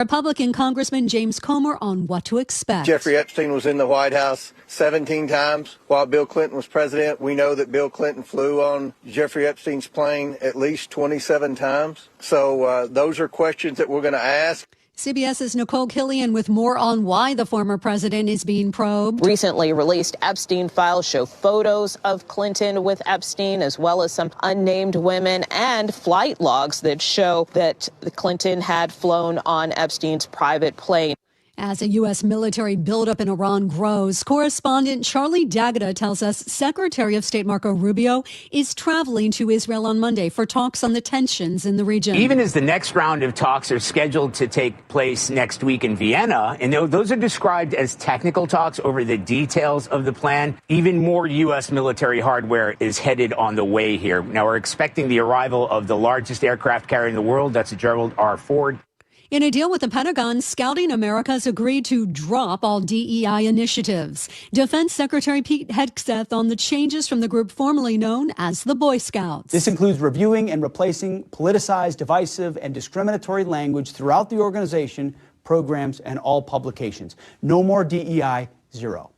Republican Congressman James Comer on what to expect. Jeffrey Epstein was in the White House 17 times while Bill Clinton was president. We know that Bill Clinton flew on Jeffrey Epstein's plane at least 27 times. So those are questions that we're going to ask. CBS's Nicole Killian with more on why the former president is being probed. Recently released Epstein files show photos of Clinton with Epstein, as well as some unnamed women, and flight logs that show that Clinton had flown on Epstein's private plane. As a U.S. military buildup in Iran grows, correspondent Charlie D'Agata tells us Secretary of State Marco Rubio is traveling to Israel on Monday for talks on the tensions in the region. Even as the next round of talks are scheduled to take place next week in Vienna, and those are described as technical talks over the details of the plan, even more U.S. military hardware is headed on the way here. Now, we're expecting the arrival of the largest aircraft carrier in the world. That's a Gerald R. Ford. In a deal with the Pentagon, Scouting America has agreed to drop all DEI initiatives. Defense Secretary Pete Hegseth on the changes from the group formerly known as the Boy Scouts. This includes reviewing and replacing politicized, divisive, and discriminatory language throughout the organization, programs, and all publications. No more DEI, zero.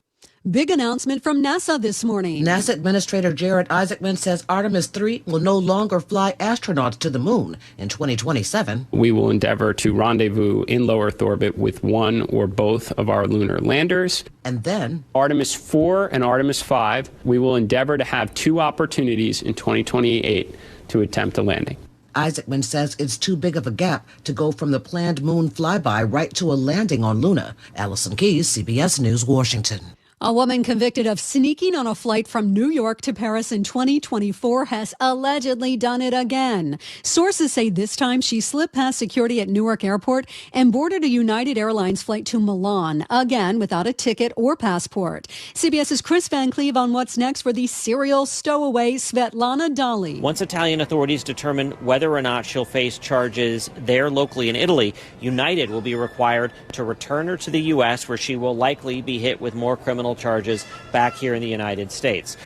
Big announcement from NASA this morning. NASA Administrator Jared Isaacman says Artemis 3 will no longer fly astronauts to the moon in 2027. We will endeavor to rendezvous in low Earth orbit with one or both of our lunar landers. And then Artemis 4 and Artemis 5, we will endeavor to have 2 opportunities in 2028 to attempt a landing. Isaacman says it's too big of a gap to go from the planned moon flyby right to a landing on Luna. Allison Keyes, CBS News, Washington. A woman convicted of sneaking on a flight from New York to Paris in 2024 has allegedly done it again. Sources say this time she slipped past security at Newark Airport and boarded a United Airlines flight to Milan, again without a ticket or passport. CBS's Chris Van Cleve on what's next for the serial stowaway Svetlana Dali. Once Italian authorities determine whether or not she'll face charges there locally in Italy, United will be required to return her to the U.S., where she will likely be hit with more criminal charges back here in the United States.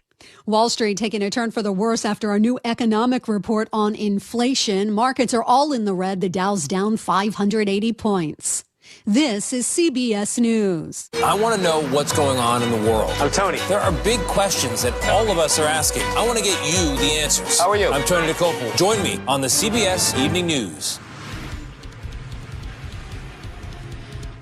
Wall Street taking a turn for the worse after a new economic report on inflation. Markets are all in the red. The Dow's down 580 points. This is CBS News. I want to know what's going on in the world. I'm Tony. There are big questions that all of us are asking. I want to get you the answers. How are you? I'm Tony DeCopel. Join me on the CBS Evening News.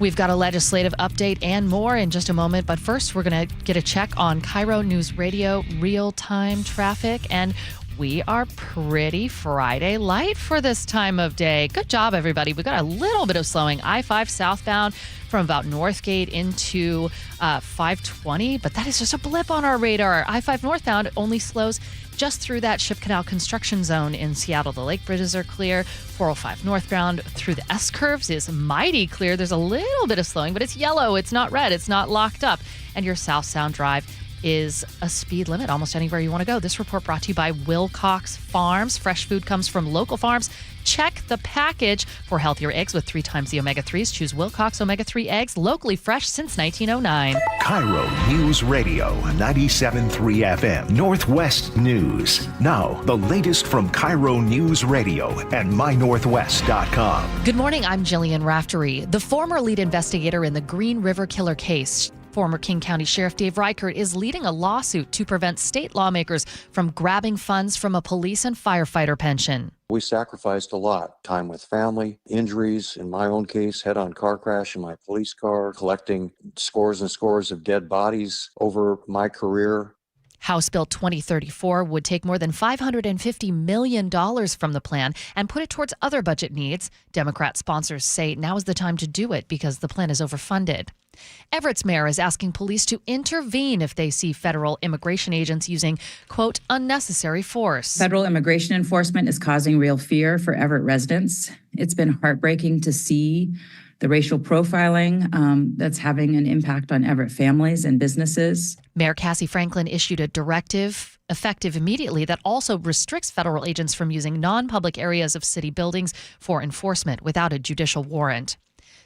We've got a legislative update and more in just a moment. But first, we're going to get a check on KIRO Newsradio real-time traffic. And we are pretty Friday light for this time of day. Good job, everybody. We got a little bit of slowing. I-5 southbound from about Northgate into 520. But that is just a blip on our radar. I-5 northbound only slows just through that Ship Canal construction zone in Seattle. The lake bridges are clear. 405 northbound through the S-curves is mighty clear. There's a little bit of slowing, but it's yellow. It's not red. It's not locked up. And your South Sound Drive is a speed limit almost anywhere you want to go. This report brought to you by Wilcox Farms. Fresh food comes from local farms. Check the package for healthier eggs with 3 times the omega-3s. Choose Wilcox omega-3 eggs, locally fresh since 1909. KIRO News Radio, 97.3 FM, Northwest News. Now, the latest from KIRO News Radio and mynorthwest.com. Good morning, I'm Jillian Raftery. The former lead investigator in the Green River killer case, former King County Sheriff Dave Reichert, is leading a lawsuit to prevent state lawmakers from grabbing funds from a police and firefighter pension. We sacrificed a lot. Time with family, injuries, in my own case, head-on car crash in my police car, collecting scores and scores of dead bodies over my career. House Bill 2034 would take more than $550 million from the plan and put it towards other budget needs. Democrat sponsors say now is the time to do it because the plan is overfunded. Everett's mayor is asking police to intervene if they see federal immigration agents using, quote, unnecessary force. Federal immigration enforcement is causing real fear for Everett residents. It's been heartbreaking to see the racial profiling that's having an impact on Everett families and businesses. Mayor Cassie Franklin issued a directive effective immediately that also restricts federal agents from using non-public areas of city buildings for enforcement without a judicial warrant.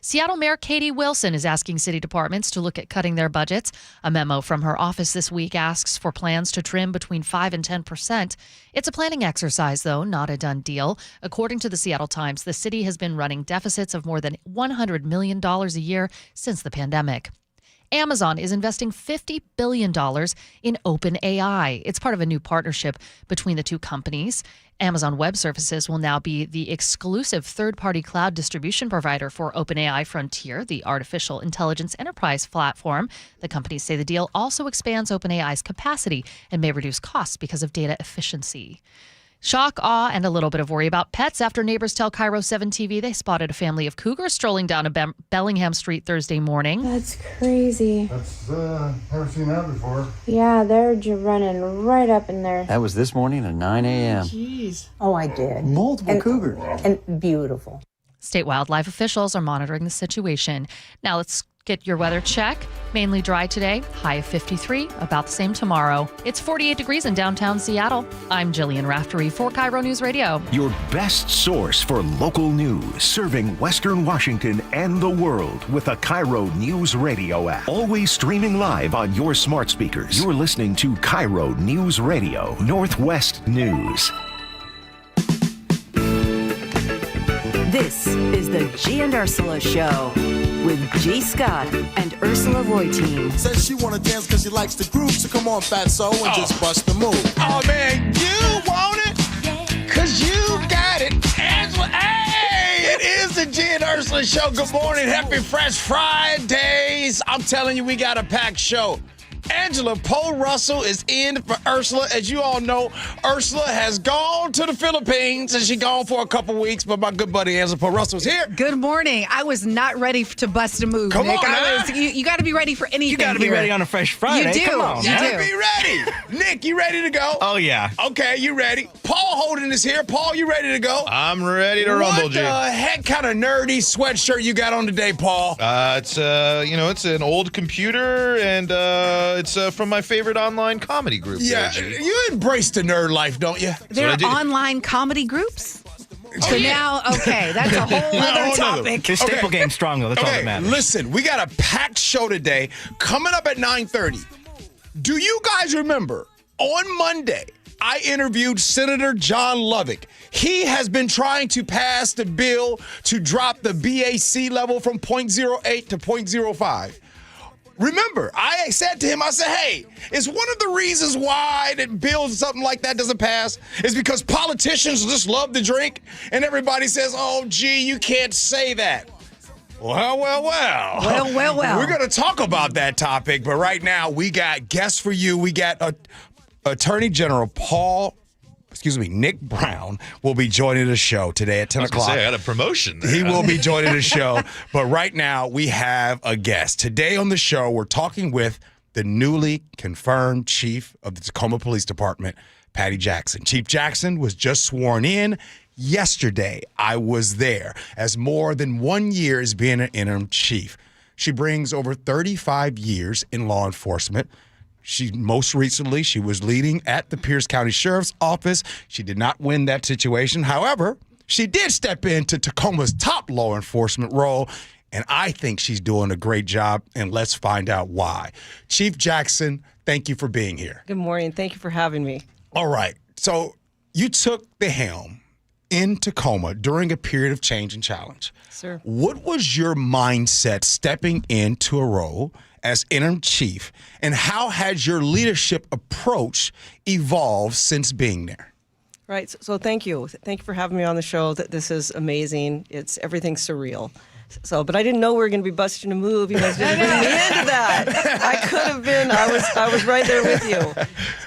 Seattle Mayor Katie Wilson is asking city departments to look at cutting their budgets. A memo from her office this week asks for plans to trim between 5 and 10%. It's a planning exercise, though, not a done deal. According to the Seattle Times, the city has been running deficits of more than $100 million a year since the pandemic. Amazon is investing $50 billion in OpenAI. It's part of a new partnership between the two companies. Amazon Web Services will now be the exclusive third-party cloud distribution provider for OpenAI Frontier, the artificial intelligence enterprise platform. The companies say the deal also expands OpenAI's capacity and may reduce costs because of data efficiency. Shock, awe, and a little bit of worry about pets after neighbors tell KIRO 7 TV they spotted a family of cougars strolling down a Bellingham street Thursday morning. That's crazy. That's, never seen that before. Yeah, they're running right up in there. That was this morning at 9 a.m. Jeez. Oh, I did. Multiple cougars. And beautiful. State wildlife officials are monitoring the situation. Now let's get your weather check. Mainly dry today, high of 53, about the same tomorrow. It's 48 degrees in downtown Seattle. I'm Jillian Raftery for KIRO News Radio. Your best source for local news, serving Western Washington and the world with the KIRO News Radio app. Always streaming live on your smart speakers. You're listening to KIRO News Radio, Northwest News. This is the Gee and Ursula Show with G. Scott and Ursula Reutin. Says she wanna dance because she likes the groove, so come on, fatso, and just bust the move. Oh man, you want it? Cause you got it. Angela, hey, it is the Gee and Ursula Show. Good morning, happy Fresh Fridays. I'm telling you, we got a packed show. Angela Poe Russell is in for Ursula. As you all know, Ursula has gone to the Philippines, and she's gone for a couple weeks, but my good buddy Angela Poe Russell is here. Good morning. I was not ready to bust a move, Come Nick. on, you got to be ready for anything. You got to be ready on a Fresh Friday. You do. Come on, You gotta be ready. Nick, you ready to go? Oh, yeah. Okay, you ready? Paul Holden is here. Paul, you ready to go? I'm ready to rumble, G. What the heck kind of nerdy sweatshirt you got on today, Paul? It's an old computer, and it's from my favorite online comedy group. Yeah, you embrace the nerd life, don't you? There are online comedy groups? So now, okay, that's a whole other topic. His staple game's strong, though. That's all that matters. Listen, we got a packed show today. Coming up at 9:30. Do you guys remember on Monday, I interviewed Senator John Lovick. He has been trying to pass the bill to drop the BAC level from 0.08 to 0.05. Remember, I said to him, I said, hey, is one of the reasons why that bill, something like that doesn't pass is because politicians just love to drink, and everybody says, oh, gee, you can't say that. Well. We're going to talk about that topic, but right now we got guests for you. We got Attorney General Nick Brown will be joining the show today at 10 o'clock. I got a promotion there. He will be joining the show. But right now, we have a guest. Today on the show, we're talking with the newly confirmed chief of the Tacoma Police Department, Patty Jackson. Chief Jackson was just sworn in yesterday. I was there, as more than 1 year as being an interim chief. She brings over 35 years in law enforcement. Most recently, she was leading at the Pierce County Sheriff's Office. She did not win that situation. However, she did step into Tacoma's top law enforcement role, and I think she's doing a great job, and let's find out why. Chief Jackson, thank you for being here. Good morning. Thank you for having me. All right. So you took the helm in Tacoma during a period of change and challenge. Sir. What was your mindset stepping into a role as interim chief, and how has your leadership approach evolved since being there? Right. So thank you. Thank you for having me on the show. This is amazing. Everything's surreal. But I didn't know we were going to be busting a move. You guys didn't bring me into that. I could have been. I was right there with you.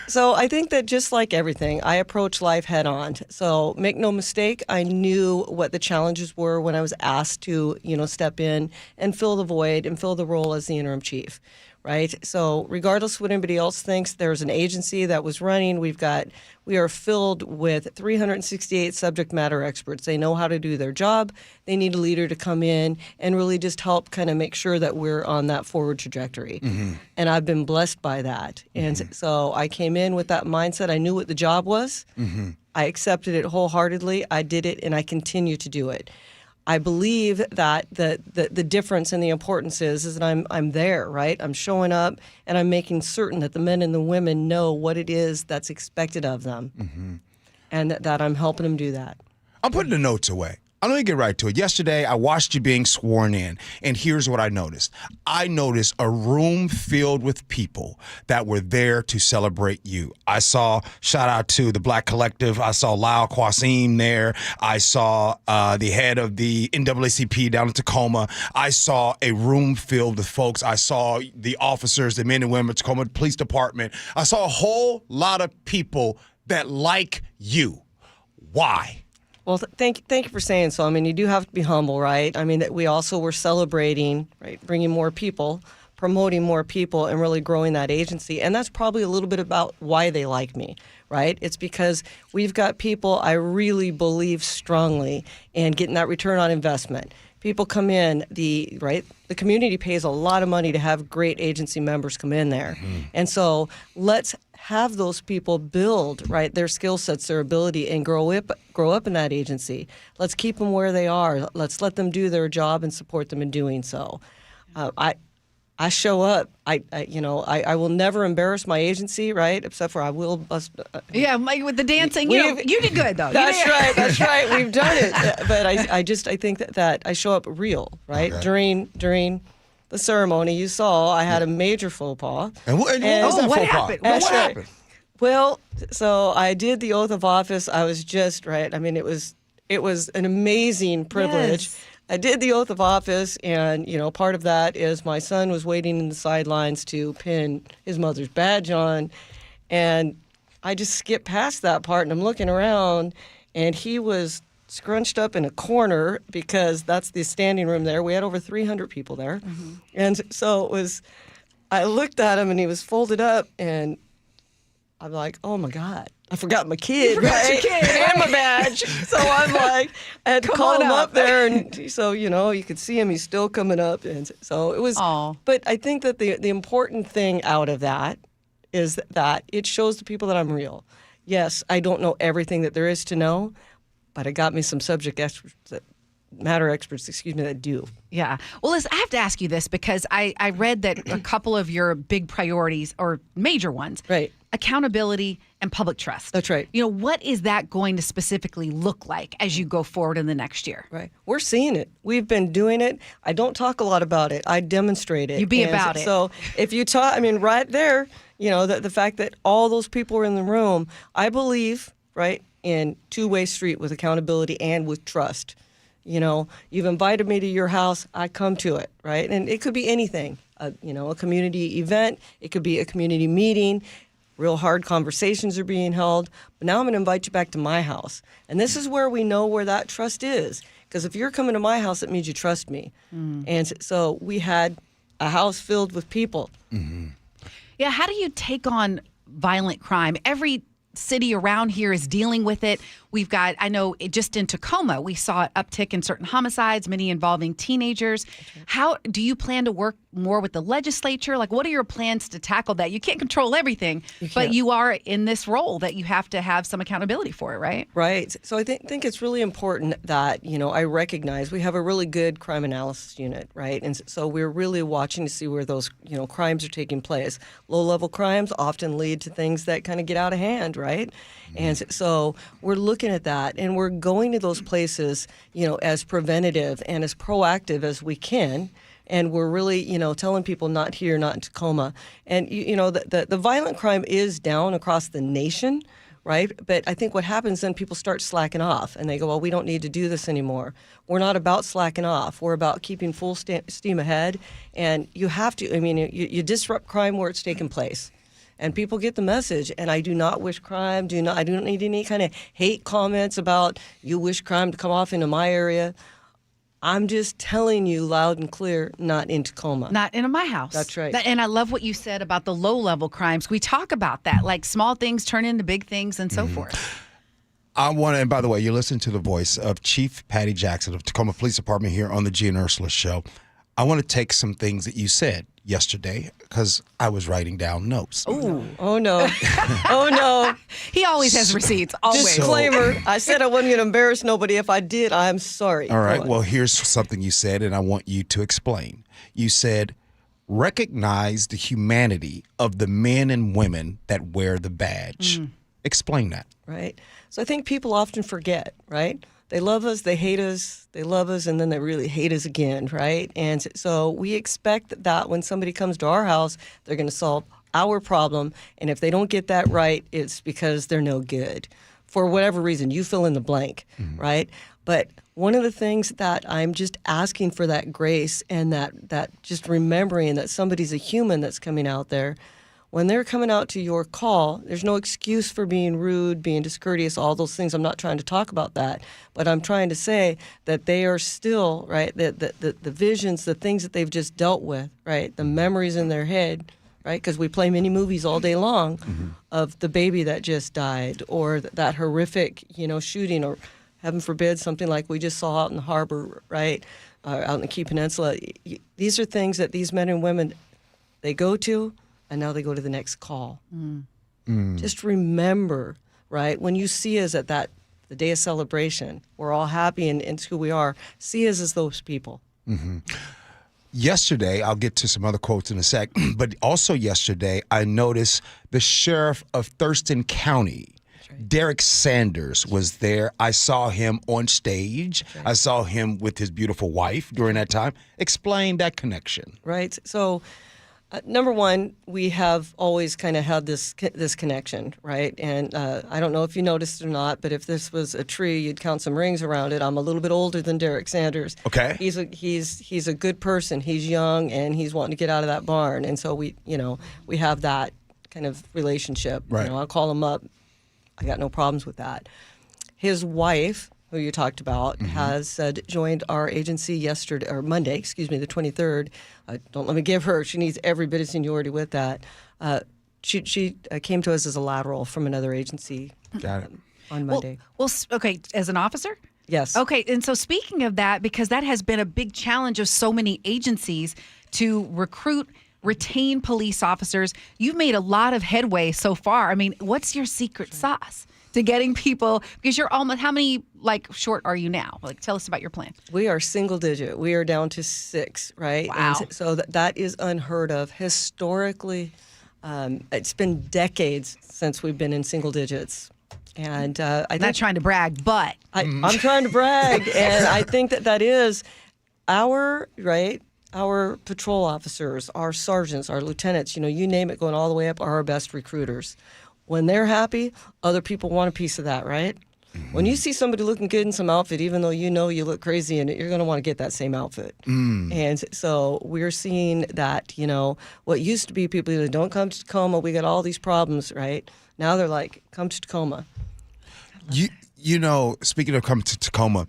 So I think that just like everything, I approach life head on. So make no mistake, I knew what the challenges were when I was asked to, step in and fill the void and fill the role as the interim chief. Right? So regardless of what anybody else thinks, there's an agency that was running. We are filled with 368 subject matter experts. They know how to do their job. They need a leader to come in and really just help kind of make sure that we're on that forward trajectory. Mm-hmm. And I've been blessed by that. And so I came in with that mindset. I knew what the job was. Mm-hmm. I accepted it wholeheartedly. I did it, and I continue to do it. I believe that the difference and the importance is that I'm there, right? I'm showing up and I'm making certain that the men and the women know what it is that's expected of them, and that I'm helping them do that. I'm putting the notes away. I'm going to get right to it. Yesterday, I watched you being sworn in, and here's what I noticed. I noticed a room filled with people that were there to celebrate you. I saw, shout out to the Black Collective, I saw Lyle Quasim there. I saw the head of the NAACP down in Tacoma. I saw a room filled with folks. I saw the officers, the men and women of Tacoma Police Department. I saw a whole lot of people that like you. Why? Well, thank you for saying so. I mean, you do have to be humble, right? I mean, that we also were celebrating, right, bringing more people, promoting more people, and really growing that agency. And that's probably a little bit about why they like me, right? It's because we've got people I really believe strongly in getting that return on investment. People come in, the community pays a lot of money to have great agency members come in there. And so let's have those people build, right, their skill sets, their ability, and grow up in that agency. Let's keep them where they are. Let's let them do their job and support them in doing so. I show up. I will never embarrass my agency, right? Except for I will bust. Yeah, with the dancing, you did good though. That's right. That's right. We've done it. But I think that I show up real, right? Okay. During the ceremony, you saw I had a major faux pas. And what was that faux pas? What happened? Well, so I did the oath of office. I was just right. I mean, it was an amazing privilege. Yes. I did the oath of office, and part of that is my son was waiting in the sidelines to pin his mother's badge on, and I just skipped past that part, and I'm looking around, and he was scrunched up in a corner because that's the standing room there. We had over 300 people there, and so it was. I looked at him, and he was folded up, and I'm like, oh my God. I forgot my kid, right? And my badge. So I'm like, I had to call him up there. And so, you could see him. He's still coming up. And so it was. Aww. But I think that the important thing out of that is that it shows the people that I'm real. Yes, I don't know everything that there is to know, but it got me some subject matter experts, that do. Yeah. Well, listen, I have to ask you this because I read that a couple of your big priorities or major ones. Right. Accountability and public trust. That's right. What is that going to specifically look like as you go forward in the next year? Right. We're seeing it. We've been doing it. I don't talk a lot about it. I demonstrate it. You be about it. So if you talk, right there, the fact that all those people are in the room, I believe, right, in two-way street with accountability and with trust. You've invited me to your house, I come to it, right? And it could be anything, a community event. It could be a community meeting. Real hard conversations are being held. But now I'm going to invite you back to my house. And this is where we know where that trust is. Because if you're coming to my house, it means you trust me. And so we had a house filled with people. Yeah, how do you take on violent crime? Every city around here is dealing with it. We've got, I know just in Tacoma, we saw an uptick in certain homicides, many involving teenagers. How do you plan to work more with the legislature? Like, what are your plans to tackle that? You can't control everything, but you are in this role that you have to have some accountability for it, right? Right. So I think it's really important that, I recognize we have a really good crime analysis unit, right? And so we're really watching to see where those, crimes are taking place. Low-level crimes often lead to things that kind of get out of hand, right? And so we're looking at that, and we're going to those places, as preventative and as proactive as we can. And we're really, telling people not here, not in Tacoma. And, the violent crime is down across the nation, right? But I think what happens then, people start slacking off, and they go, well, we don't need to do this anymore. We're not about slacking off. We're about keeping full steam ahead. And you have to, you disrupt crime where it's taking place. And people get the message, and I do not wish crime. I don't need any kind of hate comments about you wish crime to come off into my area. I'm just telling you loud and clear, not in Tacoma. Not in my house. That's right. And I love what you said about the low-level crimes. We talk about that, like small things turn into big things and so forth. I want to, and by the way, you're listening to the voice of Chief Patty Jackson of Tacoma Police Department here on the Gee and Ursula Show. I want to take some things that you said yesterday, because I was writing down notes. Oh no. Oh no. He always has receipts. Always. Disclaimer. I said I wasn't going to embarrass nobody. If I did, I'm sorry. All right. Well, here's something you said, and I want you to explain. You said, recognize the humanity of the men and women that wear the badge. Explain that. Right. So I think people often forget, right? They love us, they hate us, they love us, and then they really hate us again, right? And so we expect that when somebody comes to our house, they're going to solve our problem. And if they don't get that right, it's because they're no good. For whatever reason, you fill in the blank, right? But one of the things that I'm just asking for that grace and that just remembering that somebody's a human that's coming out there. When they're coming out to your call, there's no excuse for being rude, being discourteous, all those things. I'm not trying to talk about that, but I'm trying to say that they are still, right, the visions, the things that they've just dealt with, right, the memories in their head, right, because we play many movies all day long of the baby that just died or that horrific, shooting or, heaven forbid, something like we just saw out in the harbor, right, out in the Key Peninsula. These are things that these men and women, they go to, and now they go to the next call. Just remember, right, when you see us at the day of celebration, we're all happy and it's who we are. See us as those people. Yesterday, I'll get to some other quotes in a sec, but also yesterday, I noticed the sheriff of Thurston County, Derek Sanders, was there. I saw him on stage. I saw him with his beautiful wife during that time. Explain that connection. Right. So, number one, we have always kind of had this connection, right? And I don't know if you noticed or not, but if this was a tree, you'd count some rings around it. I'm a little bit older than Derek Sanders. Okay. He's a good person. He's young and he's wanting to get out of that barn, and so we have that kind of relationship. Right. I'll call him up. I got no problems with that. His wife, who you talked about, has joined our agency Monday, the 23rd. Don't let me give her. She needs every bit of seniority with that. She came to us as a lateral from another agency. Got it. On Monday. Well, okay, as an officer? Yes. Okay, and so speaking of that, because that has been a big challenge of so many agencies to recruit, retain police officers, you've made a lot of headway so far. I mean, what's your secret sauce to getting people, because you're almost, how many short are you now? Tell us about your plan. We are single digit. We are down to 6, right? Wow. And so that is unheard of. Historically, it's been decades since we've been in single digits. And I'm not trying to brag, but I'm trying to brag. And I think that is our patrol officers, our sergeants, our lieutenants, you name it, going all the way up, are our best recruiters. When they're happy, other people want a piece of that, right? When you see somebody looking good in some outfit, even though you look crazy in it, you're going to want to get that same outfit. And so we're seeing that, what used to be people that don't come to Tacoma, we got all these problems, right? Now they're like, come to Tacoma. Speaking of coming to Tacoma,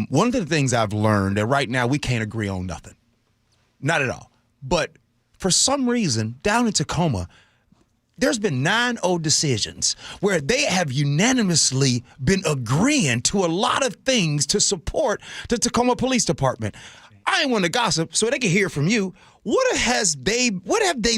one of the things I've learned that right now we can't agree on nothing. Not at all. But for some reason, down in Tacoma, there's been 9-0 decisions where they have unanimously been agreeing to a lot of things to support the Tacoma Police Department. I ain't want to gossip, so they can hear from you. What have they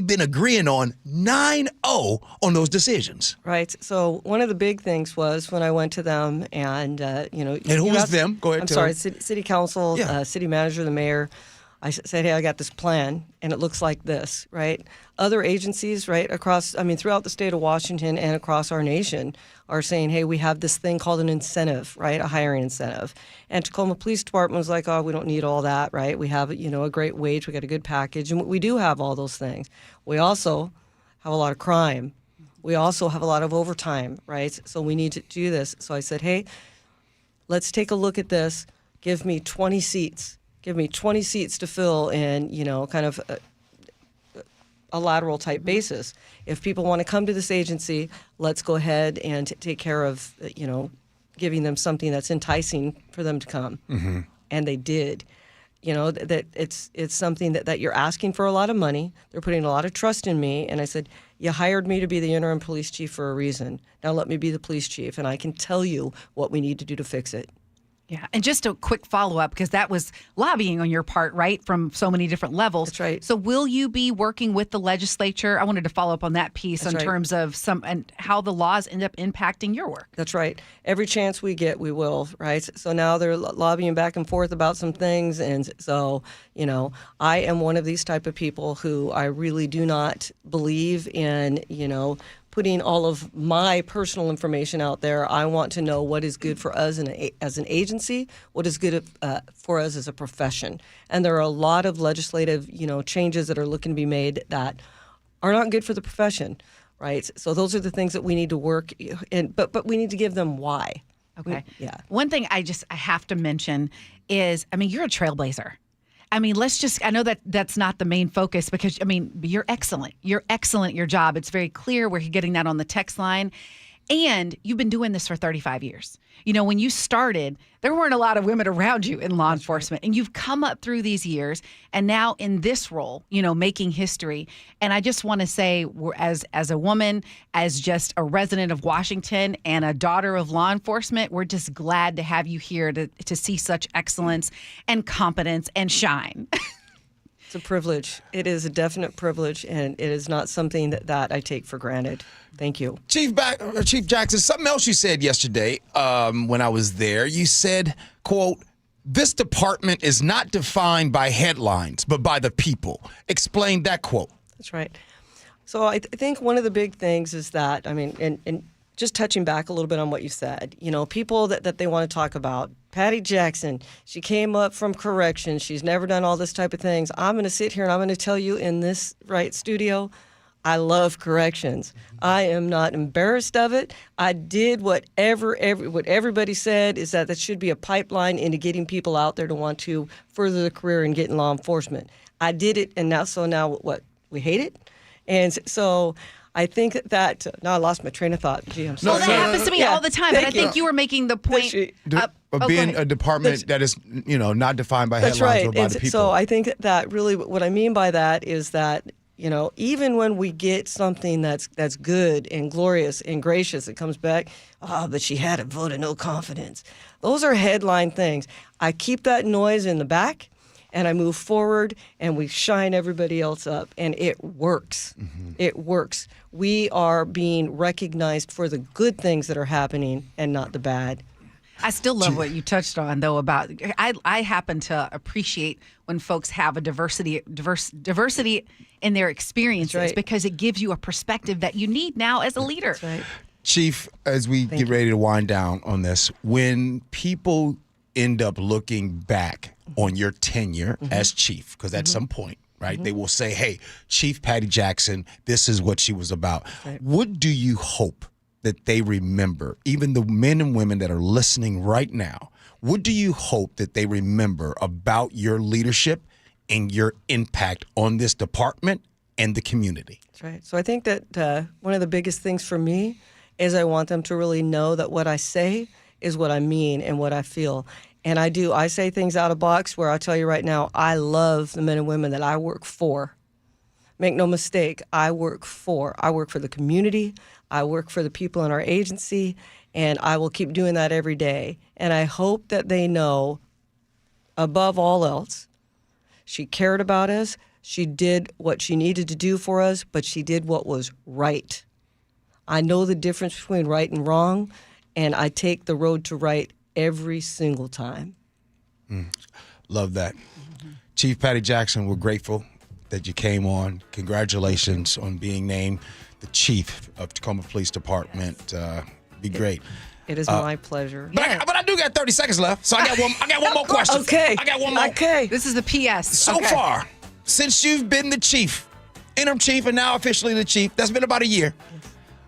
been agreeing on 9-0 on those decisions? Right. So one of the big things was when I went to them and, And who was them? Go ahead. I'm sorry, city council, city manager, the mayor. I said, hey, I got this plan, and it looks like this, right? Other agencies, right, throughout the state of Washington and across our nation are saying, hey, we have this thing called an incentive, right, a hiring incentive. And Tacoma Police Department was like, oh, we don't need all that, right? We have, a great wage, we got a good package, and we do have all those things. We also have a lot of crime. We also have a lot of overtime, right? So we need to do this. So I said, hey, let's take a look at this. Give me 20 seats. Give me 20 seats to fill in, kind of a lateral type basis. If people want to come to this agency, let's go ahead and take care of, giving them something that's enticing for them to come. And they did. That it's something that you're asking for a lot of money. They're putting a lot of trust in me. And I said, you hired me to be the interim police chief for a reason. Now let me be the police chief, and I can tell you what we need to do to fix it. Yeah, and just a quick follow-up, because that was lobbying on your part, right, from so many different levels. That's right. So will you be working with the legislature? I wanted to follow up on that piece in terms of and how the laws end up impacting your work. That's right. Every chance we get, we will, right? So now they're lobbying back and forth about some things. And so, I am one of these type of people who I really do not believe in, putting all of my personal information out there. I want to know what is good for us as an agency, what is good for us as a profession. And there are a lot of legislative, changes that are looking to be made that are not good for the profession, right? So those are the things that we need to work in, but we need to give them why. Okay. Yeah. One thing I have to mention is, you're a trailblazer. I know that's not the main focus, because, you're excellent. You're excellent at your job. It's very clear. We're getting that on the text line. And you've been doing this for 35 years. When you started, there weren't a lot of women around you in law enforcement. And you've come up through these years, and now in this role, making history. And I just want to say, as a woman, as just a resident of Washington and a daughter of law enforcement, we're just glad to have you here to see such excellence and competence and shine. It's a privilege. It is a definite privilege, and it is not something that I take for granted. Thank you. Chief Jackson, something else you said yesterday when I was there. You said, quote, "This department is not defined by headlines, but by the people." Explain that quote. That's right. So I think one of the big things is that, and just touching back a little bit on what you said, people that they want to talk about. Patty Jackson, she came up from corrections. She's never done all this type of things. I'm going to sit here and I'm going to tell you in this studio, I love corrections. I am not embarrassed of it. I did what everybody said is that should be a pipeline into getting people out there to want to further the career and get in law enforcement. I did it, and now what? We hate it? And so I think that now I lost my train of thought. Gee, I'm sorry. Well, that happens to me all the time, but I think you were making the point of being a department that is, not defined by headlines or by the people. So I think that really what I mean by that is that, even when we get something that's good and glorious and gracious, it comes back, but she had a vote of no confidence. Those are headline things. I keep that noise in the back, and I move forward, and we shine everybody else up, and it works. Mm-hmm. It works. We are being recognized for the good things that are happening and not the bad. I still love what you touched on, though, about I happen to appreciate when folks have a diversity in their experiences, because it gives you a perspective that you need now as a leader. That's right. Chief, as we get ready to wind down on this, when people end up looking back on your tenure as chief, because at some point, right, they will say, hey, Chief Patty Jackson, this is what she was about. Right. What do you hope that they remember, even the men and women that are listening right now, what do you hope that they remember about your leadership and your impact on this department and the community? That's right. So I think that one of the biggest things for me is I want them to really know that what I say is what I mean and what I feel. And I do. I say things out of box where I'll tell you right now, I love the men and women that I work for. Make no mistake, I work for the community. I work for the people in our agency, and I will keep doing that every day. And I hope that they know, above all else, she cared about us. She did what she needed to do for us, but she did what was right. I know the difference between right and wrong, and I take the road to right every single time. Love that. Chief Patty Jackson, we're grateful that you came on. Congratulations on being named the chief of Tacoma Police Department. Be great. It is my pleasure. But I do got 30 seconds left, so I got one more question. Okay. I got one more. Okay. This is the PS. So far, since you've been the chief, interim chief, and now officially the chief, that's been about a year.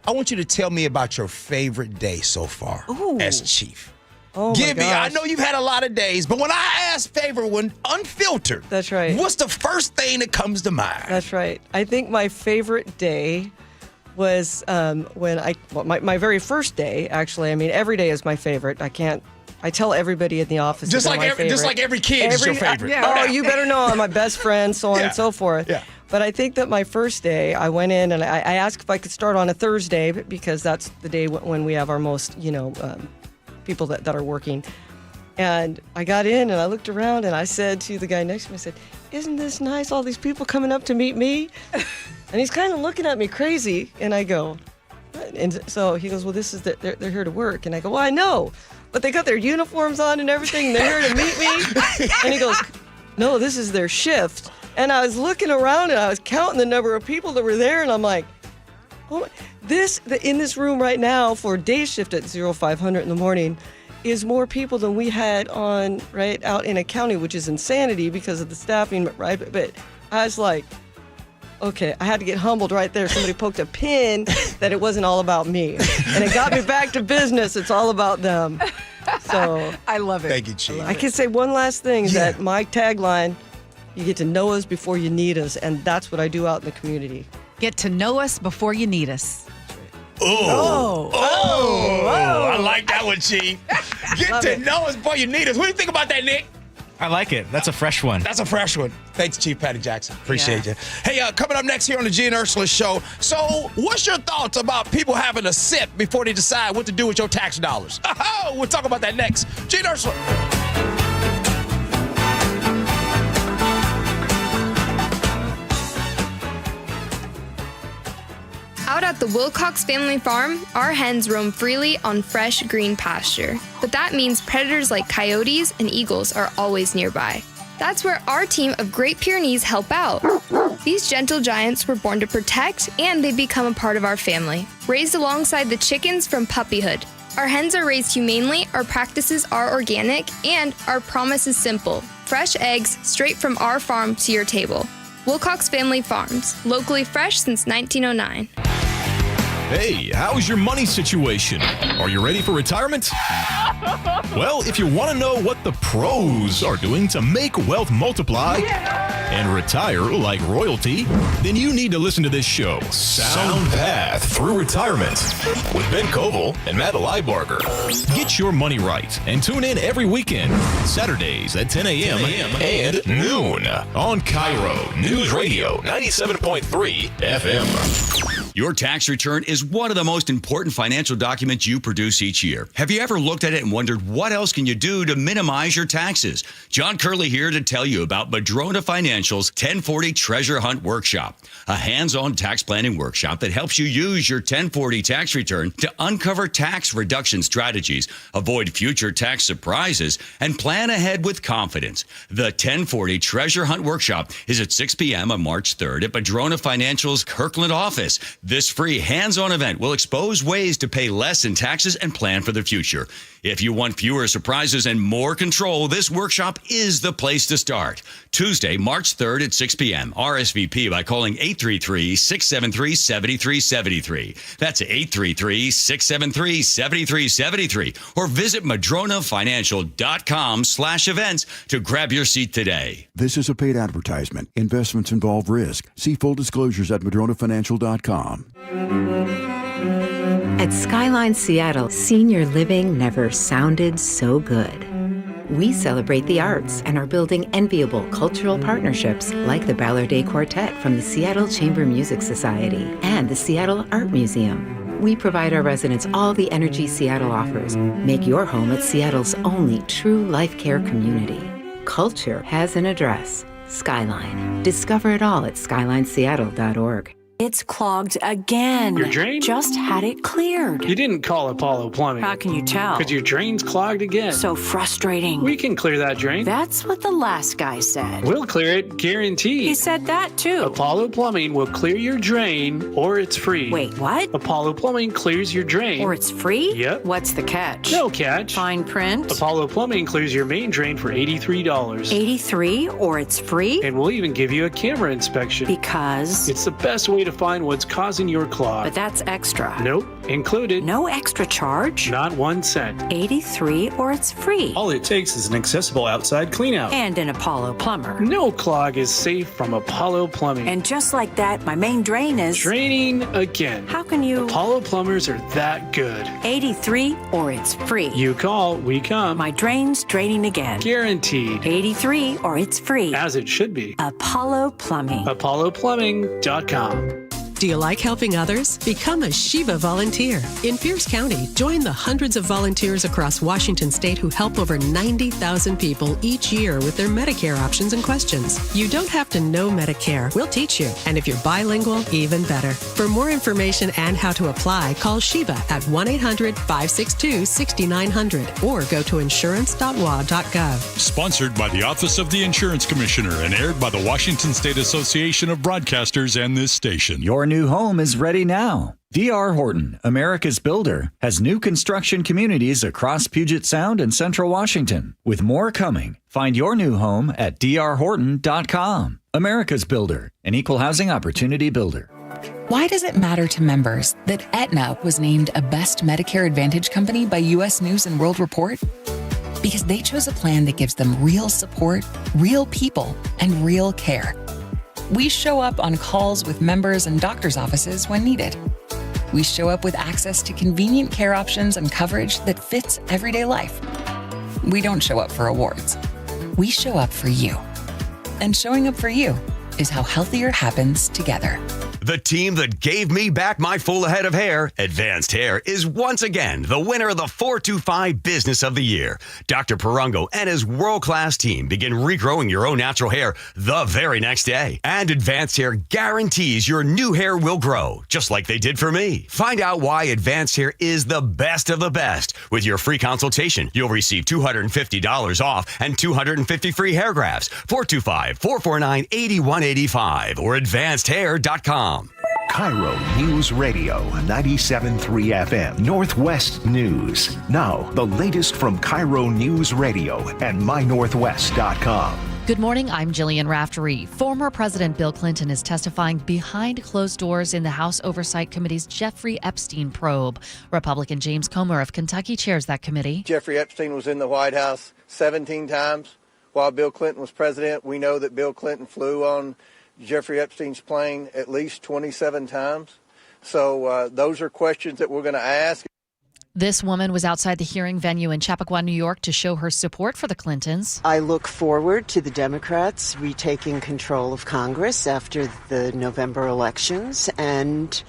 I want you to tell me about your favorite day so far as chief. Oh, Give my me, gosh. I know you've had a lot of days, but when I ask favorite one, unfiltered. That's right. What's the first thing that comes to mind? That's right. I think my favorite day was when my very first day, actually. I mean, every day is my favorite. I tell everybody in the office. Just like every kid is your favorite. Oh, you better know I'm my best friend, so on and so forth. Yeah. But I think that my first day, I went in and I asked if I could start on a Thursday because that's the day when we have our most, people that are working. And I got in and I looked around and I said to the guy next to me, I said, "Isn't this nice, all these people coming up to meet me?" And he's kind of looking at me crazy. And I go, "What?" And so he goes, "Well, this is they're here to work." And I go, "Well, I know, but they got their uniforms on and everything. And they're here to meet me." And he goes, "No, this is their shift." And I was looking around and I was counting the number of people that were there. And I'm like, "Oh, in this room right now for day shift at 0500 in the morning is more people than we had on right out in a county, which is insanity because of the staffing, right?" But I was like, okay, I had to get humbled right there. Somebody poked a pin that it wasn't all about me. And it got me back to business. It's all about them. So I love it. Thank you, Chief. I can say one last thing is that my tagline, you get to know us before you need us. And that's what I do out in the community. Get to know us before you need us. Oh, I like that one, Chief. Get to know us before you need us. What do you think about that, Nick? I like it. That's a fresh one. That's a fresh one. Thanks, Chief Patty Jackson. Appreciate you. Hey, coming up next here on the Gee and Ursula Show. So, what's your thoughts about people having a sip before they decide what to do with your tax dollars? Oh, we'll talk about that next. Gee and Ursula. Out at the Wilcox family farm, our hens roam freely on fresh green pasture. But that means predators like coyotes and eagles are always nearby. That's where our team of Great Pyrenees help out. These gentle giants were born to protect, and they become a part of our family, raised alongside the chickens from puppyhood. Our hens are raised humanely, our practices are organic, and our promise is simple: fresh eggs straight from our farm to your table. Wilcox Family Farms, locally fresh since 1909. Hey, how's your money situation? Are you ready for retirement? Well, if you want to know what the pros are doing to make wealth multiply and retire like royalty, then you need to listen to this show, Sound Path Through Retirement, with Ben Koval and Matt Leibarger. Get your money right and tune in every weekend, Saturdays at 10 a.m. and noon on KIRO Newsradio 97.3 FM. Your tax return is one of the most important financial documents you produce each year. Have you ever looked at it and wondered what else can you do to minimize your taxes? John Curley here to tell you about Madrona Financial's 1040 Treasure Hunt Workshop, a hands-on tax planning workshop that helps you use your 1040 tax return to uncover tax reduction strategies, avoid future tax surprises, and plan ahead with confidence. The 1040 Treasure Hunt Workshop is at 6 p.m. on March 3rd at Madrona Financial's Kirkland office. This free hands-on event will expose ways to pay less in taxes and plan for the future. If you want fewer surprises and more control, this workshop is the place to start. Tuesday, March 3rd at 6 p.m. RSVP by calling 833-673-7373. That's 833-673-7373. Or visit madronafinancial.com/events to grab your seat today. This is a paid advertisement. Investments involve risk. See full disclosures at madronafinancial.com. At Skyline Seattle, senior living never sounded so good. We celebrate the arts and are building enviable cultural partnerships like the Ballardet Quartet from the Seattle Chamber Music Society and the Seattle Art Museum. We provide our residents all the energy Seattle offers. Make your home at Seattle's only true life care community. Culture has an address. Skyline. Discover it all at skylineseattle.org. It's clogged again. Your drain? Just had it cleared. You didn't call Apollo Plumbing. How can you tell? Because your drain's clogged again. So frustrating. We can clear that drain. That's what the last guy said. We'll clear it, guaranteed. He said that too. Apollo Plumbing will clear your drain, or it's free. Wait, what? Apollo Plumbing clears your drain. Or it's free? Yep. What's the catch? No catch. Fine print? Apollo Plumbing clears your main drain for $83. $83, or it's free? And we'll even give you a camera inspection. Because? It's the best way to find what's causing your clog. But that's extra. Nope. Included. No extra charge? Not 1 cent. $83, or it's free. All it takes is an accessible outside cleanout. And an Apollo plumber. No clog is safe from Apollo Plumbing. And just like that, my main drain is... draining again. How can you... Apollo plumbers are that good. $83, or it's free. You call, we come. My drain's draining again. Guaranteed. $83, or it's free. As it should be. Apollo Plumbing. ApolloPlumbing.com. Do you like helping others? Become a Shiva volunteer. In Pierce County, join the hundreds of volunteers across Washington state who help over 90,000 people each year with their Medicare options and questions. You don't have to know Medicare. We'll teach you. And if you're bilingual, even better. For more information and how to apply, call Shiva at 1-800-562-6900 or go to insurance.wa.gov. Sponsored by the Office of the Insurance Commissioner and aired by the Washington State Association of Broadcasters and this station. Your new home is ready now. D.R. Horton, America's builder, has new construction communities across Puget Sound and Central Washington, with more coming. Find your new home at drhorton.com. America's builder, an equal housing opportunity builder. Why does it matter to members that Aetna was named a Best Medicare Advantage company by U.S. News & World Report? Because they chose a plan that gives them real support, real people, and real care. We show up on calls with members and doctors' offices when needed. We show up with access to convenient care options and coverage that fits everyday life. We don't show up for awards. We show up for you. And showing up for you is how healthier happens together. The team that gave me back my full head of hair, Advanced Hair, is once again the winner of the 425 Business of the Year. Dr. Perungo and his world-class team begin regrowing your own natural hair the very next day. And Advanced Hair guarantees your new hair will grow, just like they did for me. Find out why Advanced Hair is the best of the best. With your free consultation, you'll receive $250 off and 250 free hair grafts. 425-449-8185 or advancedhair.com. KIRO News Radio 97.3 FM Northwest News. Now, the latest from KIRO News Radio and mynorthwest.com. Good morning, I'm Jillian Raftery. Former President Bill Clinton is testifying behind closed doors in the House Oversight Committee's Jeffrey Epstein probe. Republican James Comer of Kentucky chairs that committee. Jeffrey Epstein was in the White House 17 times while Bill Clinton was president. We know that Bill Clinton flew on Jeffrey Epstein's plane at least 27 times. So those are questions that we're going to ask. This woman was outside the hearing venue in Chappaqua, New York, to show her support for the Clintons. I look forward to the Democrats retaking control of Congress after the November elections and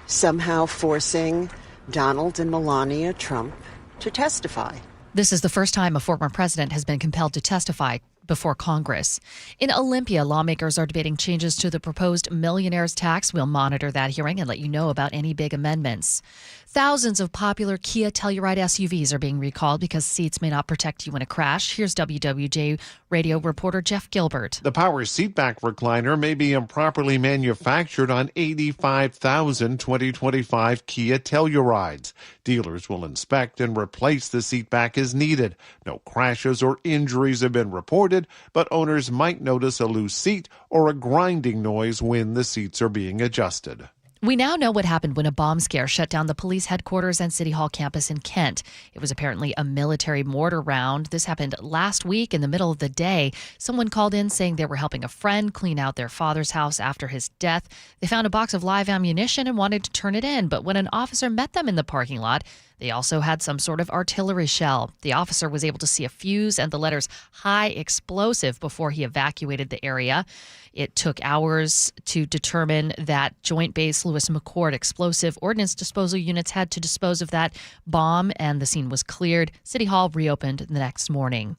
somehow forcing Donald and Melania Trump to testify. This is the first time a former president has been compelled to testify before Congress. In Olympia, lawmakers are debating changes to the proposed millionaire's tax. We'll monitor that hearing and let you know about any big amendments. Thousands of popular Kia Telluride SUVs are being recalled because seats may not protect you in a crash. Here's WWJ radio reporter Jeff Gilbert. The power seatback recliner may be improperly manufactured on 85,000 2025 Kia Tellurides. Dealers will inspect and replace the seatback as needed. No crashes or injuries have been reported, but owners might notice a loose seat or a grinding noise when the seats are being adjusted. We now know what happened when a bomb scare shut down the police headquarters and City Hall campus in Kent. It was apparently a military mortar round. This happened last week in the middle of the day. Someone called in saying they were helping a friend clean out their father's house after his death. They found a box of live ammunition and wanted to turn it in, but when an officer met them in the parking lot, they also had some sort of artillery shell. The officer was able to see a fuse and the letters high explosive before he evacuated the area. It took hours to determine that Joint Base Lewis McChord explosive ordnance disposal units had to dispose of that bomb, and the scene was cleared. City Hall reopened the next morning.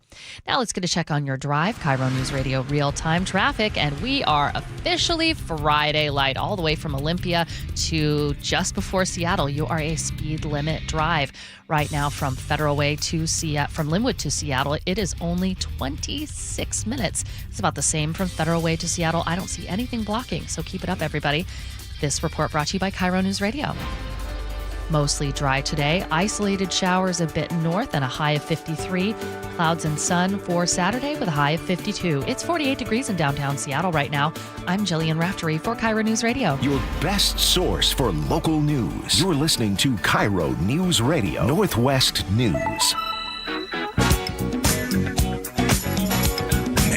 Now let's get a check on your drive. KIRO News Radio real-time traffic, and we are officially Friday light all the way from Olympia to just before Seattle. You are a speed limit drive. Right now from Federal Way to from Linwood to Seattle, it is only 26 minutes. It's about the same from Federal Way to Seattle. I don't see anything blocking, so keep it up, everybody. This report brought to you by KIRO News Radio. Mostly dry today. Isolated showers a bit north and a high of 53. Clouds and sun for Saturday with a high of 52. It's 48 degrees in downtown Seattle right now. I'm Jillian Raftery for KIRO News Radio. Your best source for local news. You're listening to KIRO News Radio Northwest News.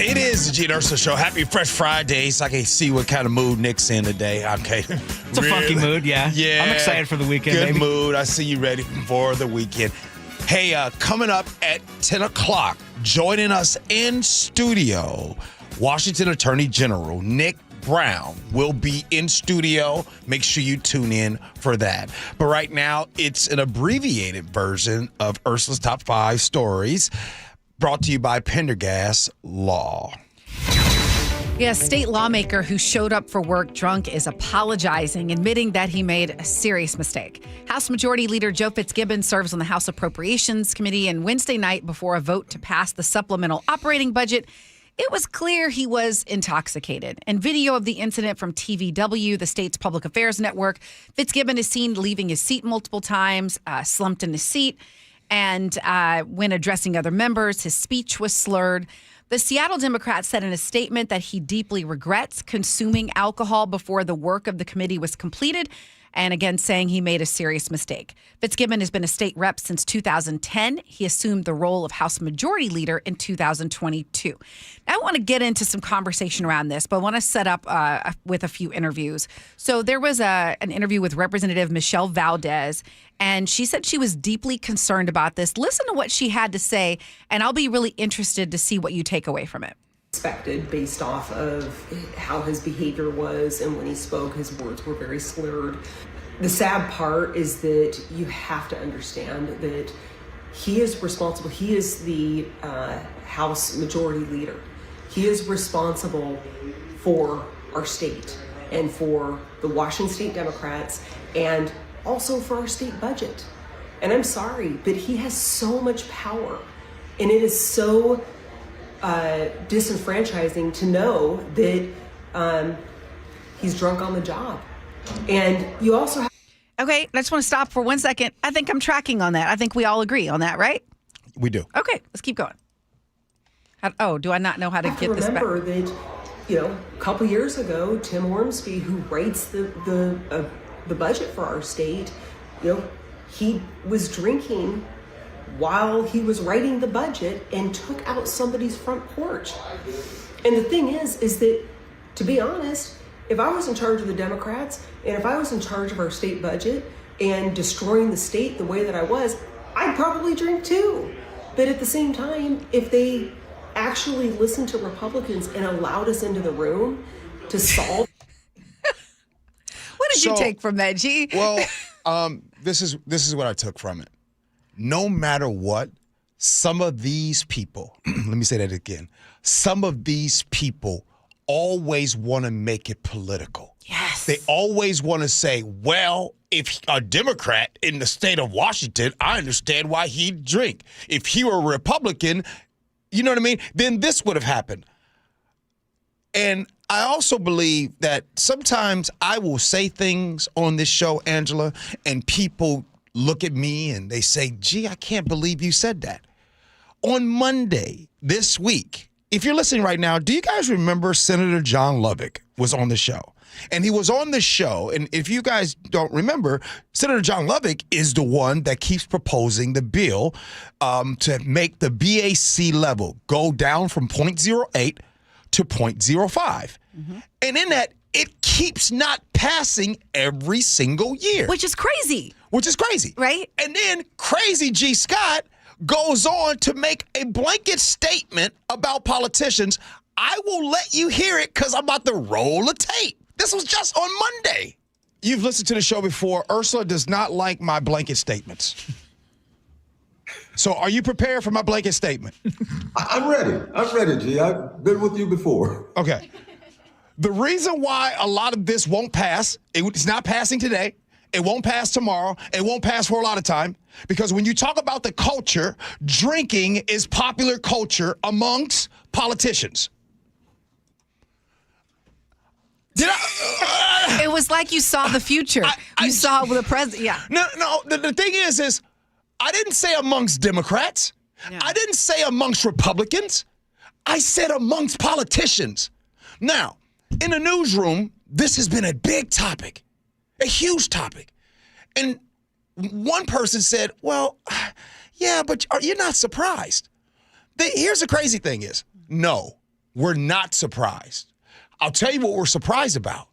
It is the Gee Ursula Show. Happy Fresh Friday. So I can see what kind of mood Nick's in today. Okay. It's a funky mood, yeah. Yeah. I'm excited for the weekend, Good baby. mood. I see you ready for the weekend. Hey, coming up at 10 o'clock, joining us in studio, Washington Attorney General Nick Brown will be in studio. Make sure you tune in for that. But right now, it's an abbreviated version of Ursula's Top 5 Stories, brought to you by Pendergast Law. Yeah, a state lawmaker who showed up for work drunk is apologizing, admitting that he made a serious mistake. House Majority Leader Joe Fitzgibbon serves on the House Appropriations Committee, and Wednesday night, before a vote to pass the supplemental operating budget, it was clear he was intoxicated. And video of the incident from TVW, the state's public affairs network, Fitzgibbon is seen leaving his seat multiple times, slumped in his seat, and when addressing other members, his speech was slurred. The Seattle Democrat said in a statement that he deeply regrets consuming alcohol before the work of the committee was completed, and again saying he made a serious mistake. Fitzgibbon has been a state rep since 2010. He assumed the role of House Majority Leader in 2022. Now, I want to get into some conversation around this, but I want to set up with a few interviews. So there was an interview with Representative Michelle Valdez, and she said she was deeply concerned about this. Listen to what she had to say, and I'll be really interested to see what you take away from it. Expected based off of how his behavior was, and when he spoke, his words were very slurred. The sad part is that you have to understand that he is responsible. He is the House Majority Leader. He is responsible for our state and for the Washington State Democrats and also for our state budget. And I'm sorry, but he has so much power, and it is so disenfranchising to know that he's drunk on the job. And you also have... Okay, I just want to stop for 1 second. I think I'm tracking on that. I think we all agree on that, right? We do. Okay, let's keep going. Do I not know how to get this back? Remember that, a couple years ago, Tim Ormsby, who writes the budget for our state, he was drinking while he was writing the budget and took out somebody's front porch. And the thing is that, to be honest, if I was in charge of the Democrats and if I was in charge of our state budget and destroying the state the way that I was, I'd probably drink too. But at the same time, if they actually listened to Republicans and allowed us into the room to solve... What did you take from that, G? Well, this is what I took from it. No matter what, some of these people, let me say that again, some of these people always want to make it political. Yes. They always want to say, well, if a Democrat in the state of Washington, I understand why he'd drink. If he were a Republican, you know what I mean? Then this would have happened. And I also believe that sometimes I will say things on this show, Angela, and people look at me and they say, gee, I can't believe you said that. On Monday this week, if you're listening right now, do you guys remember Senator John Lovick was on the show? And he was on the show, and if you guys don't remember, Senator John Lovick is the one that keeps proposing the bill to make the BAC level go down from 0.08 to 0.05. Mm-hmm. And in that, it keeps not passing every single year. Which is crazy. Right? And then crazy G. Scott goes on to make a blanket statement about politicians. I will let you hear it because I'm about to roll a tape. This was just on Monday. You've listened to the show before. Ursula does not like my blanket statements. So are you prepared for my blanket statement? I'm ready, G. I've been with you before. Okay. The reason why a lot of this won't pass, it's not passing today, it won't pass tomorrow, it won't pass for a lot of time, because when you talk about the culture, drinking is popular culture amongst politicians. It was like you saw the future. You saw the president. Yeah. No. The thing is I didn't say amongst Democrats. Yeah. I didn't say amongst Republicans. I said amongst politicians. Now, in the newsroom, this has been a big topic, a huge topic. And one person said, well, yeah, but you're not surprised. Here's the crazy thing is, no, we're not surprised. I'll tell you what we're surprised about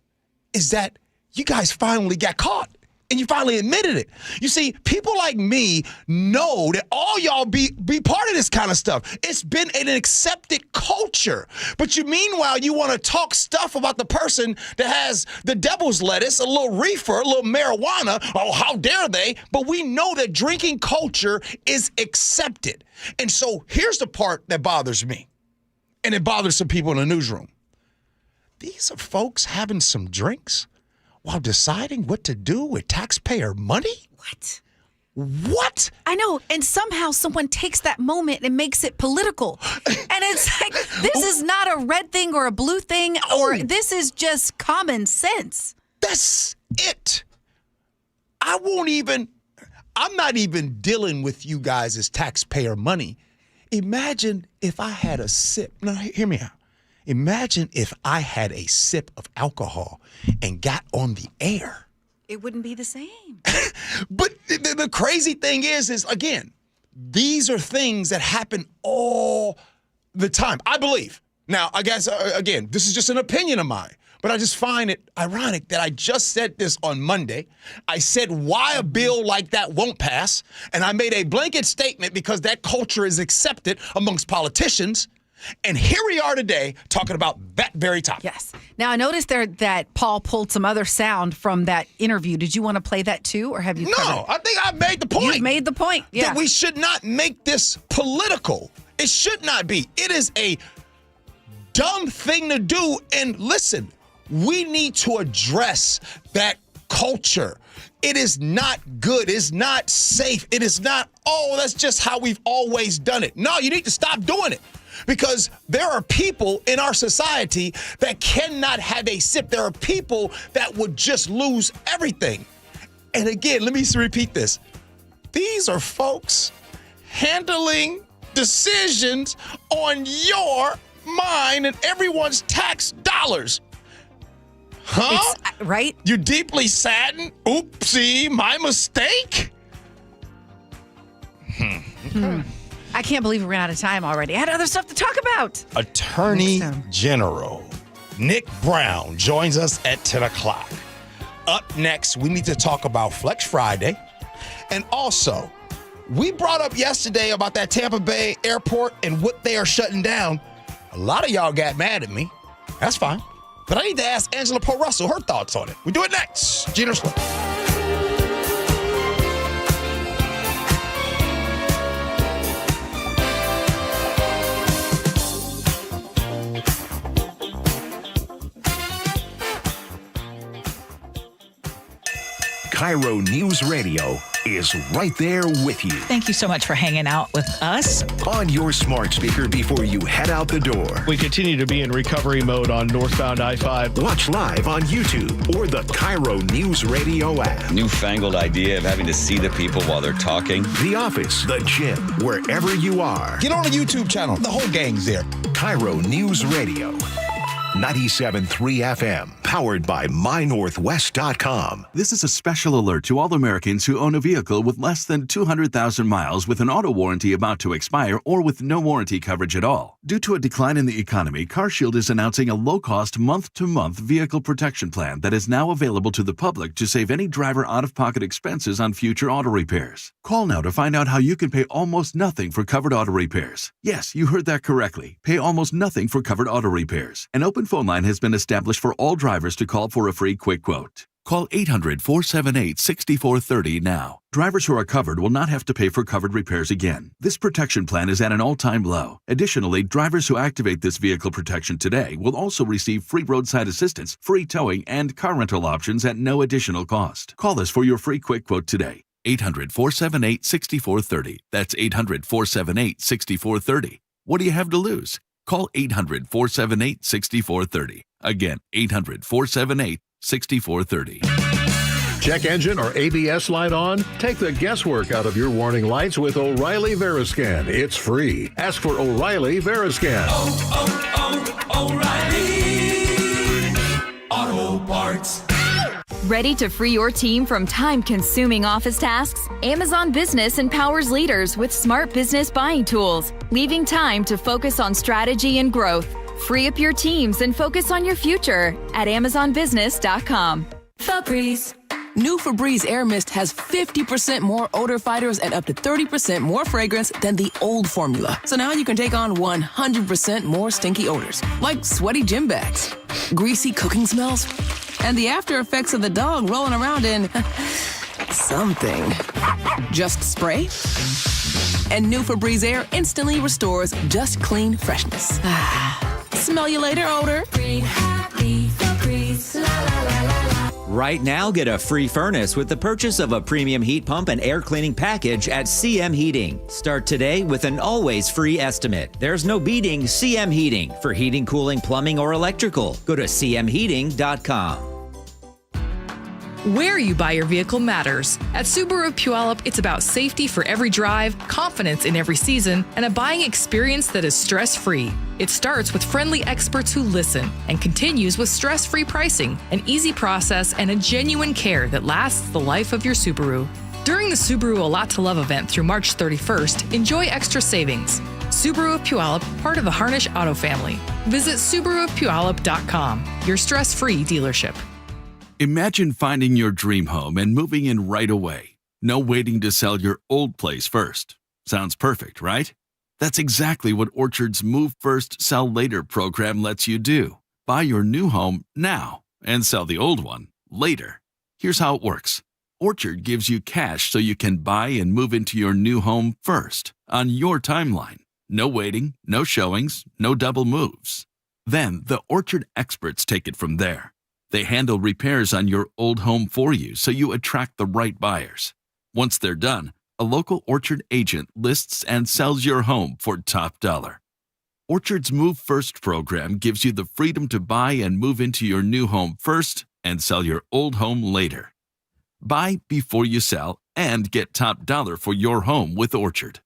is that you guys finally got caught And you finally admitted it. You see, people like me know that all y'all be part of this kind of stuff. It's been an accepted culture. But meanwhile, you want to talk stuff about the person that has the devil's lettuce, a little reefer, a little marijuana. Oh, how dare they? But we know that drinking culture is accepted. And so here's the part that bothers me. And it bothers some people in the newsroom. These are folks having some drinks while deciding what to do with taxpayer money? What? I know. And somehow someone takes that moment and makes it political. And it's like, this is not a red thing or a blue thing, or this is just common sense. That's it. I'm not even dealing with you guys as taxpayer money. Imagine if I had a sip. No, hear me out. Imagine if I had a sip of alcohol and got on the air. It wouldn't be the same. But the crazy thing is again, these are things that happen all the time, I believe. Now, I guess, again, this is just an opinion of mine, but I just find it ironic that I just said this on Monday. I said why a bill like that won't pass, and I made a blanket statement because that culture is accepted amongst politicians. And here we are today talking about that very topic. Yes. Now, I noticed there that Paul pulled some other sound from that interview. Did you want to play that too, or have you covered it? I think I made the point. You made the point, yeah. That we should not make this political. It should not be. It is a dumb thing to do. And listen, we need to address that culture. It is not good. It's not safe. It is not, that's just how we've always done it. No, you need to stop doing it. Because there are people in our society that cannot have a sip. There are people that would just lose everything. And again, let me repeat this. These are folks handling decisions on your, mine, and everyone's tax dollars. Huh? Right? You're deeply saddened? Oopsie, my mistake? Okay. I can't believe we ran out of time already. I had other stuff to talk about. Attorney General Nick Brown joins us at 10 o'clock. Up next, we need to talk about Flex Friday. And also, we brought up yesterday about that Tampa Bay airport and what they are shutting down. A lot of y'all got mad at me. That's fine. But I need to ask Angela Poe Russell her thoughts on it. We do it next. Gee Ursula. KIRO News Radio is right there with you. Thank you so much for hanging out with us. On your smart speaker before you head out the door. We continue to be in recovery mode on northbound I-5. Watch live on YouTube or the KIRO News Radio app. Newfangled idea of having to see the people while they're talking. The office, the gym, wherever you are. Get on the YouTube channel. The whole gang's there. KIRO News Radio. 97.3 FM, powered by MyNorthwest.com. This is a special alert to all Americans who own a vehicle with less than 200,000 miles with an auto warranty about to expire or with no warranty coverage at all. Due to a decline in the economy, CarShield is announcing a low-cost month-to-month vehicle protection plan that is now available to the public to save any driver out-of-pocket expenses on future auto repairs. Call now to find out how you can pay almost nothing for covered auto repairs. Yes, you heard that correctly. Pay almost nothing for covered auto repairs. An open phone line has been established for all drivers to call for a free quick quote. Call 800-478-6430 now. Drivers who are covered will not have to pay for covered repairs again. This protection plan is at an all-time low. Additionally, drivers who activate this vehicle protection today will also receive free roadside assistance, free towing, and car rental options at no additional cost. Call us for your free quick quote today. 800-478-6430. That's 800-478-6430. What do you have to lose? Call 800-478-6430. Again, 800-478-6430. Check engine or ABS light on? Take the guesswork out of your warning lights with O'Reilly Veriscan. It's free. Ask for O'Reilly Veriscan. O'Reilly Auto Parts. Ready to free your team from time-consuming office tasks? Amazon Business empowers leaders with smart business buying tools, leaving time to focus on strategy and growth. Free up your teams and focus on your future at AmazonBusiness.com. Febreze. New Febreze Air Mist has 50% more odor fighters and up to 30% more fragrance than the old formula. So now you can take on 100% more stinky odors, like sweaty gym bags, greasy cooking smells, and the after effects of the dog rolling around in something. Just spray, and New Febreze Air instantly restores just clean freshness. Smell you later, odor. Breathe happy, Febreze, la la la la. Right now, get a free furnace with the purchase of a premium heat pump and air cleaning package at CM Heating. Start today with an always free estimate. There's no beating CM Heating for heating, cooling, plumbing, or electrical. Go to cmheating.com. Where you buy your vehicle matters. At Subaru Puyallup, it's about safety for every drive, confidence in every season, and a buying experience that is stress-free. It starts with friendly experts who listen and continues with stress-free pricing, an easy process, and a genuine care that lasts the life of your Subaru. During the Subaru A Lot to Love event through March 31st, enjoy extra savings. Subaru of Puyallup, part of the Harnish Auto family. Visit SubaruofPuyallup.com, your stress-free dealership. Imagine finding your dream home and moving in right away. No waiting to sell your old place first. Sounds perfect, right? That's exactly what Orchard's Move First, Sell Later program lets you do. Buy your new home now and sell the old one later. Here's how it works. Orchard gives you cash so you can buy and move into your new home first on your timeline. No waiting, no showings, no double moves. Then the Orchard experts take it from there. They handle repairs on your old home for you so you attract the right buyers. Once they're done, a local Orchard agent lists and sells your home for top dollar. Orchard's Move First program gives you the freedom to buy and move into your new home first and sell your old home later. Buy before you sell and get top dollar for your home with Orchard.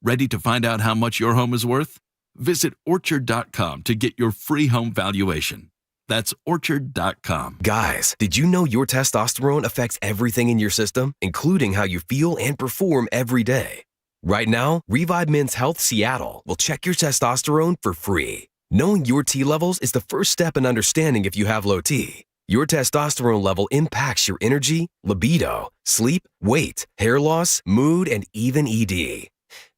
Ready to find out how much your home is worth? Visit orchard.com to get your free home valuation. That's orchard.com. Guys, did you know your testosterone affects everything in your system, including how you feel and perform every day? Right now, Revive Men's Health Seattle will check your testosterone for free. Knowing your T levels is the first step in understanding if you have low T. Your testosterone level impacts your energy, libido, sleep, weight, hair loss, mood, and even ED.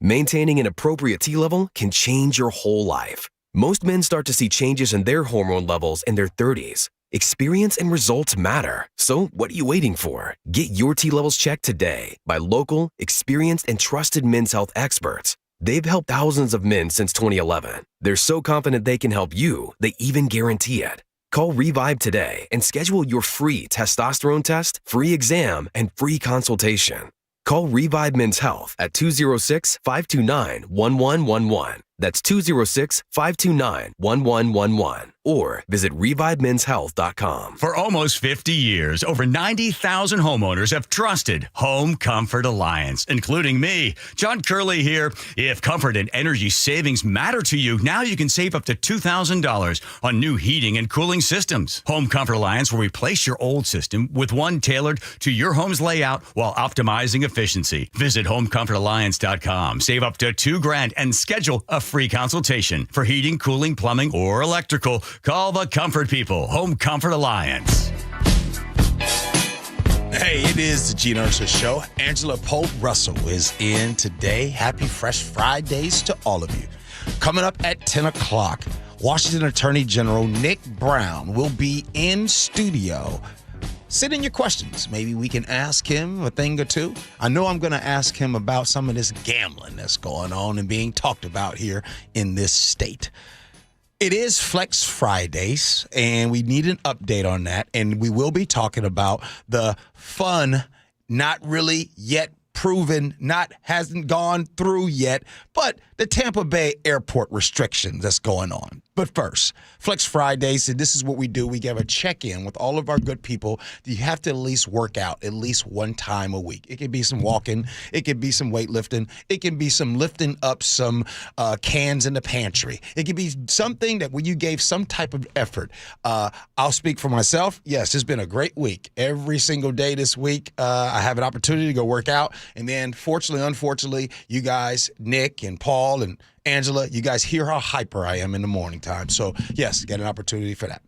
Maintaining an appropriate T level can change your whole life. Most men start to see changes in their hormone levels in their 30s. Experience and results matter. So what are you waiting for? Get your T levels checked today by local, experienced, and trusted men's health experts. They've helped thousands of men since 2011. They're so confident they can help you, they even guarantee it. Call Revive today and schedule your free testosterone test, free exam, and free consultation. Call Revive Men's Health at 206-529-1111. That's 206-529-1111. Or visit revivemenshealth.com. For almost 50 years, over 90,000 homeowners have trusted Home Comfort Alliance, including me. John Curley here. If comfort and energy savings matter to you, now you can save up to $2,000 on new heating and cooling systems. Home Comfort Alliance will replace your old system with one tailored to your home's layout while optimizing efficiency. Visit homecomfortalliance.com. Save up to $2,000 and schedule a free consultation for heating, cooling, plumbing, or electrical. Call the comfort people. Home Comfort Alliance. Hey, it is the Gee Ursula Show. Angela Pope Russell is in today. Happy Fresh Fridays to all of you. Coming up at 10 o'clock, Washington Attorney General Nick Brown will be in studio. Send in your questions. Maybe we can ask him a thing or two. I know I'm going to ask him about some of this gambling that's going on and being talked about here in this state. It is Flex Fridays, and we need an update on that. And we will be talking about the fun, not really yet proven, hasn't gone through yet, but the Tampa Bay airport restrictions that's going on. But first, Flex Fridays, and this is what we do. We give a check-in with all of our good people. You have to at least work out at least one time a week. It could be some walking. It could be some weightlifting. It can be some lifting up some cans in the pantry. It could be something that when you gave some type of effort. I'll speak for myself. Yes, it's been a great week. Every single day this week, I have an opportunity to go work out. And then, fortunately, unfortunately, you guys, Nick and Paul and Angela, you guys hear how hyper I am in the morning time. So, yes, get an opportunity for that.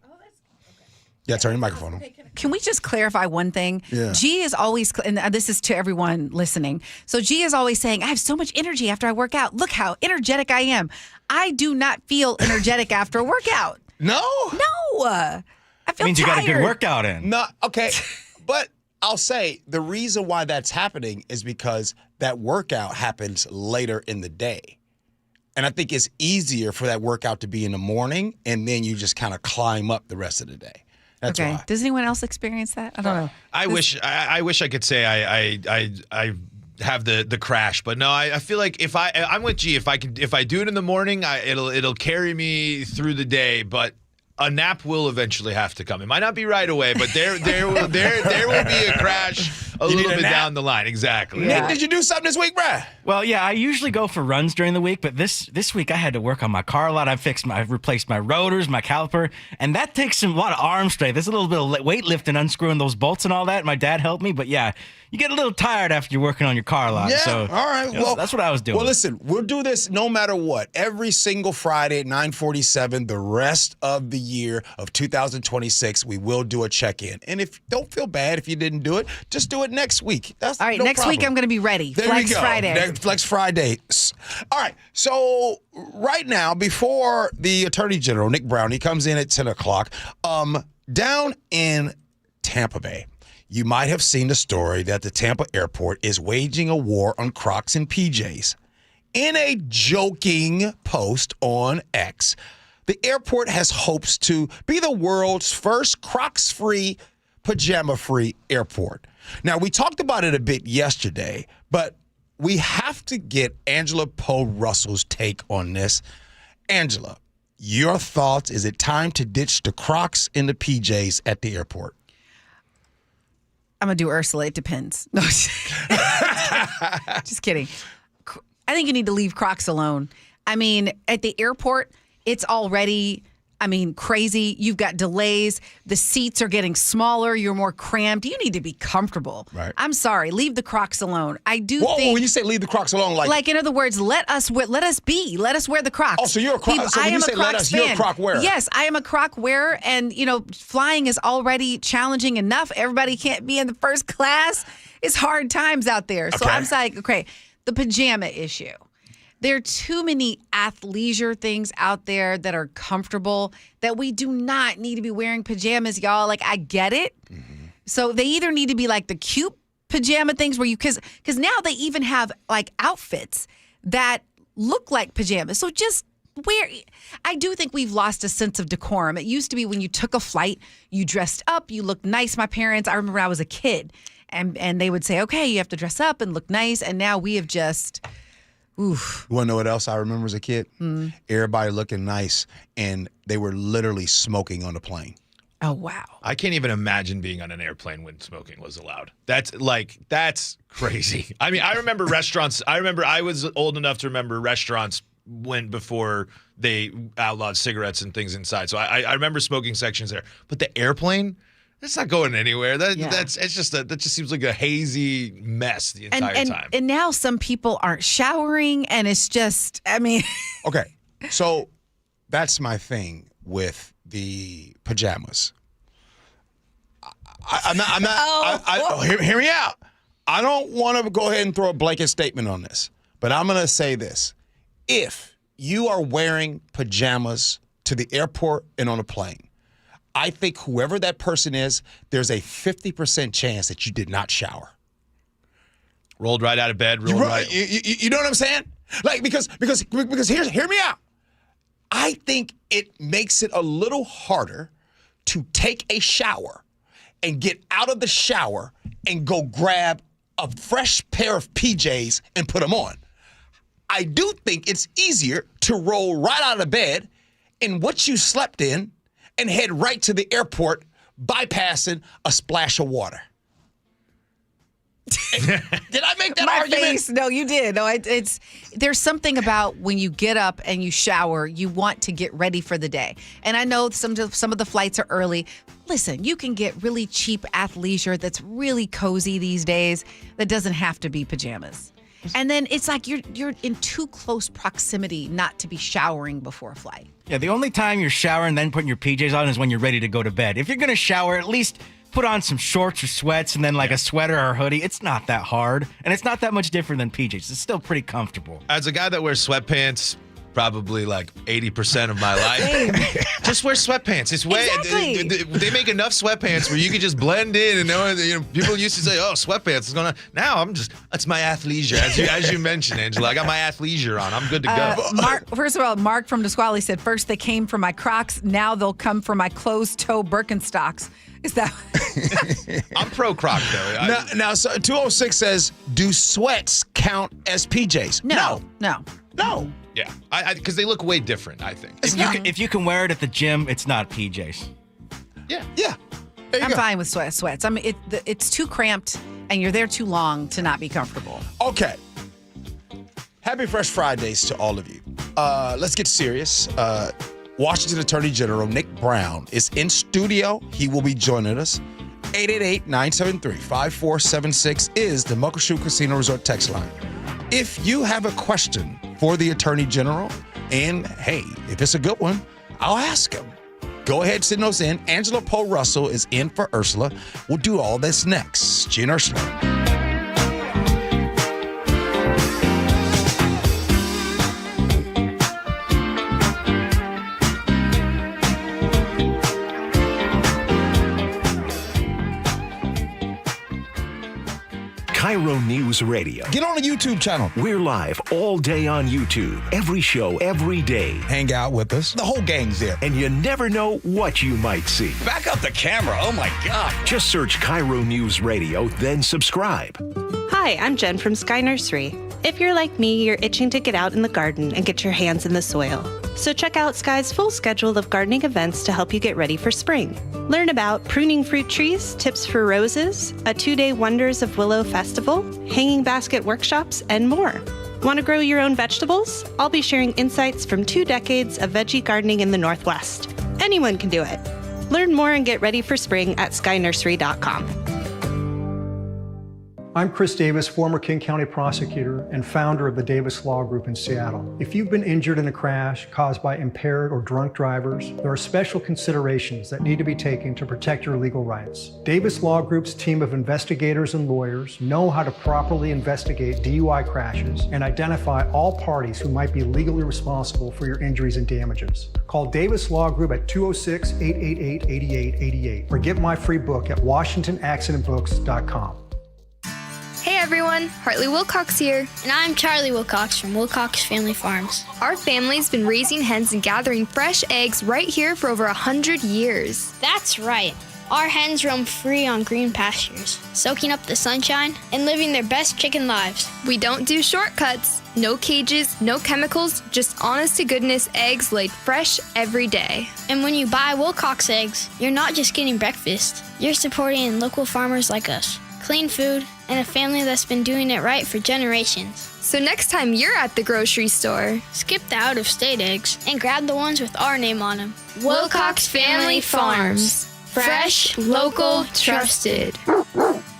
Yeah, turn your microphone on. Can we just clarify one thing? Yeah. G is always, and this is to everyone listening. So G is always saying, I have so much energy after I work out. Look how energetic I am. I do not feel energetic after a workout. No? No. I feel means you got a tired. good workout in. No, okay. But I'll say the reason why that's happening is because that workout happens later in the day. And I think it's easier for that workout to be in the morning, and then you just kind of climb up the rest of the day. That's okay. why. Does anyone else experience that? I don't know. I wish I could say I have the crash, but no, I feel like I'm with G. If I do it in the morning, it'll carry me through the day, but a nap will eventually have to come. It might not be right away, but there will be a crash a little bit down the line. Exactly. Nick, did you do something this week, bruh? Well, yeah, I usually go for runs during the week, but this week I had to work on my car a lot. I've replaced my rotors, my caliper, and that takes a lot of arm strength. There's a little bit of weightlifting, unscrewing those bolts and all that. My dad helped me, but yeah, you get a little tired after you're working on your car a lot. Yeah, so, all right. Well, that's what I was doing. Well, listen, we'll do this no matter what. Every single Friday at 9:47, the rest of the year of 2026, we will do a check-in. And don't feel bad if you didn't do it. Just do it next week. That's All right, no next problem. week I'm going to be ready. There Flex we go. Friday. Flex Fridays. All right. So right now, before the Attorney General, Nick Brown, he comes in at 10 o'clock, down in Tampa Bay, you might have seen the story that the Tampa airport is waging a war on Crocs and PJs. In a joking post on X, the airport has hopes to be the world's first Crocs-free, pajama-free airport. Now, we talked about it a bit yesterday, but we have to get Angela Poe Russell's take on this. Angela, your thoughts? Is it time to ditch the Crocs and the PJs at the airport? I'm going to do Ursula. It depends. No, just kidding. I think you need to leave Crocs alone. I mean, at the airport, it's already, crazy. You've got delays. The seats are getting smaller. You're more cramped. You need to be comfortable. Right. I'm sorry. Leave the Crocs alone. I do Whoa, think. when you say leave the Crocs alone, like in other words, let us be. Let us wear the Crocs. Oh, so you're a Croc. So when you say let us, you're a Croc wearer. Yes, I am a Croc wearer, and flying is already challenging enough. Everybody can't be in the first class. It's hard times out there. So I'm like, okay, the pajama issue. There are too many athleisure things out there that are comfortable that we do not need to be wearing pajamas, y'all. Like, I get it. Mm-hmm. So they either need to be like the cute pajama things where because now they even have like outfits that look like pajamas. So just wear. I do think we've lost a sense of decorum. It used to be when you took a flight, you dressed up, you looked nice. My parents, I remember I was a kid and they would say, okay, you have to dress up and look nice. And now we have just... Oof. You want to know what else I remember as a kid? Mm. Everybody looking nice, and they were literally smoking on the plane. Oh, wow. I can't even imagine being on an airplane when smoking was allowed. That's crazy. I remember restaurants. I was old enough to remember restaurants before they outlawed cigarettes and things inside. So I remember smoking sections there. But the airplane... It's not going anywhere. That just seems like a hazy mess the entire time. And now some people aren't showering, and it's just, Okay, so that's my thing with the pajamas. I'm not. Hear me out. I don't want to go ahead and throw a blanket statement on this, but I'm going to say this: if you are wearing pajamas to the airport and on a plane, I think whoever that person is, there's a 50% chance that you did not shower. Rolled right out of bed. You know what I'm saying? Like because hear me out. I think it makes it a little harder to take a shower and get out of the shower and go grab a fresh pair of PJs and put them on. I do think it's easier to roll right out of bed in what you slept in and head right to the airport, bypassing a splash of water. Did I make that argument? Face. No, you did. No, there's something about when you get up and you shower, you want to get ready for the day. And I know some of the flights are early. Listen, you can get really cheap athleisure that's really cozy these days that doesn't have to be pajamas. And then it's like you're in too close proximity not to be showering before a flight. Yeah, the only time you're showering then putting your PJs on is when you're ready to go to bed. If you're going to shower, at least put on some shorts or sweats and then like a sweater or a hoodie. It's not that hard. And it's not that much different than PJs. It's still pretty comfortable. As a guy that wears sweatpants probably like 80% of my life, just wear sweatpants. It's way they make enough sweatpants where you can just blend in and people used to say, oh, sweatpants is going to, now it's my athleisure. As you mentioned, Angela, I got my athleisure on. I'm good to go. First of all, Mark from Nisqually said, first they came for my Crocs, now they'll come for my closed-toe Birkenstocks. Is that? I'm pro Croc though. Now, so 206 says, do sweats count as PJs? No. Yeah, because they look way different, I think. If you can wear it at the gym, it's not PJs. Yeah. I'm fine with sweats. I mean, it's too cramped and you're there too long to not be comfortable. Okay. Happy Fresh Fridays to all of you. Let's get serious. Washington Attorney General Nick Brown is in studio. He will be joining us. 888-973-5476 is the Muckleshoot Casino Resort text line. If you have a question for the Attorney General, and hey, if it's a good one, I'll ask him. Go ahead, send those in. Angela Poe Russell is in for Ursula. We'll do all this next. Gee and Ursula. KIRO News Radio. Get on the YouTube channel. We're live all day on YouTube. Every show, every day. Hang out with us. The whole gang's there. And you never know what you might see. Back up the camera. Oh, my God. Just search KIRO News Radio, then subscribe. Hi, I'm Jen from Sky Nursery. If you're like me, you're itching to get out in the garden and get your hands in the soil. So check out Sky's full schedule of gardening events to help you get ready for spring. Learn about pruning fruit trees, tips for roses, a 2-day Wonders of Willow festival, hanging basket workshops, and more. Want to grow your own vegetables? I'll be sharing insights from 2 decades of veggie gardening in the Northwest. Anyone can do it. Learn more and get ready for spring at skynursery.com. I'm Chris Davis, former King County prosecutor and founder of the Davis Law Group in Seattle. If you've been injured in a crash caused by impaired or drunk drivers, there are special considerations that need to be taken to protect your legal rights. Davis Law Group's team of investigators and lawyers know how to properly investigate DUI crashes and identify all parties who might be legally responsible for your injuries and damages. Call Davis Law Group at 206-888-8888 or get my free book at WashingtonAccidentBooks.com. Hey everyone, Hartley Wilcox here. And I'm Charlie Wilcox from Wilcox Family Farms. Our family's been raising hens and gathering fresh eggs right here for over 100 years. That's right. Our hens roam free on green pastures, soaking up the sunshine and living their best chicken lives. We don't do shortcuts. No cages, no chemicals, just honest-to-goodness eggs laid fresh every day. And when you buy Wilcox eggs, you're not just getting breakfast. You're supporting local farmers like us. Clean food, and a family that's been doing it right for generations. So next time you're at the grocery store, skip the out-of-state eggs and grab the ones with our name on them. Wilcox Family Farms. Fresh, local, trusted.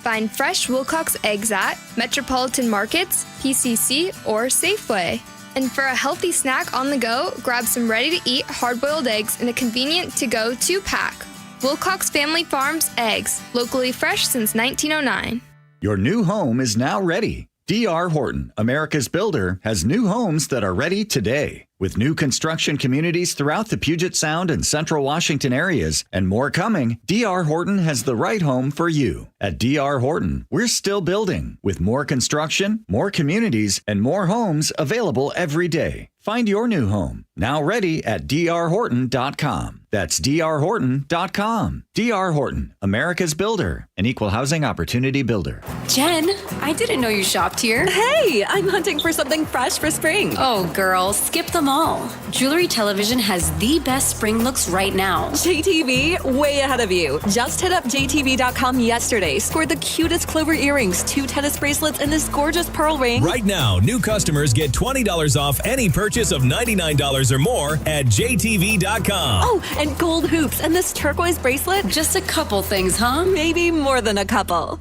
Find fresh Wilcox eggs at Metropolitan Markets, PCC, or Safeway. And for a healthy snack on the go, grab some ready-to-eat hard-boiled eggs in a convenient to-go 2-pack. Wilcox Family Farms eggs, locally fresh since 1909. Your new home is now ready. D.R. Horton, America's builder, has new homes that are ready today. With new construction communities throughout the Puget Sound and Central Washington areas and more coming, D.R. Horton has the right home for you. At D.R. Horton, we're still building with more construction, more communities, and more homes available every day. Find your new home, now ready at drhorton.com. That's drhorton.com. D.R. Horton, America's builder, an equal housing opportunity builder. Jen, I didn't know you shopped here. Hey, I'm hunting for something fresh for spring. Oh, girl, skip them all. Jewelry Television has the best spring looks right now. JTV, way ahead of you. Just hit up JTV.com yesterday, scored the cutest clover earrings, 2 tennis bracelets, and this gorgeous pearl ring. Right now, new customers get $20 off any purchase of $99 or more at JTV.com. Oh, and gold hoops and this turquoise bracelet. Just a couple things, huh? Maybe more than a couple.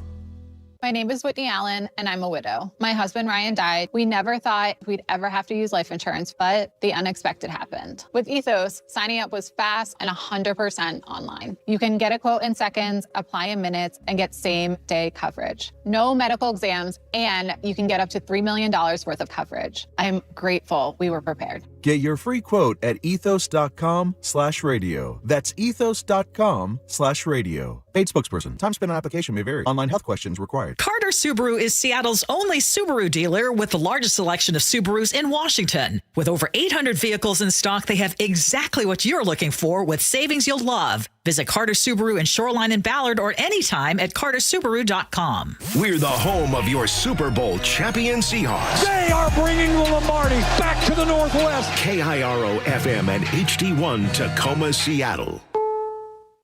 My name is Whitney Allen, and I'm a widow. My husband, Ryan, died. We never thought we'd ever have to use life insurance, but the unexpected happened. With Ethos, signing up was fast and 100% online. You can get a quote in seconds, apply in minutes, and get same-day coverage. No medical exams, and you can get up to $3 million worth of coverage. I'm grateful we were prepared. Get your free quote at ethos.com/radio. That's ethos.com/radio. Paid spokesperson. Time spent on application may vary. Online health questions required. Carter Subaru is Seattle's only Subaru dealer with the largest selection of Subarus in Washington. With over 800 vehicles in stock, they have exactly what you're looking for with savings you'll love. Visit Carter Subaru in Shoreline and Ballard or anytime at cartersubaru.com. We're the home of your Super Bowl champion Seahawks. They are bringing the Lombardi back to the Northwest. KIRO FM and HD1 Tacoma, Seattle.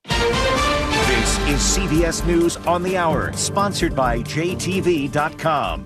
This is CBS News on the Hour, sponsored by JTV.com.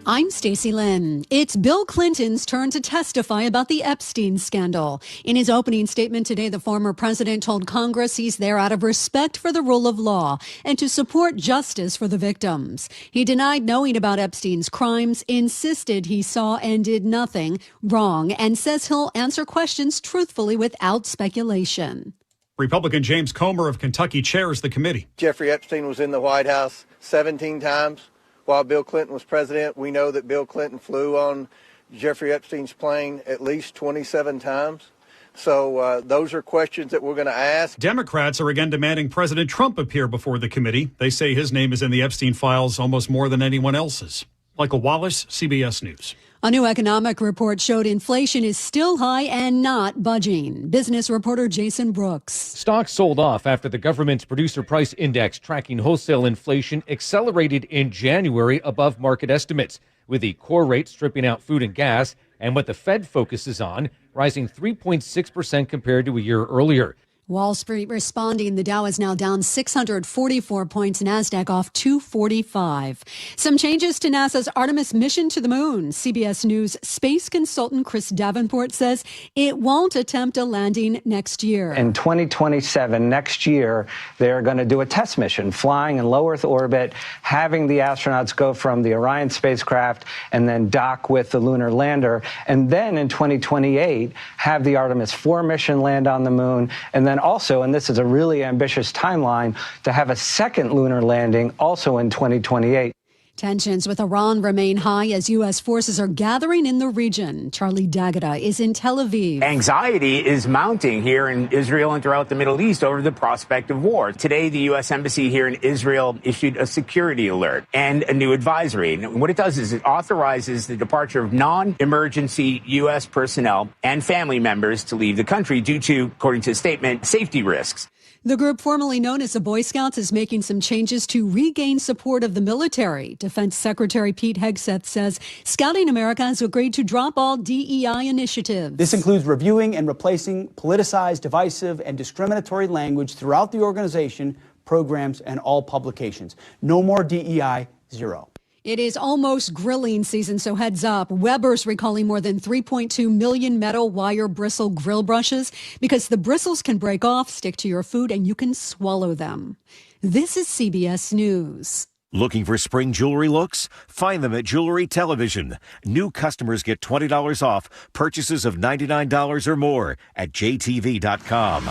I'm Stacey Lynn. It's Bill Clinton's turn to testify about the Epstein scandal. In his opening statement today, the former president told Congress he's there out of respect for the rule of law and to support justice for the victims. He denied knowing about Epstein's crimes, insisted he saw and did nothing wrong, and says he'll answer questions truthfully without speculation. Republican James Comer of Kentucky chairs the committee. Jeffrey Epstein was in the White House 17 times. While Bill Clinton was president, we know that Bill Clinton flew on Jeffrey Epstein's plane at least 27 times. So those are questions that we're going to ask. Democrats are again demanding President Trump appear before the committee. They say his name is in the Epstein files almost more than anyone else's. Michael Wallace, CBS News. A new economic report showed inflation is still high and not budging. Business reporter Jason Brooks. Stocks sold off after the government's producer price index tracking wholesale inflation accelerated in January above market estimates, with the core rate stripping out food and gas and what the Fed focuses on, rising 3.6% compared to a year earlier. Wall Street responding. The Dow is now down 644 points. NASDAQ off 245. Some changes to NASA's Artemis mission to the moon. CBS News space consultant Chris Davenport says it won't attempt a landing next year. In 2027, next year, they're going to do a test mission, flying in low Earth orbit, having the astronauts go from the Orion spacecraft and then dock with the lunar lander. And then in 2028, have the Artemis 4 mission land on the moon. And then also, and this is a really ambitious timeline, to have a second lunar landing also in 2028. Tensions with Iran remain high as U.S. forces are gathering in the region. Charlie D'Agata is in Tel Aviv. Anxiety is mounting here in Israel and throughout the Middle East over the prospect of war. Today, the U.S. Embassy here in Israel issued a security alert and a new advisory. And what it does is it authorizes the departure of non-emergency U.S. personnel and family members to leave the country due to, according to the statement, safety risks. The group formerly known as the Boy Scouts is making some changes to regain support of the military. Defense Secretary Pete Hegseth says Scouting America has agreed to drop all DEI initiatives. This includes reviewing and replacing politicized, divisive, and discriminatory language throughout the organization, programs, and all publications. No more DEI, zero. It is almost grilling season, so heads up. Weber's recalling more than 3.2 million metal wire bristle grill brushes because the bristles can break off, stick to your food, and you can swallow them. This is CBS News. Looking for spring jewelry looks? Find them at Jewelry Television. New customers get $20 off purchases of $99 or more at JTV.com.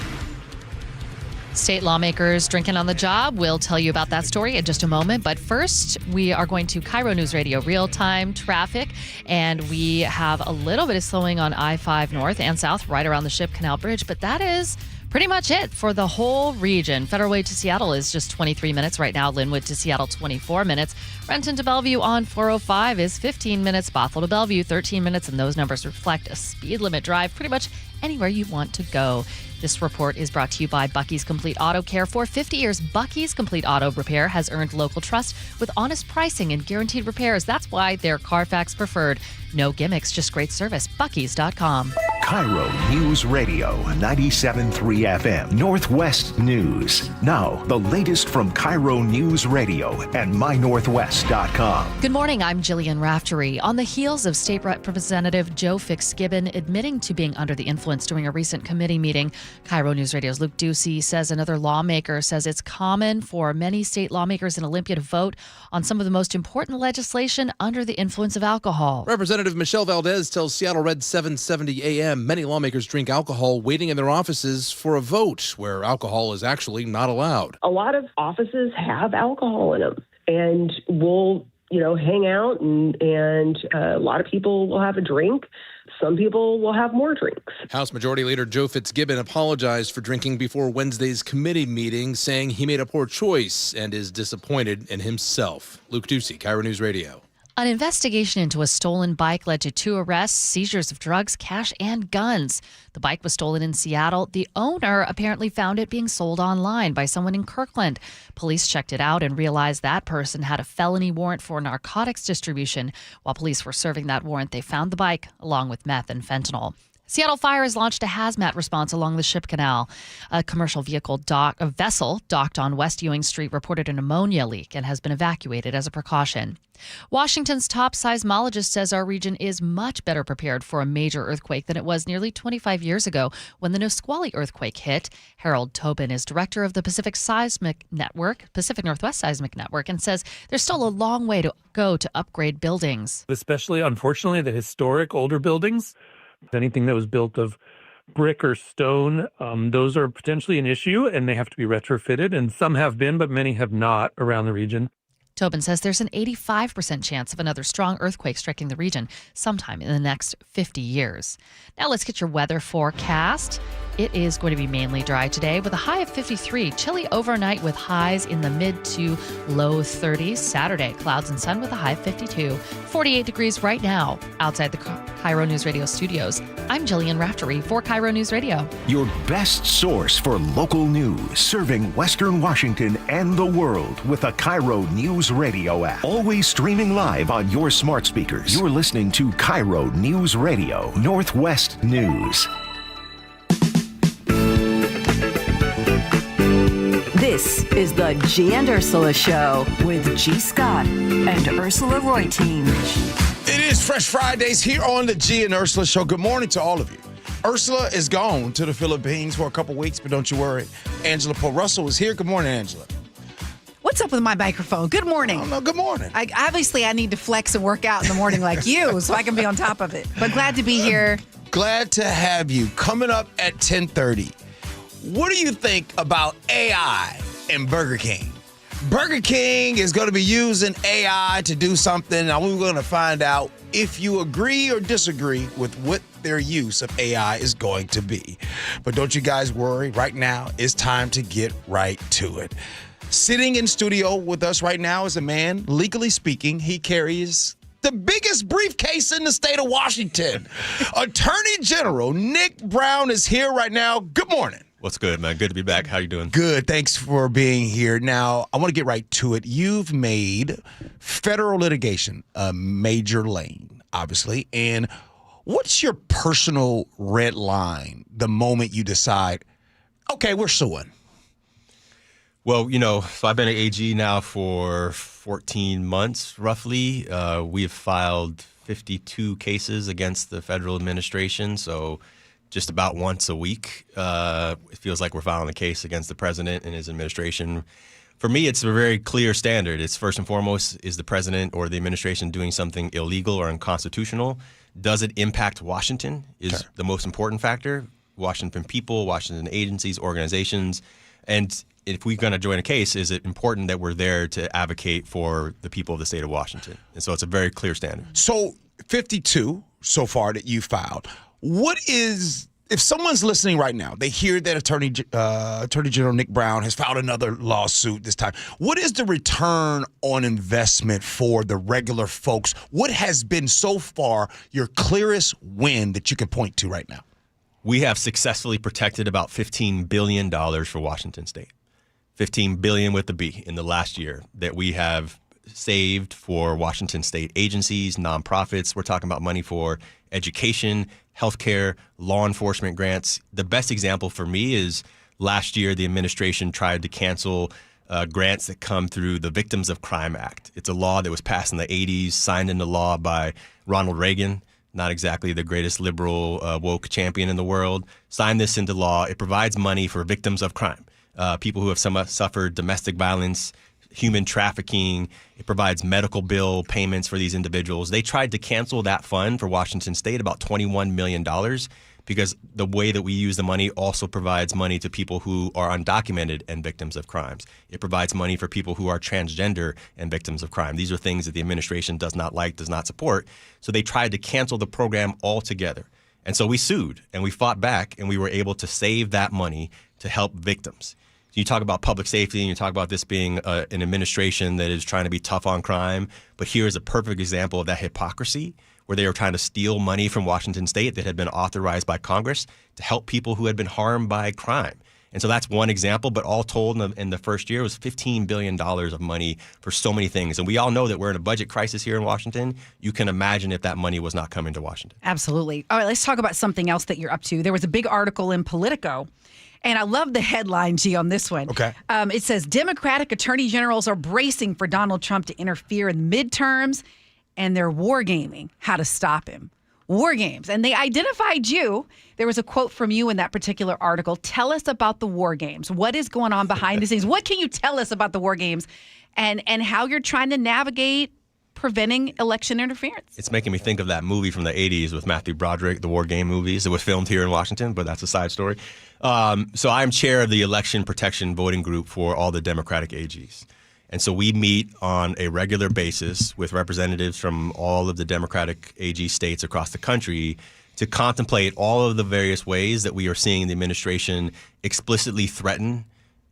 State lawmakers drinking on the job. We'll tell you about that story in just a moment. But first, we are going to KIRO Newsradio real-time traffic. And we have a little bit of slowing on I-5 north and south right around the Ship Canal Bridge. But that is pretty much it for the whole region. Federal Way to Seattle is just 23 minutes right now. Linwood to Seattle, 24 minutes. Renton to Bellevue on 405 is 15 minutes. Bothell to Bellevue, 13 minutes. And those numbers reflect a speed limit drive pretty much anywhere you want to go. This report is brought to you by Bucky's Complete Auto Care. For 50 years, Bucky's Complete Auto Repair has earned local trust with honest pricing and guaranteed repairs. That's why they're Carfax preferred. No gimmicks, just great service. Bucky's.com. KIRO News Radio 97.3 FM Northwest News. Now, the latest from KIRO News Radio and mynorthwest.com. Good morning, I'm Jillian Raftery. On the heels of State Representative Joe Fitzgibbon admitting to being under the influence during a recent committee meeting, KIRO News Radio's Luke Ducey says another lawmaker says it's common for many state lawmakers in Olympia to vote on some of the most important legislation under the influence of alcohol. Representative Michelle Valdez tells Seattle Red 770 AM many lawmakers drink alcohol waiting in their offices for a vote where alcohol is actually not allowed. A lot of offices have alcohol in them, and we'll, hang out and a lot of people will have a drink. Some people will have more drinks. House Majority Leader Joe Fitzgibbon apologized for drinking before Wednesday's committee meeting, saying he made a poor choice and is disappointed in himself. Luke Ducey, KIRO News Radio. An investigation into a stolen bike led to 2 arrests, seizures of drugs, cash, and guns. The bike was stolen in Seattle. The owner apparently found it being sold online by someone in Kirkland. Police checked it out and realized that person had a felony warrant for narcotics distribution. While police were serving that warrant, they found the bike along with meth and fentanyl. Seattle Fire has launched a hazmat response along the Ship Canal. A commercial vessel docked on West Ewing Street reported an ammonia leak and has been evacuated as a precaution. Washington's top seismologist says our region is much better prepared for a major earthquake than it was nearly 25 years ago when the Nisqually earthquake hit. Harold Tobin is director of the Pacific Northwest Seismic Network, and says there's still a long way to go to upgrade buildings. Especially, unfortunately, the historic older buildings. Anything that was built of brick or stone, those are potentially an issue, and they have to be retrofitted. And some have been, but many have not around the region. Tobin says there's an 85% chance of another strong earthquake striking the region sometime in the next 50 years. Now let's get your weather forecast. It is going to be mainly dry today with a high of 53. Chilly overnight with highs in the mid to low 30s. Saturday, clouds and sun with a high of 52. 48 degrees right now outside the KIRO News Radio studios. I'm Jillian Raftery for KIRO News Radio. Your best source for local news, serving Western Washington and the world with a KIRO News Radio app. Always streaming live on your smart speakers. You're listening to KIRO News Radio, Northwest News. This is the Gee and Ursula Show with G. Scott and Ursula Reutin. It is Fresh Fridays here on the Gee and Ursula Show. Good morning to all of you. Ursula is gone to the Philippines for a couple weeks, but don't you worry. Angela Poe Russell is here. Good morning, Angela. What's up with my microphone? Good morning. Oh, no, good morning. I need to flex and work out in the morning like you so I can be on top of it. But glad to be here. Glad to have you. Coming up at 10:30. What do you think about AI and Burger King? Burger King is going to be using AI to do something, and we're going to find out if you agree or disagree with what their use of AI is going to be. But don't you guys worry. Right now, it's time to get right to it. Sitting in studio with us right now is a man, legally speaking, he carries the biggest briefcase in the state of Washington. Attorney General Nick Brown is here right now. Good morning. What's good, man? Good to be back. How you doing? Good. Thanks for being here. Now, I want to get right to it. You've made federal litigation a major lane, obviously. And what's your personal red line the moment you decide, okay, we're suing? Well, so I've been at AG now for 14 months, roughly. We have filed 52 cases against the federal administration, so just about once a week. It feels like we're filing a case against the president and his administration. For me, it's a very clear standard. It's first and foremost, is the president or the administration doing something illegal or unconstitutional? Does it impact Washington is the most important factor. Washington people, Washington agencies, organizations. And if we're going to join a case, is it important that we're there to advocate for the people of the state of Washington? And so it's a very clear standard. So 52 so far that you filed. What is, if someone's listening right now, they hear that Attorney General Nick Brown has filed another lawsuit this time. What is the return on investment for the regular folks? What has been so far your clearest win that you can point to right now? We have successfully protected about $15 billion for Washington State. $15 billion with a B in the last year that we have saved for Washington State agencies, nonprofits. We're talking about money for education, healthcare, law enforcement grants. The best example for me is last year the administration tried to cancel grants that come through the Victims of Crime Act. It's a law that was passed in the 80s, signed into law by Ronald Reagan, not exactly the greatest liberal woke champion in the world, signed this into law. It provides money for victims of crime, people who have suffered domestic violence, human trafficking. It provides medical bill payments for these individuals. They tried to cancel that fund for Washington State, about $21 million, because the way that we use the money also provides money to people who are undocumented and victims of crimes. It provides money for people who are transgender and victims of crime. These are things that the administration does not like, does not support. So they tried to cancel the program altogether. And so we sued and we fought back and we were able to save that money to help victims. You talk about public safety and you talk about this being an administration that is trying to be tough on crime. But here's a perfect example of that hypocrisy, where they were trying to steal money from Washington State that had been authorized by Congress to help people who had been harmed by crime. And so that's one example, but all told in the first year was $15 billion of money for so many things. And we all know that we're in a budget crisis here in Washington. You can imagine if that money was not coming to Washington. Absolutely. All right, let's talk about something else that you're up to. There was a big article in Politico, and I love the headline, G, on this one. Okay. It says, Democratic attorney generals are bracing for Donald Trump to interfere in midterms, and they're wargaming how to stop him. War games. And they identified you. There was a quote from you in that particular article. Tell us about the war games. What is going on behind the scenes? What can you tell us about the war games and how you're trying to navigate preventing election interference? It's making me think of that movie from the 80s with Matthew Broderick, the war game movies. It was filmed here in Washington, but that's a side story. So I'm chair of the election protection voting group for all the Democratic AGs. And so we meet on a regular basis with representatives from all of the Democratic AG states across the country to contemplate all of the various ways that we are seeing the administration explicitly threaten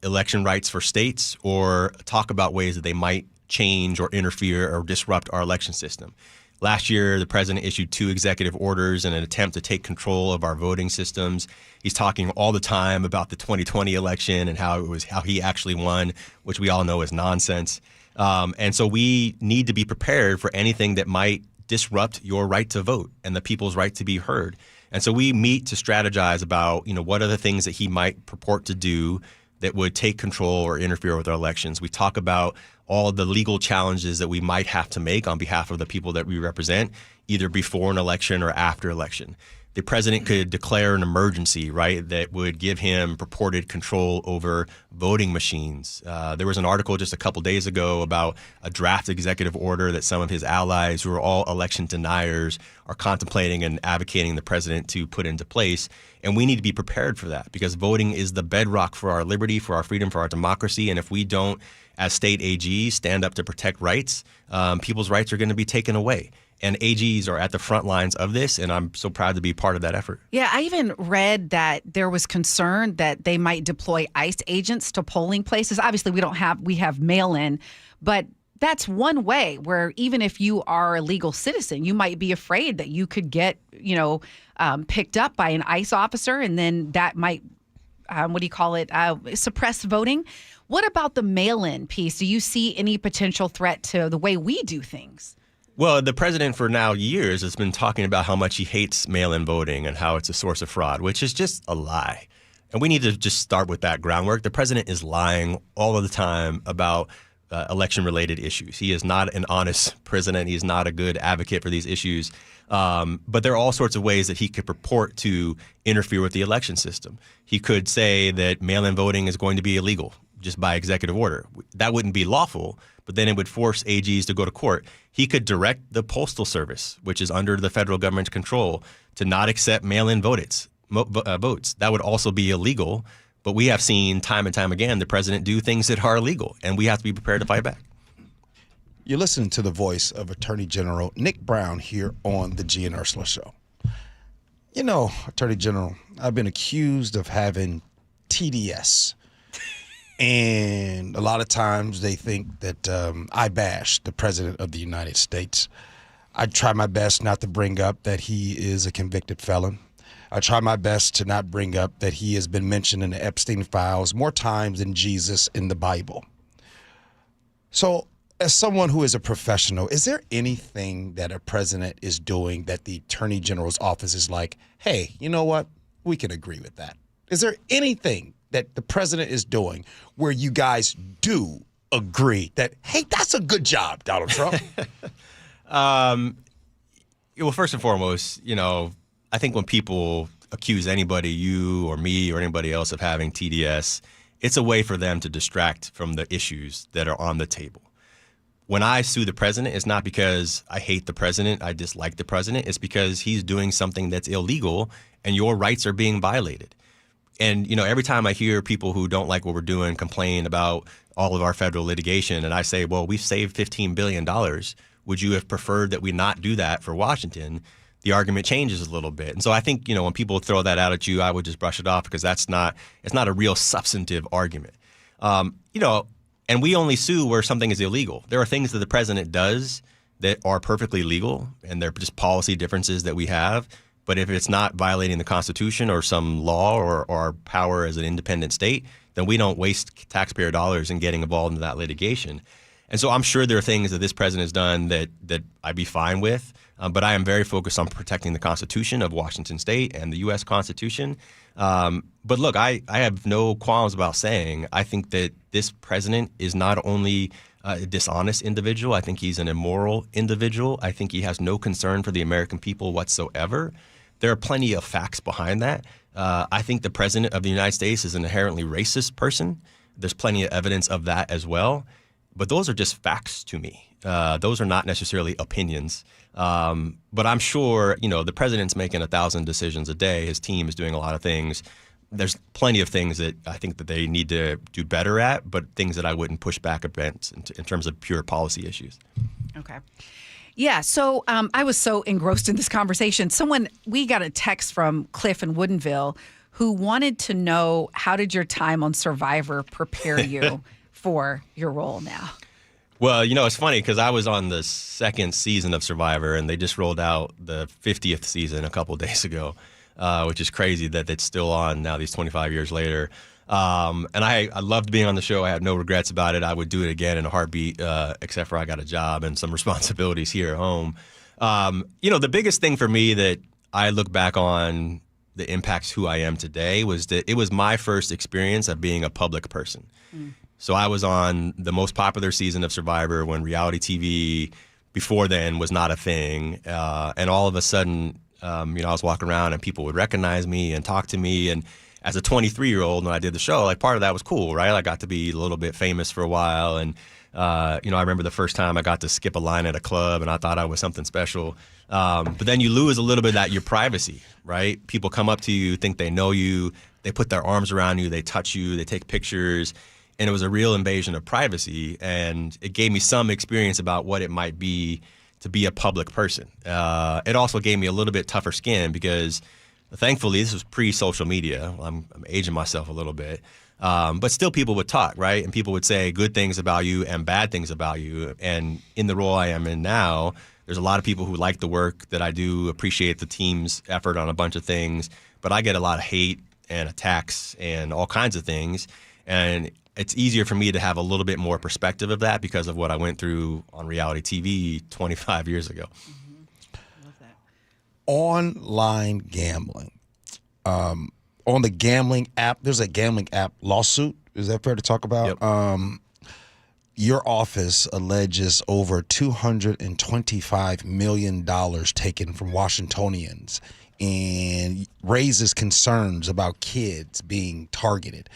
election rights for states or talk about ways that they might change or interfere or disrupt our election system. Last year, the president issued 2 executive orders in an attempt to take control of our voting systems. He's talking all the time about the 2020 election and how he actually won, which we all know is nonsense. And so we need to be prepared for anything that might disrupt your right to vote and the people's right to be heard. And so we meet to strategize about, what are the things that he might purport to do that would take control or interfere with our elections. We talk about all of the legal challenges that we might have to make on behalf of the people that we represent, either before an election or after election. The president could declare an emergency, right, that would give him purported control over voting machines. There was an article just a couple days ago about a draft executive order that some of his allies, who are all election deniers, are contemplating and advocating the president to put into place. And we need to be prepared for that because voting is the bedrock for our liberty, for our freedom, for our democracy. And if we don't, as state AGs, stand up to protect rights, people's rights are going to be taken away. And AGs are at the front lines of this, and I'm so proud to be part of that effort. Yeah, I even read that there was concern that they might deploy ICE agents to polling places. Obviously, we have mail-in, but that's one way where even if you are a legal citizen, you might be afraid that you could get, picked up by an ICE officer, and then that might, suppress voting. What about the mail-in piece? Do you see any potential threat to the way we do things? Well, the president for now years has been talking about how much he hates mail-in voting and how it's a source of fraud, which is just a lie. And we need to just start with that groundwork. The president is lying all of the time about election-related issues. He is not an honest president. He is not a good advocate for these issues. But there are all sorts of ways that he could purport to interfere with the election system. He could say that mail-in voting is going to be illegal just by executive order. That wouldn't be lawful, but then it would force AGs to go to court. He could direct the Postal Service, which is under the federal government's control, to not accept mail-in votes. That would also be illegal, but we have seen time and time again the president do things that are illegal, and we have to be prepared to fight back. You're listening to the voice of Attorney General Nick Brown here on the Gee and Ursula Show. Attorney General, I've been accused of having TDS. And a lot of times they think that I bash the President of the United States. I try my best not to bring up that he is a convicted felon. I try my best to not bring up that he has been mentioned in the Epstein files more times than Jesus in the Bible. So as someone who is a professional, is there anything that a president is doing that the Attorney General's office is like, hey, you know what? We can agree with that. Is there anything that the president is doing where you guys do agree that, hey, that's a good job, Donald Trump? Well, first and foremost, I think when people accuse anybody, you or me or anybody else, of having TDS, it's a way for them to distract from the issues that are on the table. When I sue the president, it's not because I hate the president, I dislike the president. It's because he's doing something that's illegal and your rights are being violated. And, every time I hear people who don't like what we're doing complain about all of our federal litigation, and I say, well, we've saved $15 billion. Would you have preferred that we not do that for Washington? The argument changes a little bit. And so I think, when people throw that out at you, I would just brush it off because it's not a real substantive argument. And we only sue where something is illegal. There are things that the president does that are perfectly legal, and they're just policy differences that we have. But if it's not violating the Constitution or some law or our power as an independent state, then we don't waste taxpayer dollars in getting involved in that litigation. And so I'm sure there are things that this president has done that I'd be fine with, but I am very focused on protecting the Constitution of Washington State and the U.S. Constitution. But look, I have no qualms about saying I think that this president is not only a dishonest individual, I think he's an immoral individual. I think he has no concern for the American people whatsoever. There are plenty of facts behind that. I think the president of the United States is an inherently racist person. There's plenty of evidence of that as well. But those are just facts to me. Those are not necessarily opinions. But I'm sure, the president's making 1,000 decisions a day. His team is doing a lot of things. There's plenty of things that I think that they need to do better at, but things that I wouldn't push back against in terms of pure policy issues. Okay. Yeah, so I was so engrossed in this conversation. We got a text from Cliff in Woodinville who wanted to know, how did your time on Survivor prepare you for your role now? Well, it's funny because I was on the second season of Survivor, and they just rolled out the 50th season a couple of days ago, which is crazy that it's still on now, these 25 years later. And I loved being on the show. I had no regrets about it. I would do it again in a heartbeat, except for I got a job and some responsibilities here at home. The biggest thing for me that I look back on that impacts who I am today was that it was my first experience of being a public person. So I was on the most popular season of Survivor when reality TV before then was not a thing. And all of a sudden, I was walking around and people would recognize me and talk to me. And as a 23-year-old, when I did the show, part of that was cool, right? I got to be a little bit famous for a while. And, I remember the first time I got to skip a line at a club and I thought I was something special. But then you lose a little bit of your privacy, right? People come up to you, think they know you. They put their arms around you. They touch you. They take pictures. And it was a real invasion of privacy. And it gave me some experience about what it might be to be a public person. It also gave me a little bit tougher skin because thankfully this was pre-social media. I'm aging myself a little bit. But still people would talk, right? And people would say good things about you and bad things about you. And in the role I am in now, there's a lot of people who like the work that I do, appreciate the team's effort on a bunch of things. But I get a lot of hate and attacks and all kinds of things. And it's easier for me to have a little bit more perspective of that because of what I went through on reality TV 25 years ago. Love that. Online gambling. On the gambling app, there's a gambling app lawsuit. Is that fair to talk about? Yep. Your office alleges over $225 million taken from Washingtonians and raises concerns about kids being targeted.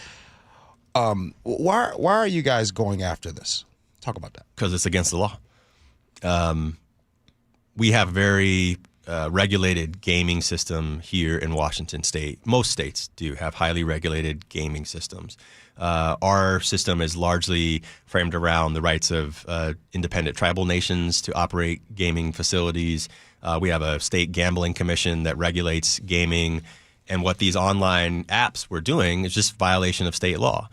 Why are you guys going after this? Talk about that. Because it's against the law. We have very regulated gaming system here in Washington State. Most states do have highly regulated gaming systems. Our system is largely framed around the rights of independent tribal nations to operate gaming facilities. We have a state gambling commission that regulates gaming. And what these online apps were doing is just violation of state law.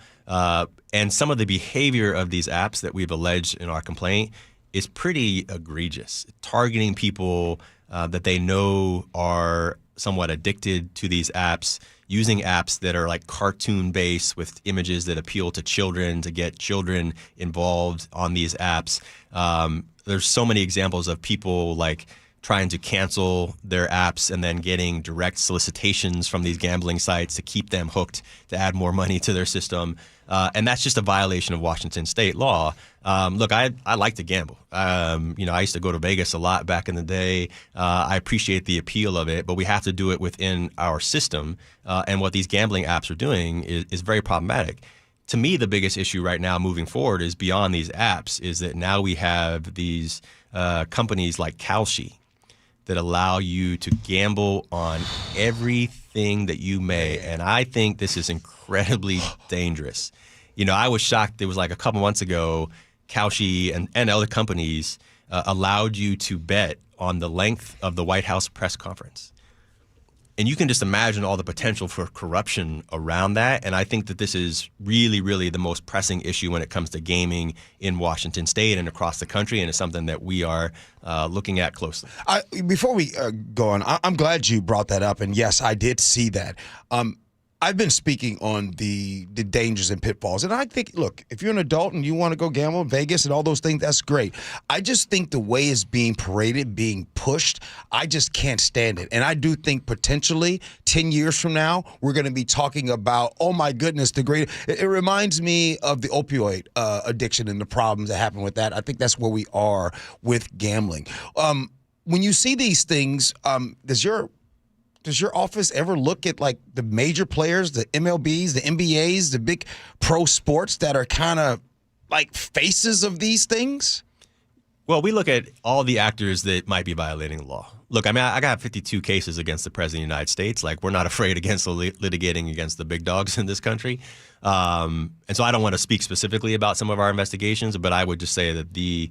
And some of the behavior of these apps that we've alleged in our complaint is pretty egregious, targeting people that they know are somewhat addicted to these apps, using apps that are like cartoon based with images that appeal to children to get children involved on these apps. There's so many examples of people like trying to cancel their apps and then getting direct solicitations from these gambling sites to keep them hooked to add more money to their system. And that's just a violation of Washington state law. Look, I like to gamble. I used to go to Vegas a lot back in the day. I appreciate the appeal of it, but we have to do it within our system. And what these gambling apps are doing is very problematic. To me, the biggest issue right now moving forward is beyond these apps is that now we have these companies like Kalshi that allow you to gamble on everything that you may. And I think this is incredibly dangerous. I was shocked. It was like a couple months ago, Kalshi and other companies allowed you to bet on the length of the White House press conference. And you can just imagine all the potential for corruption around that. And I think that this is really, really the most pressing issue when it comes to gaming in Washington state and across the country. And it's something that we are looking at closely. Before we go on, I'm glad you brought that up. And yes, I did see that. I've been speaking on the dangers and pitfalls. And I think, look, if you're an adult and you want to go gamble in Vegas and all those things, that's great. I just think the way it's being paraded, being pushed, I just can't stand it. And I do think potentially 10 years from now, we're going to be talking about, oh my goodness, it reminds me of the opioid addiction and the problems that happen with that. I think that's where we are with gambling. When you see these things, does your office ever look at like the major players, the MLBs, the NBAs, the big pro sports that are kind of like faces of these things? Well, we look at all the actors that might be violating the law. Look, I mean, I got 52 cases against the President of the United States. Like, we're not afraid against litigating against the big dogs in this country. And so I don't want to speak specifically about some of our investigations, but I would just say that the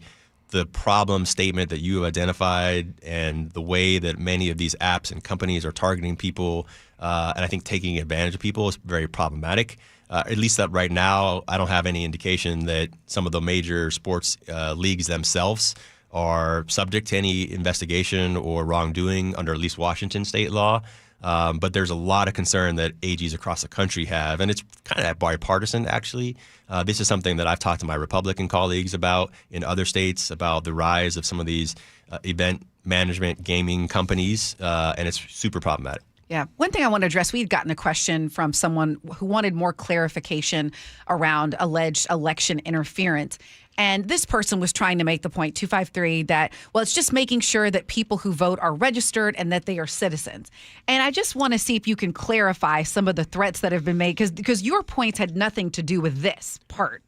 problem statement that you have identified and the way that many of these apps and companies are targeting people and I think taking advantage of people is very problematic. At least that right now, I don't have any indication that some of the major sports leagues themselves are subject to any investigation or wrongdoing under at least Washington state law. But there's a lot of concern that AGs across the country have, and it's kind of bipartisan, actually. This is something that I've talked to my Republican colleagues about in other states, about the rise of some of these event management gaming companies, and it's super problematic. Yeah. One thing I want to address, we've gotten a question from someone who wanted more clarification around alleged election interference. And this person was trying to make the point, 253, that, well, it's just making sure that people who vote are registered and that they are citizens. And I just want to see if you can clarify some of the threats that have been made, because your points had nothing to do with this part.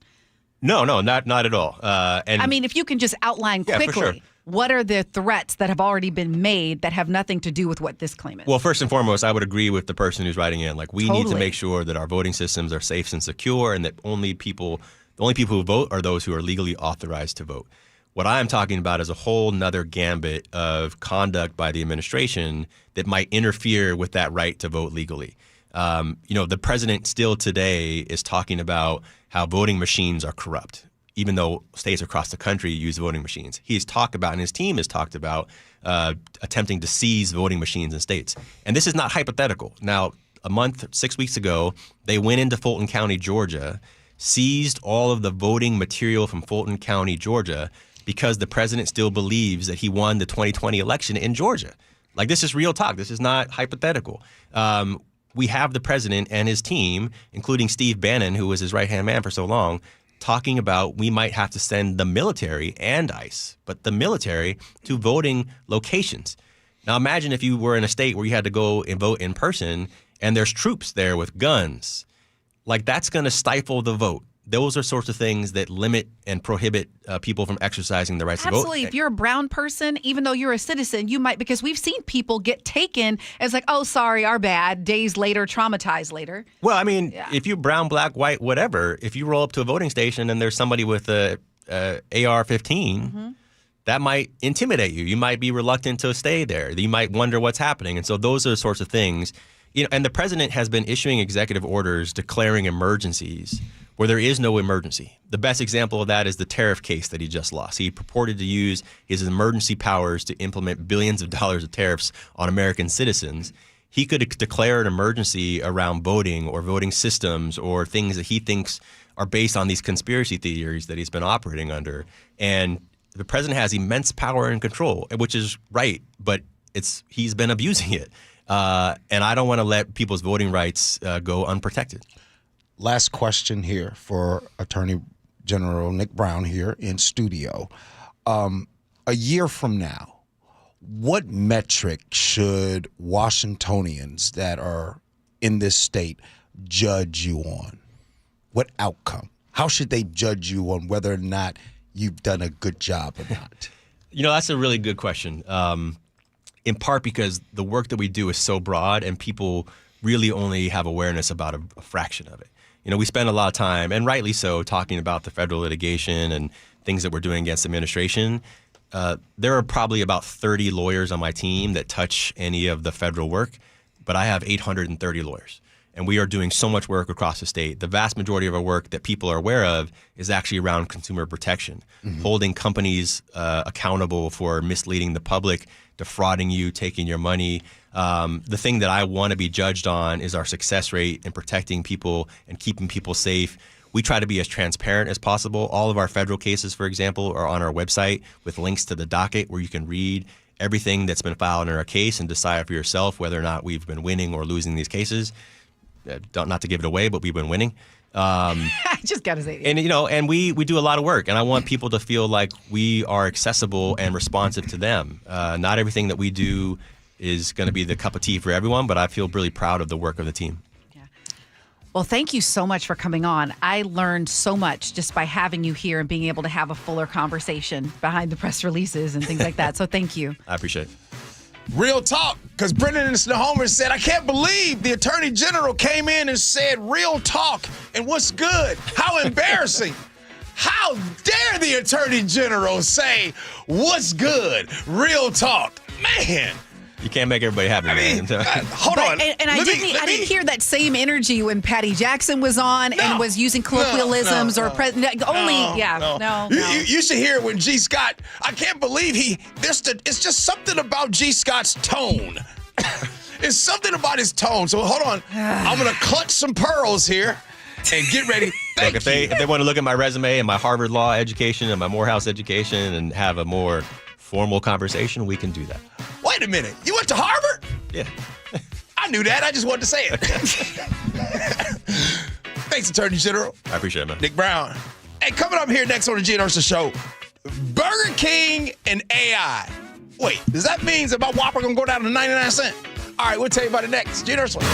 No, not at all. And I mean, if you can just outline Yeah, quickly. for sure. What are the threats that have already been made that have nothing to do with what this claim is? Well, first and foremost, I would agree with the person who's writing in. Like, we need to Totally. make sure that our voting systems are safe and secure, and that the only people who vote are those who are legally authorized to vote. What I'm talking about is a whole nother gambit of conduct by the administration that might interfere with that right to vote legally. The president still today is talking about how voting machines are corrupt, even though states across the country use voting machines. He's talked about, and his team has talked about, attempting to seize voting machines in states. And this is not hypothetical. Now, 6 weeks ago, they went into Fulton County, Georgia, seized all of the voting material from Fulton County, Georgia, because the president still believes that he won the 2020 election in Georgia. Like, this is real talk. This is not hypothetical. We have the president and his team, including Steve Bannon, who was his right-hand man for so long, talking about we might have to send the military and ICE, but the military to voting locations. Now, imagine if you were in a state where you had to go and vote in person and there's troops there with guns. Like, that's going to stifle the vote. Those are sorts of things that limit and prohibit people from exercising the rights to vote. Absolutely. If you're a brown person, even though you're a citizen, you might, because we've seen people get taken as like, oh, sorry, our bad, days later, traumatized later. Well, I mean, if you're brown, black, white, whatever, if you roll up to a voting station and there's somebody with a AR-15, that might intimidate you. You might be reluctant to stay there. You might wonder what's happening. And so those are the sorts of things. And the president has been issuing executive orders declaring emergencies where there is no emergency. The best example of that is the tariff case that he just lost. He purported to use his emergency powers to implement billions of dollars of tariffs on American citizens. he could declare an emergency around voting or voting systems or things that he thinks are based on these conspiracy theories that he's been operating under. And the president has immense power and control, which is right, but he's been abusing it. And I don't want to let people's voting rights go unprotected. Last question here for Attorney General Nick Brown here in studio. A year from now, what metric should Washingtonians that are in this state judge you on? What outcome? How should they judge you on whether or not you've done a good job or not? That's a really good question. In part because the work that we do is so broad and people really only have awareness about a fraction of it. We spend a lot of time, and rightly so, talking about the federal litigation and things that we're doing against the administration. There are probably about 30 lawyers on my team that touch any of the federal work, but I have 830 lawyers. And we are doing so much work across the state. The vast majority of our work that people are aware of is actually around consumer protection, holding companies accountable for misleading the public, defrauding you, taking your money. The thing that I want to be judged on is our success rate in protecting people and keeping people safe. We try to be as transparent as possible. All of our federal cases, for example, are on our website with links to the docket where you can read everything that's been filed in our case and decide for yourself whether or not we've been winning or losing these cases. Not to give it away, but we've been winning. I just got to say. And we do a lot of work, and I want people to feel like we are accessible and responsive to them. Not everything that we do is going to be the cup of tea for everyone, but I feel really proud of the work of the team. Well, thank you so much for coming on. I learned so much just by having you here and being able to have a fuller conversation behind the press releases and things like that. So thank you. I appreciate it. Real talk, because Brendan and Snohomer said, I can't believe the Attorney General came in and said real talk and what's good. How embarrassing. How dare the Attorney General say what's good, real talk. Man. You can't make everybody happy. Hold on. And I didn't hear that same energy when Patty Jackson was on and was using colloquialisms or You should hear it when G. Scott. I can't believe it's just something about G. Scott's tone. It's something about his tone. So hold on. I'm gonna clutch some pearls here and get ready. If they want to look at my resume and my Harvard law education and my Morehouse education and have a more formal conversation, we can do that. Wait a minute. You went to Harvard? Yeah. I knew that. I just wanted to say it. Thanks, Attorney General. I appreciate it, man. Nick Brown. Hey, coming up here next on the Gee Ursula Show, Burger King and AI. Wait, does that mean that my Whopper going to go down to 99 cents? All right, we'll tell you about it next. Gee Ursula.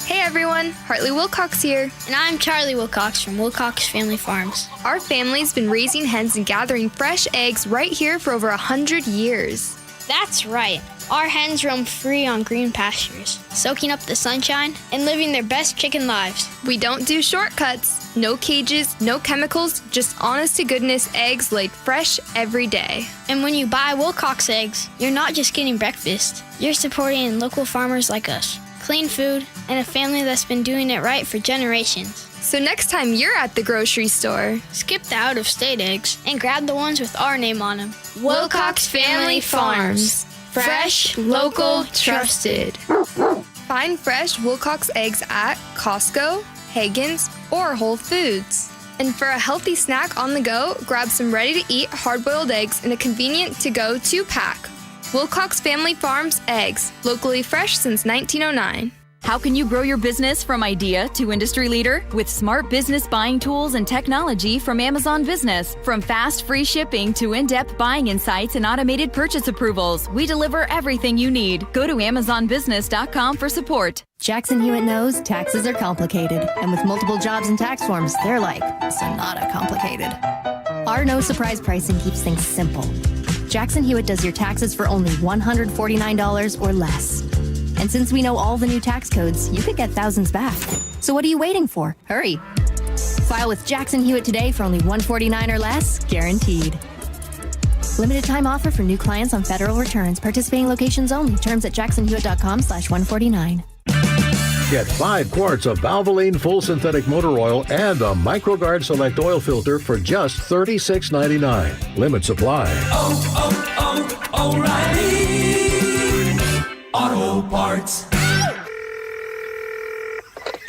Hey everyone, Hartley Wilcox here. And I'm Charlie Wilcox from Wilcox Family Farms. Our family's been raising hens and gathering fresh eggs right here for over 100 years. That's right. Our hens roam free on green pastures, soaking up the sunshine and living their best chicken lives. We don't do shortcuts. No cages, no chemicals, just honest-to-goodness eggs laid fresh every day. And when you buy Wilcox eggs, you're not just getting breakfast. You're supporting local farmers like us. Clean food, and a family that's been doing it right for generations. So next time you're at the grocery store, skip the out-of-state eggs and grab the ones with our name on them. Wilcox Family Farms. Fresh, local, trusted. Find fresh Wilcox eggs at Costco, Hagen's, or Whole Foods. And for a healthy snack on the go, grab some ready-to-eat hard-boiled eggs in a convenient to-go 2-pack. Wilcox Family Farms eggs, locally fresh since 1909. How can you grow your business from idea to industry leader? With smart business buying tools and technology from Amazon Business. From fast, free shipping to in-depth buying insights and automated purchase approvals, we deliver everything you need. Go to amazonbusiness.com for support. Jackson Hewitt knows taxes are complicated, and with multiple jobs and tax forms, they're like Sonata complicated. Our no surprise pricing keeps things simple. Jackson Hewitt does your taxes for only $149 or less. And since we know all the new tax codes, you could get thousands back. So what are you waiting for? Hurry. File with Jackson Hewitt today for only $149 or less, guaranteed. Limited time offer for new clients on federal returns. Participating locations only. Terms at jacksonhewitt.com/149. Get 5 quarts of Valvoline Full Synthetic Motor Oil and a MicroGuard Select Oil Filter for just $36.99. Limit supply. O'Reilly Auto Parts.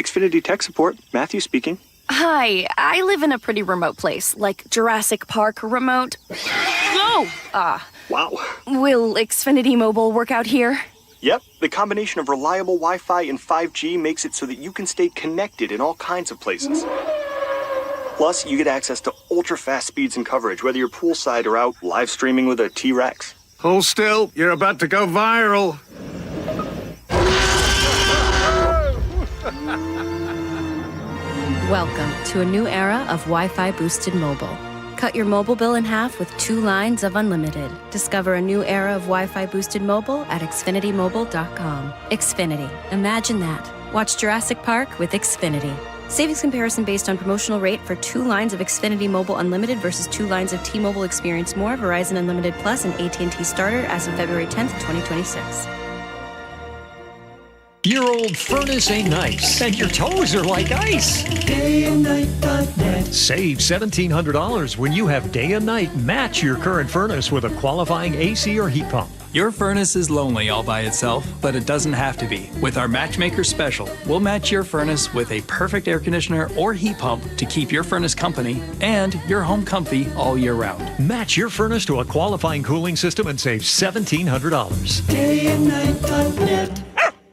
Xfinity Tech Support, Matthew speaking. Hi, I live in a pretty remote place, like Jurassic Park remote. No! Wow. Will Xfinity Mobile work out here? Yep, the combination of reliable Wi-Fi and 5G makes it so that you can stay connected in all kinds of places. Plus, you get access to ultra-fast speeds and coverage, whether you're poolside or out live streaming with a T-Rex. Hold still, you're about to go viral. Welcome to a new era of Wi-Fi boosted mobile. Cut your mobile bill in half with 2 lines of unlimited. Discover a new era of Wi-Fi boosted mobile at xfinitymobile.com. Xfinity. Imagine that. Watch Jurassic Park with Xfinity. Savings comparison based on promotional rate for 2 lines of Xfinity Mobile Unlimited versus 2 lines of T-Mobile Experience More, Verizon Unlimited Plus, and AT&T Starter as of February 10th, 2026. Your old furnace ain't nice, and your toes are like ice. DayandNight.net. Save $1,700 when you have Day and Night match your current furnace with a qualifying AC or heat pump. Your furnace is lonely all by itself, but it doesn't have to be. With our Matchmaker Special, we'll match your furnace with a perfect air conditioner or heat pump to keep your furnace company and your home comfy all year round. Match your furnace to a qualifying cooling system and save $1,700. DayandNight.net.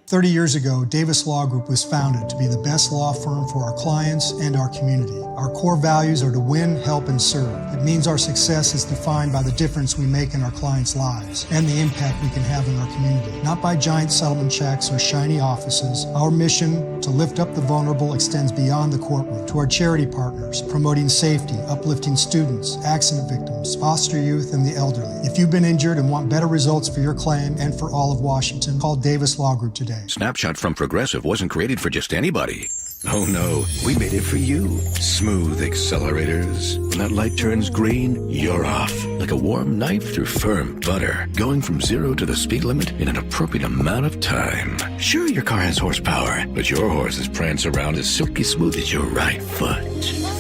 30 years ago, Davis Law Group was founded to be the best law firm for our clients and our community. Our core values are to win, help, and serve. It means our success is defined by the difference we make in our clients' lives and the impact we can have in our community, not by giant settlement checks or shiny offices. Our mission to lift up the vulnerable extends beyond the courtroom to our charity partners, promoting safety, uplifting students, accident victims, foster youth, and the elderly. If you've been injured and want better results for your claim and for all of Washington, call Davis Law Group today. Snapshot from Progressive wasn't created for just anybody. Oh no, we made it for you. Smooth accelerators. When that light turns green, you're off. Like a warm knife through firm butter. Going from 0 to the speed limit in an appropriate amount of time. Sure, your car has horsepower, but your horses prance around as silky smooth as your right foot.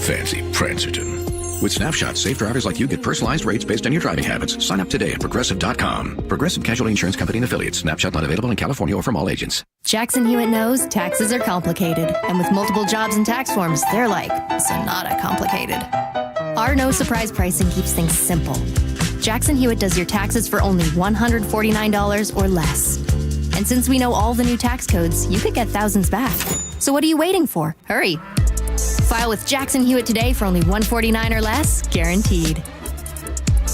Fancy Prancerton. With Snapshot, safe drivers like you get personalized rates based on your driving habits. Sign up today at Progressive.com. Progressive Casualty Insurance Company and Affiliates. Snapshot not available in California or from all agents. Jackson Hewitt knows taxes are complicated. And with multiple jobs and tax forms, they're like Sonata complicated. Our no surprise pricing keeps things simple. Jackson Hewitt does your taxes for only $149 or less. And since we know all the new tax codes, you could get thousands back. So what are you waiting for? Hurry. File with Jackson Hewitt today for only $149 or less, guaranteed.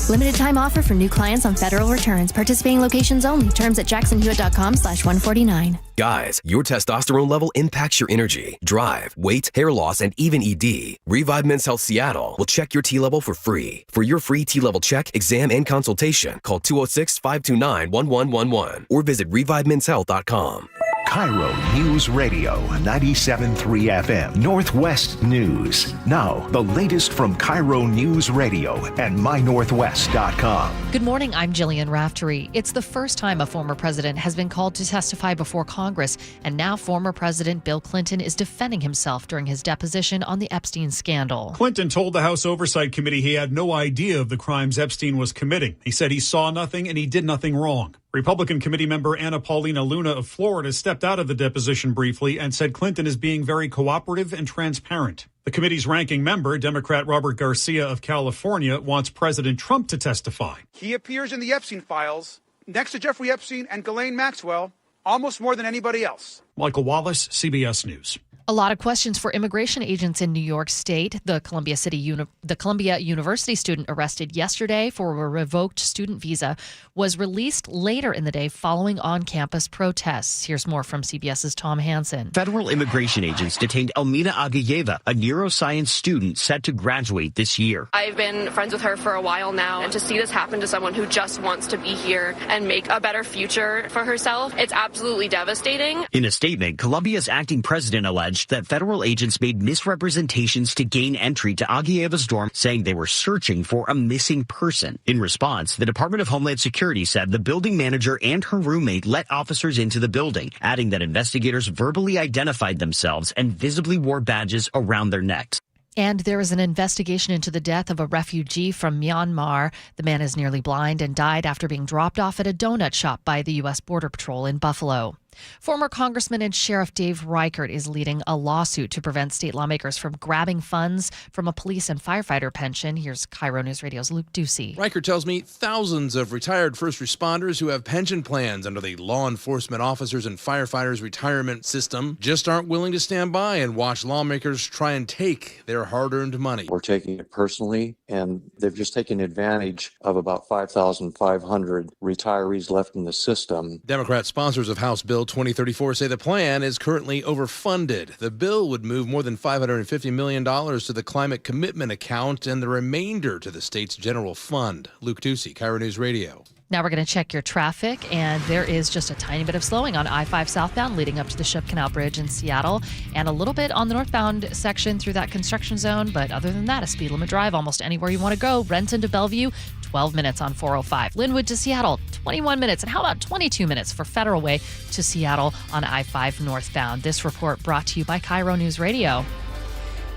Limited time offer for new clients on federal returns. Participating locations only. Terms at jacksonhewitt.com/149. Guys, your testosterone level impacts your energy, drive, weight, hair loss, and even ED. Revive Men's Health Seattle will check your T level for free. For your free T level check, exam, and consultation, call 206-529-1111 or visit revivemenshealth.com. KIRO Newsradio 97.3 FM Northwest News. Now, the latest from KIRO Newsradio and mynorthwest.com. Good morning, I'm Jillian Raftery. It's the first time a former president has been called to testify before Congress, and now former President Bill Clinton is defending himself during his deposition on the Epstein scandal. Clinton told the House Oversight Committee he had no idea of the crimes Epstein was committing. He said he saw nothing and he did nothing wrong. Republican committee member Anna Paulina Luna of Florida stepped out of the deposition briefly and said Clinton is being very cooperative and transparent. The committee's ranking member, Democrat Robert Garcia of California, wants President Trump to testify. He appears in the Epstein files next to Jeffrey Epstein and Ghislaine Maxwell almost more than anybody else. Michael Wallace, CBS News. A lot of questions for immigration agents in New York State. The Columbia University student arrested yesterday for a revoked student visa was released later in the day following on-campus protests. Here's more from CBS's Tom Hansen. Federal immigration agents detained Elmina Agayeva, a neuroscience student set to graduate this year. I've been friends with her for a while now, and to see this happen to someone who just wants to be here and make a better future for herself, it's absolutely devastating. In a statement, Columbia's acting president alleged alleged that federal agents made misrepresentations to gain entry to Aguilleva's dorm, saying they were searching for a missing person. In response, the Department of Homeland Security said the building manager and her roommate let officers into the building, adding that investigators verbally identified themselves and visibly wore badges around their necks. And there is an investigation into the death of a refugee from Myanmar. The man is nearly blind and died after being dropped off at a donut shop by the U.S. Border Patrol in Buffalo. Former Congressman and Sheriff Dave Reichert is leading a lawsuit to prevent state lawmakers from grabbing funds from a police and firefighter pension. Here's KIRO News Radio's Luke Ducey. Reichert tells me thousands of retired first responders who have pension plans under the Law Enforcement Officers and Firefighters Retirement System just aren't willing to stand by and watch lawmakers try and take their hard-earned money. We're taking it personally, and they've just taken advantage of about 5,500 retirees left in the system. Democrat sponsors of House Bill 2034 say the plan is currently overfunded. The bill would move more than $550 million to the climate commitment account and the remainder to the state's general fund. Luke Ducey, KIRO News Radio. Now we're going to check your traffic, and there is just a tiny bit of slowing on I-5 southbound leading up to the Ship Canal Bridge in Seattle, and a little bit on the northbound section through that construction zone. But other than that, a speed limit drive almost anywhere you want to go. Renton to Bellevue, 12 minutes on 405. Linwood to Seattle, 21 minutes. And how about 22 minutes for Federal Way to Seattle on I-5 northbound? This report brought to you by KIRO News Radio.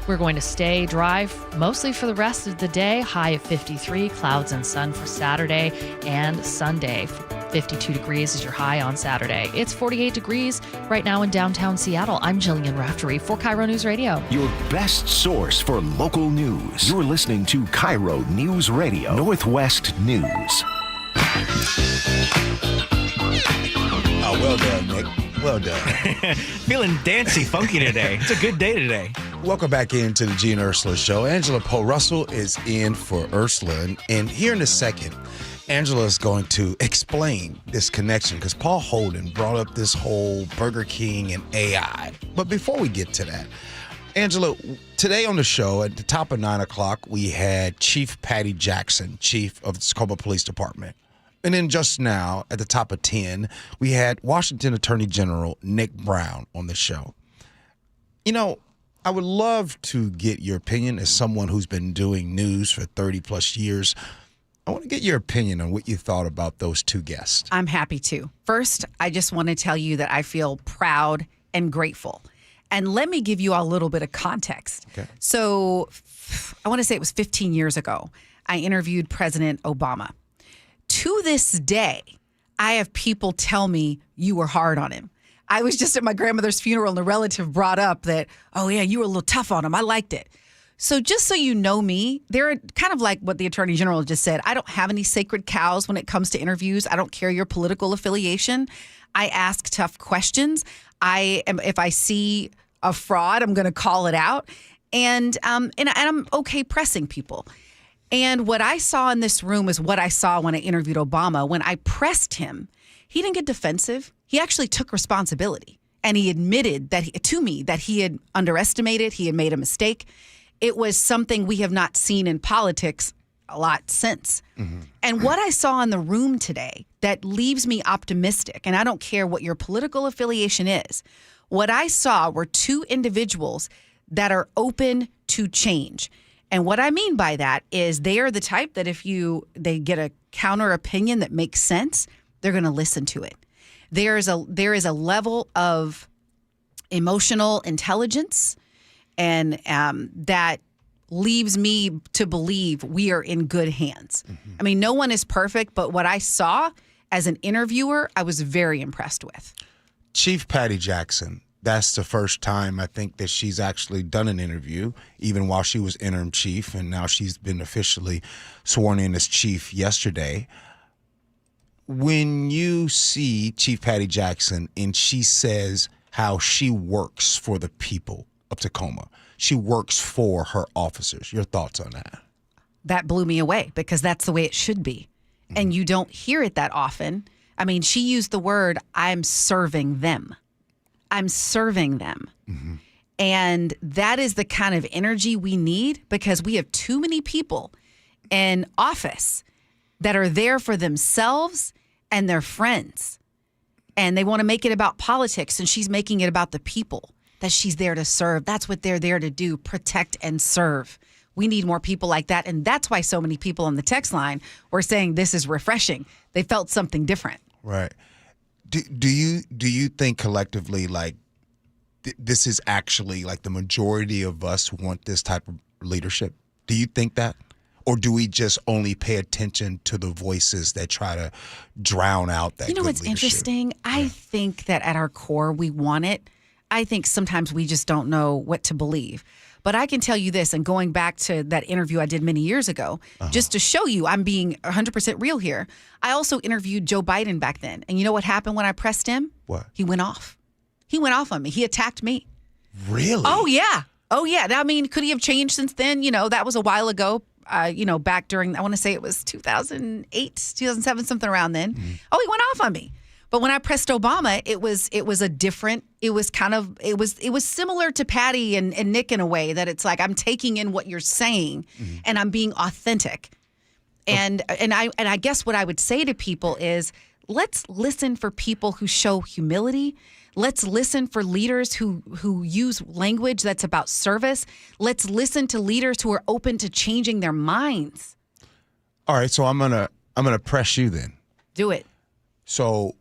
We're going to stay dry mostly for the rest of the day. High of 53, clouds and sun for Saturday and Sunday. 52 degrees is your high on Saturday. It's 48 degrees right now in downtown Seattle. I'm Jillian Raftery for KIRO News Radio. Your best source for local news. You're listening to KIRO News Radio, Northwest News. Oh, well done, Nick. Well done. Feeling dancey, funky today. It's a good day today. Welcome back into the Gee Ursula Show. Angela Poe Russell is in for Ursula. And here in a second, Angela is going to explain this connection because Paul Holden brought up this whole Burger King and AI. But before we get to that, Angela, today on the show at the top of 9 o'clock, we had Chief Patty Jackson, Chief of the Tacoma Police Department. And then just now, at the top of 10, we had Washington Attorney General Nick Brown on the show. You know, I would love to get your opinion as someone who's been doing news for 30 plus years. I want to get your opinion on what you thought about those two guests. I'm happy to. First, I just want to tell you that I feel proud and grateful. And let me give you a little bit of context. Okay. So I want to say it was 15 years ago, I interviewed President Obama. To this day, I have people tell me you were hard on him. I was just at my grandmother's funeral and a relative brought up that, oh yeah, you were a little tough on him. I liked it. So just so you know me, they're kind of like what the Attorney General just said. I don't have any sacred cows when it comes to interviews. I don't care your political affiliation. I ask tough questions. If I see a fraud, I'm going to call it out. And I'm okay pressing people. And what I saw in this room is what I saw when I interviewed Obama. When I pressed him, he didn't get defensive. He actually took responsibility. And he admitted to me that he had underestimated, he had made a mistake. It was something we have not seen in politics a lot since. Mm-hmm. And what I saw in the room today that leaves me optimistic, and I don't care what your political affiliation is, what I saw were two individuals that are open to change. And what I mean by that is they are the type that if they get a counter opinion that makes sense, they're going to listen to it. There is a level of emotional intelligence and that leaves me to believe we are in good hands. Mm-hmm. I mean, no one is perfect, but what I saw as an interviewer, I was very impressed with. Chief Patty Jackson. That's the first time I think that she's actually done an interview, even while she was interim chief, and now she's been officially sworn in as chief yesterday. When you see Chief Patty Jackson and she says how she works for the people of Tacoma, she works for her officers, your thoughts on that? That blew me away because that's the way it should be. Mm-hmm. And you don't hear it that often. I mean, she used the word, I'm serving them. I'm serving them. Mm-hmm. And that is the kind of energy we need because we have too many people in office that are there for themselves and their friends. And they want to make it about politics, and she's making it about the people. that she's there to serve. That's what they're there to do, protect and serve. We need more people like that. And that's why so many people on the text line were saying this is refreshing. They felt something different. Right. Do you think collectively, like, this is actually like the majority of us want this type of leadership? Do you think that? Or do we just only pay attention to the voices that try to drown out that? You know what's interesting? I think that at our core, we want it. I think sometimes we just don't know what to believe. But I can tell you this, and going back to that interview I did many years ago, just to show you I'm being 100% real here, I also interviewed Joe Biden back then. And you know what happened when I pressed him? What? He went off. He went off on me. He attacked me. Really? Oh, yeah. Oh, yeah. I mean, could he have changed since then? You know, that was a while ago, back during, I want to say it was 2008, 2007, something around then. Mm-hmm. Oh, he went off on me. But when I pressed Obama, it was similar to Patty and Nick in a way that it's like I'm taking in what you're saying and I'm being authentic. And I guess what I would say to people is let's listen for people who show humility. Let's listen for leaders who use language that's about service. Let's listen to leaders who are open to changing their minds. All right, so I'm gonna press you then. Do it. So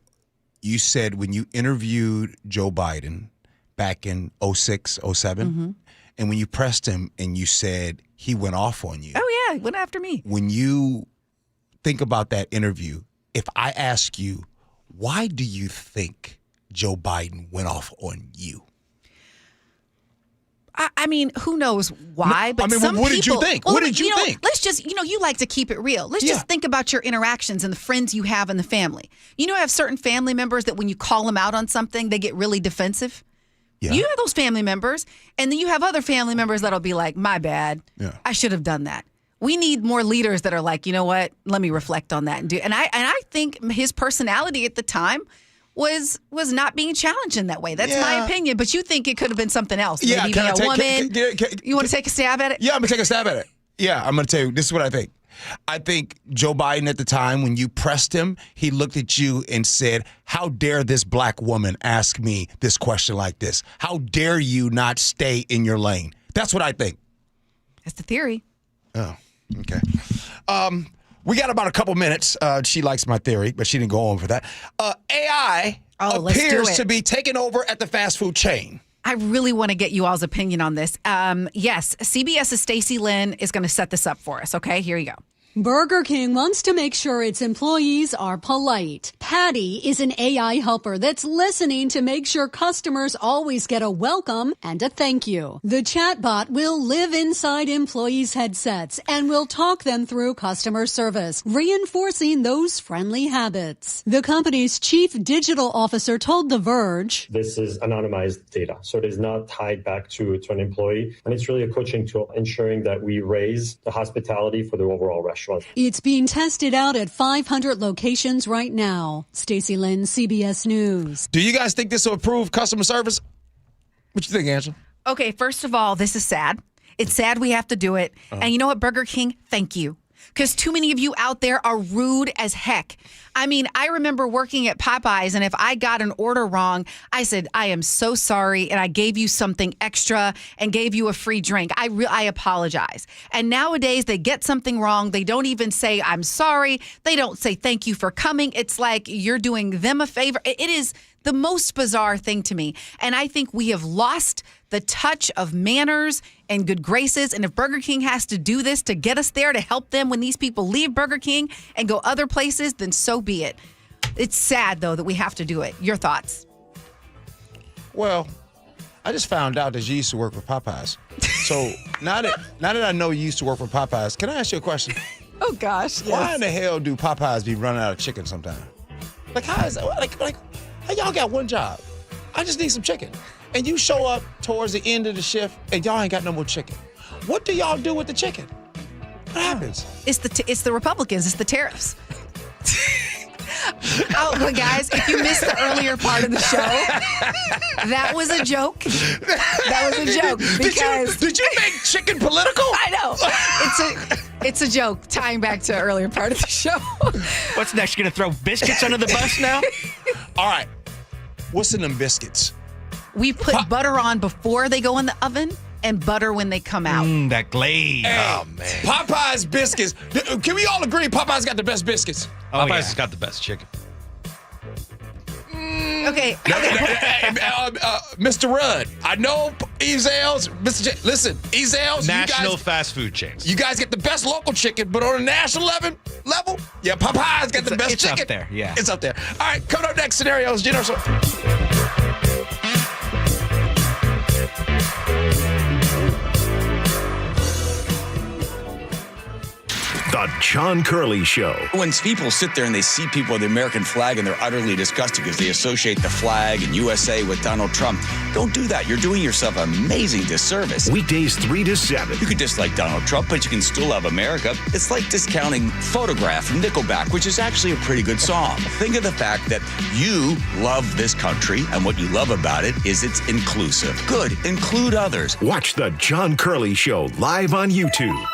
you said when you interviewed Joe Biden back in 06, 07, and when you pressed him and you said he went off on you. Oh, yeah, he went after me. When you think about that interview, if I ask you, why do you think Joe Biden went off on you? I mean, who knows why? But what did you think? What did you think? Let's just, you like to keep it real. Let's just think about your interactions and the friends you have in the family. You have certain family members that when you call them out on something, they get really defensive. Yeah. You have those family members, and then you have other family members that'll be like, my bad. Yeah. I should have done that. We need more leaders that are like, you know what? Let me reflect on that and do. And I think his personality at the time was not being challenged in that way. That's my opinion. But you think it could have been something else. Yeah, maybe a woman. You want to take a stab at it? Yeah, I'm going to take a stab at it. Yeah, I'm going to tell you, this is what I think. I think Joe Biden at the time, when you pressed him, he looked at you and said, how dare this black woman ask me this question like this? How dare you not stay in your lane? That's what I think. That's the theory. Oh, okay. We got about a couple minutes. She likes my theory, but she didn't go on for that. AI appears to be taking over at the fast food chain. I really want to get you all's opinion on this. Yes, CBS's Stacey Lynn is going to set this up for us. Okay, here you go. Burger King wants to make sure its employees are polite. Patty is an AI helper that's listening to make sure customers always get a welcome and a thank you. The chatbot will live inside employees' headsets and will talk them through customer service, reinforcing those friendly habits. The company's chief digital officer told The Verge, "This is anonymized data, so it is not tied back to an employee, and it's really a coaching tool ensuring that we raise the hospitality for the overall restaurant." It's being tested out at 500 locations right now. Stacey Lynn, CBS News. Do you guys think this will improve customer service? What you think, Angela? Okay, first of all, this is sad. It's sad we have to do it. And you know what, Burger King? Thank you. Because too many of you out there are rude as heck. I mean, I remember working at Popeyes, and if I got an order wrong, I said, I am so sorry, and I gave you something extra and gave you a free drink. I apologize. And nowadays, they get something wrong. They don't even say, I'm sorry. They don't say, thank you for coming. It's like you're doing them a favor. It is the most bizarre thing to me. And I think we have lost the touch of manners and good graces. And if Burger King has to do this to get us there to help them when these people leave Burger King and go other places, then so be it. It's sad, though, that we have to do it. Your thoughts? Well, I just found out that you used to work with Popeyes. So now that I know you used to work with Popeyes, can I ask you a question? Oh, gosh. Why in the hell do Popeyes be running out of chicken sometimes? Like, how is that? Like, how y'all got one job? I just need some chicken. And you show up towards the end of the shift and y'all ain't got no more chicken. What do y'all do with the chicken? What happens? It's the Republicans. It's the tariffs. Oh, guys, if you missed the earlier part of the show, that was a joke. That was a joke. Because did you make chicken political? I know. It's a joke tying back to earlier part of the show. What's next? You're going to throw biscuits under the bus now? All right. What's in them biscuits? We put butter on before they go in the oven and butter when they come out. That glaze. Hey, oh, man. Popeye's biscuits. Can we all agree Popeye's got the best biscuits? Popeye's has got the best chicken. Okay. Mr. Rudd, I know Ezell's. Listen, Ezell's. National fast food chains. You guys get the best local chicken, but on a national level, yeah, Popeye's got the best chicken. It's up there, yeah. It's up there. All right, coming up next, scenarios. Gee Ursula. The John Curley Show. When people sit there and they see people with the American flag and they're utterly disgusted because they associate the flag and USA with Donald Trump, don't do that. You're doing yourself an amazing disservice. Weekdays 3 to 7. You could dislike Donald Trump, but you can still love America. It's like discounting Photograph from Nickelback, which is actually a pretty good song. Think of the fact that you love this country, and what you love about it is it's inclusive. Good. Include others. Watch The John Curley Show live on YouTube.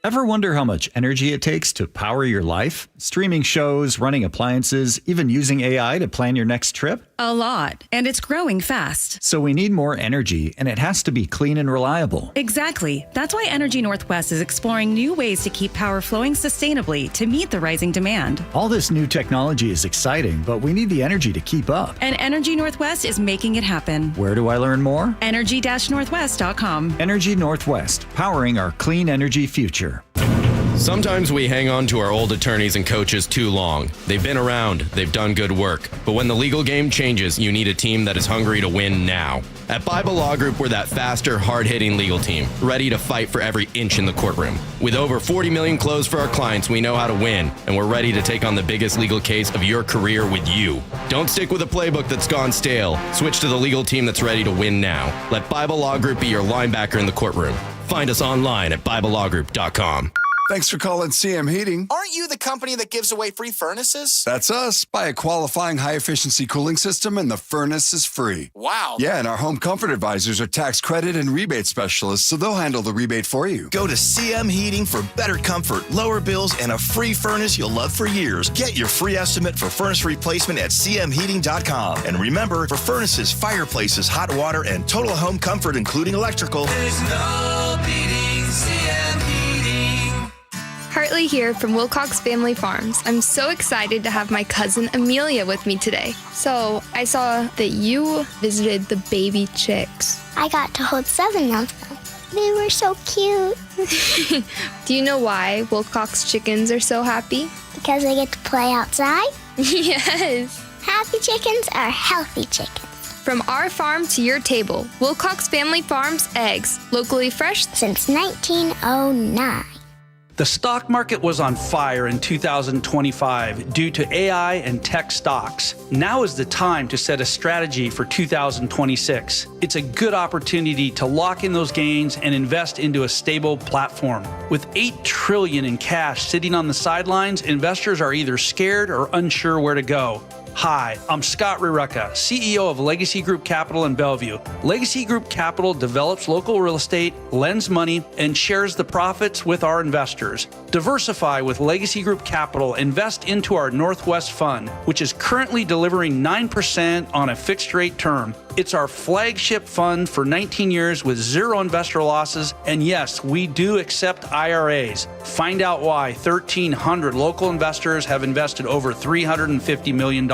Ever wonder how much energy it takes to power your life? Streaming shows, running appliances, even using AI to plan your next trip? A lot, and it's growing fast. So we need more energy, and it has to be clean and reliable. Exactly. That's why Energy Northwest is exploring new ways to keep power flowing sustainably to meet the rising demand. All this new technology is exciting, but we need the energy to keep up. And Energy Northwest is making it happen. Where do I learn more? Energy-Northwest.com. Energy Northwest, powering our clean energy future. Sometimes we hang on to our old attorneys and coaches too long. They've been around, they've done good work. But when the legal game changes, you need a team that is hungry to win now. At Bible Law Group, we're that faster, hard-hitting legal team, ready to fight for every inch in the courtroom. With over 40 million closed for our clients, we know how to win, and we're ready to take on the biggest legal case of your career with you. Don't stick with a playbook that's gone stale. Switch to the legal team that's ready to win now. Let Bible Law Group be your linebacker in the courtroom. Find us online at BibleLawGroup.com. Thanks for calling CM Heating. Aren't you the company that gives away free furnaces? That's us. Buy a qualifying high-efficiency cooling system and the furnace is free. Wow. Yeah, and our home comfort advisors are tax credit and rebate specialists, so they'll handle the rebate for you. Go to CM Heating for better comfort, lower bills, and a free furnace you'll love for years. Get your free estimate for furnace replacement at cmheating.com. And remember, for furnaces, fireplaces, hot water, and total home comfort, including electrical, there's no beating CM Heating. Hartley here from Wilcox Family Farms. I'm so excited to have my cousin Amelia with me today. So I saw that you visited the baby chicks. I got to hold 7 of them. They were so cute. Do you know why Wilcox chickens are so happy? Because they get to play outside? Yes. Happy chickens are healthy chickens. From our farm to your table, Wilcox Family Farms eggs, locally fresh since 1909. The stock market was on fire in 2025 due to AI and tech stocks. Now is the time to set a strategy for 2026. It's a good opportunity to lock in those gains and invest into a stable platform. With $8 trillion in cash sitting on the sidelines, investors are either scared or unsure where to go. Hi, I'm Scott Rurecka, CEO of Legacy Group Capital in Bellevue. Legacy Group Capital develops local real estate, lends money, and shares the profits with our investors. Diversify with Legacy Group Capital. Invest into our Northwest Fund, which is currently delivering 9% on a fixed rate term. It's our flagship fund for 19 years with 0 investor losses. And yes, we do accept IRAs. Find out why 1,300 local investors have invested over $350 million.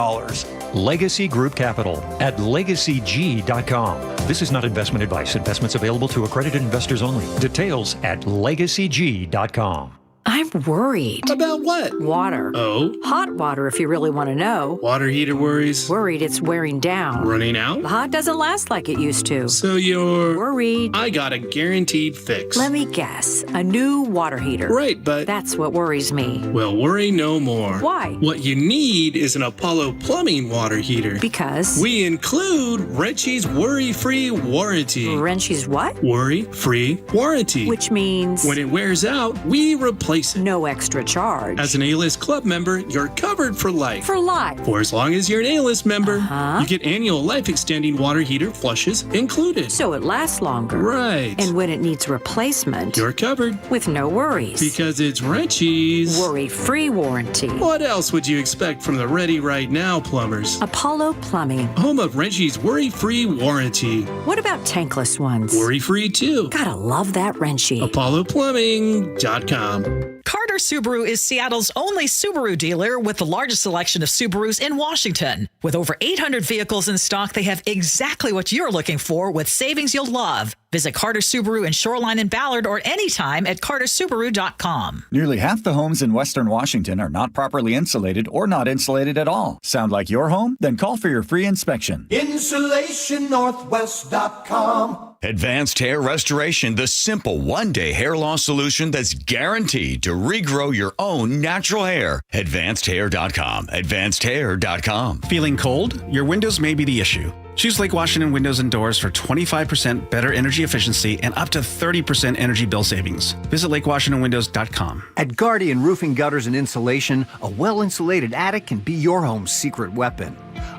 Legacy Group Capital at LegacyG.com. This is not investment advice. Investments available to accredited investors only. Details at LegacyG.com. I'm worried. About what? Water. Oh? Hot water, if you really want to know. Water heater worries? Worried it's wearing down. Running out? The hot doesn't last like it used to. So you're... worried. I got a guaranteed fix. Let me guess. A new water heater. Right, but... that's what worries me. Well, worry no more. Why? What you need is an Apollo Plumbing water heater. Because? We include Wrenchie's worry-free warranty. Wrenchie's what? Worry-free warranty. Which means? When it wears out, we replace replace it. No extra charge. As an A-list club member, you're covered for life. For life. For as long as you're an A-list member, you get annual life-extending water heater flushes included. So it lasts longer. Right. And when it needs replacement, you're covered. With no worries. Because it's Wrenchie's worry-free warranty. What else would you expect from the Ready Right Now plumbers? Apollo Plumbing. Home of Wrenchie's worry-free warranty. What about tankless ones? Worry-free too. Gotta love that Wrenchie. ApolloPlumbing.com. Carter Subaru is Seattle's only Subaru dealer with the largest selection of Subarus in Washington. With over 800 vehicles in stock, they have exactly what you're looking for with savings you'll love. Visit Carter Subaru in Shoreline and Ballard or anytime at cartersubaru.com. Nearly half the homes in Western Washington are not properly insulated or not insulated at all. Sound like your home? Then call for your free inspection. InsulationNorthwest.com. Advanced Hair Restoration, the simple one-day hair loss solution that's guaranteed to regrow your own natural hair. AdvancedHair.com. AdvancedHair.com. Feeling cold? Your windows may be the issue. Choose Lake Washington Windows and Doors for 25% better energy efficiency and up to 30% energy bill savings. Visit lakewashingtonwindows.com. At Guardian Roofing, Gutters, and Insulation, a well-insulated attic can be your home's secret weapon.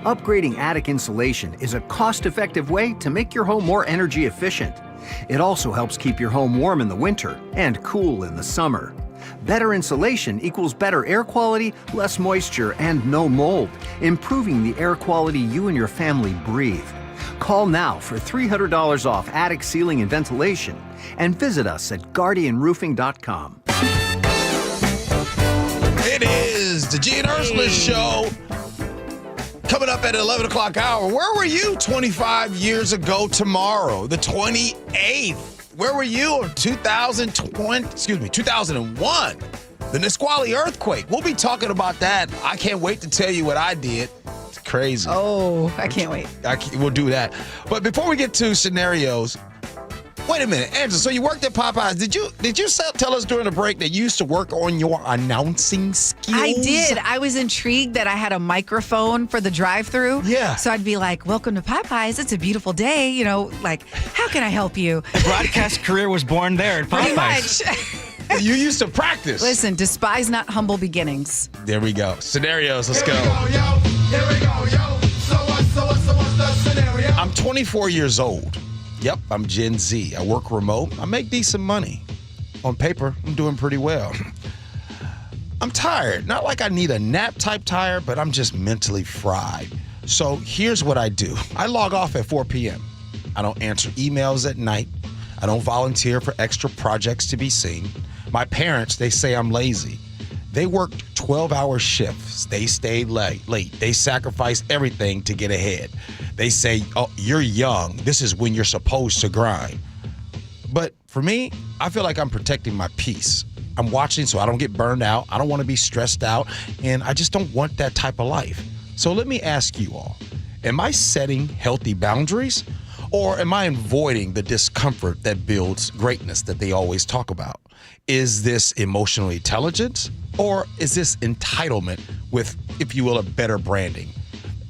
Upgrading attic insulation is a cost-effective way to make your home more energy efficient. It also helps keep your home warm in the winter and cool in the summer. Better insulation equals better air quality, less moisture, and no mold, improving the air quality you and your family breathe. Call now for $300 off attic ceiling and ventilation, and visit us at guardianroofing.com. It is the Gee and Ursula Show. Coming up at 11 o'clock hour. Where were you 25 years ago tomorrow, the 28th? Where were you in 2001? The Nisqually earthquake. We'll be talking about that. I can't wait to tell you what I did. It's crazy. Oh, I can't wait. We'll do that. But before we get to scenarios, wait a minute, Angela. So you worked at Popeyes. Did you tell us during the break that you used to work on your announcing skills? I did. I was intrigued that I had a microphone for the drive-through. Yeah. So I'd be like, "Welcome to Popeyes. It's a beautiful day. You know, like, how can I help you?" The broadcast career was born there at Pretty Popeyes. much. You used to practice. Listen, despise not humble beginnings. There we go. Scenarios. Let's go. Here we go, yo. So what's the scenario? I'm 24 years old. Yep, I'm Gen Z. I work remote. I make decent money. On paper, I'm doing pretty well. I'm tired. Not like I need a nap type tired, but I'm just mentally fried. So here's what I do. I log off at 4 p.m. I don't answer emails at night. I don't volunteer for extra projects to be seen. My parents, they say I'm lazy. They worked 12-hour shifts. They stayed late. They sacrificed everything to get ahead. They say, "Oh, you're young. This is when you're supposed to grind." But for me, I feel like I'm protecting my peace. I'm watching so I don't get burned out. I don't want to be stressed out, and I just don't want that type of life. So let me ask you all, am I setting healthy boundaries, or am I avoiding the discomfort that builds greatness that they always talk about? Is this emotional intelligence, or is this entitlement with, if you will, a better branding?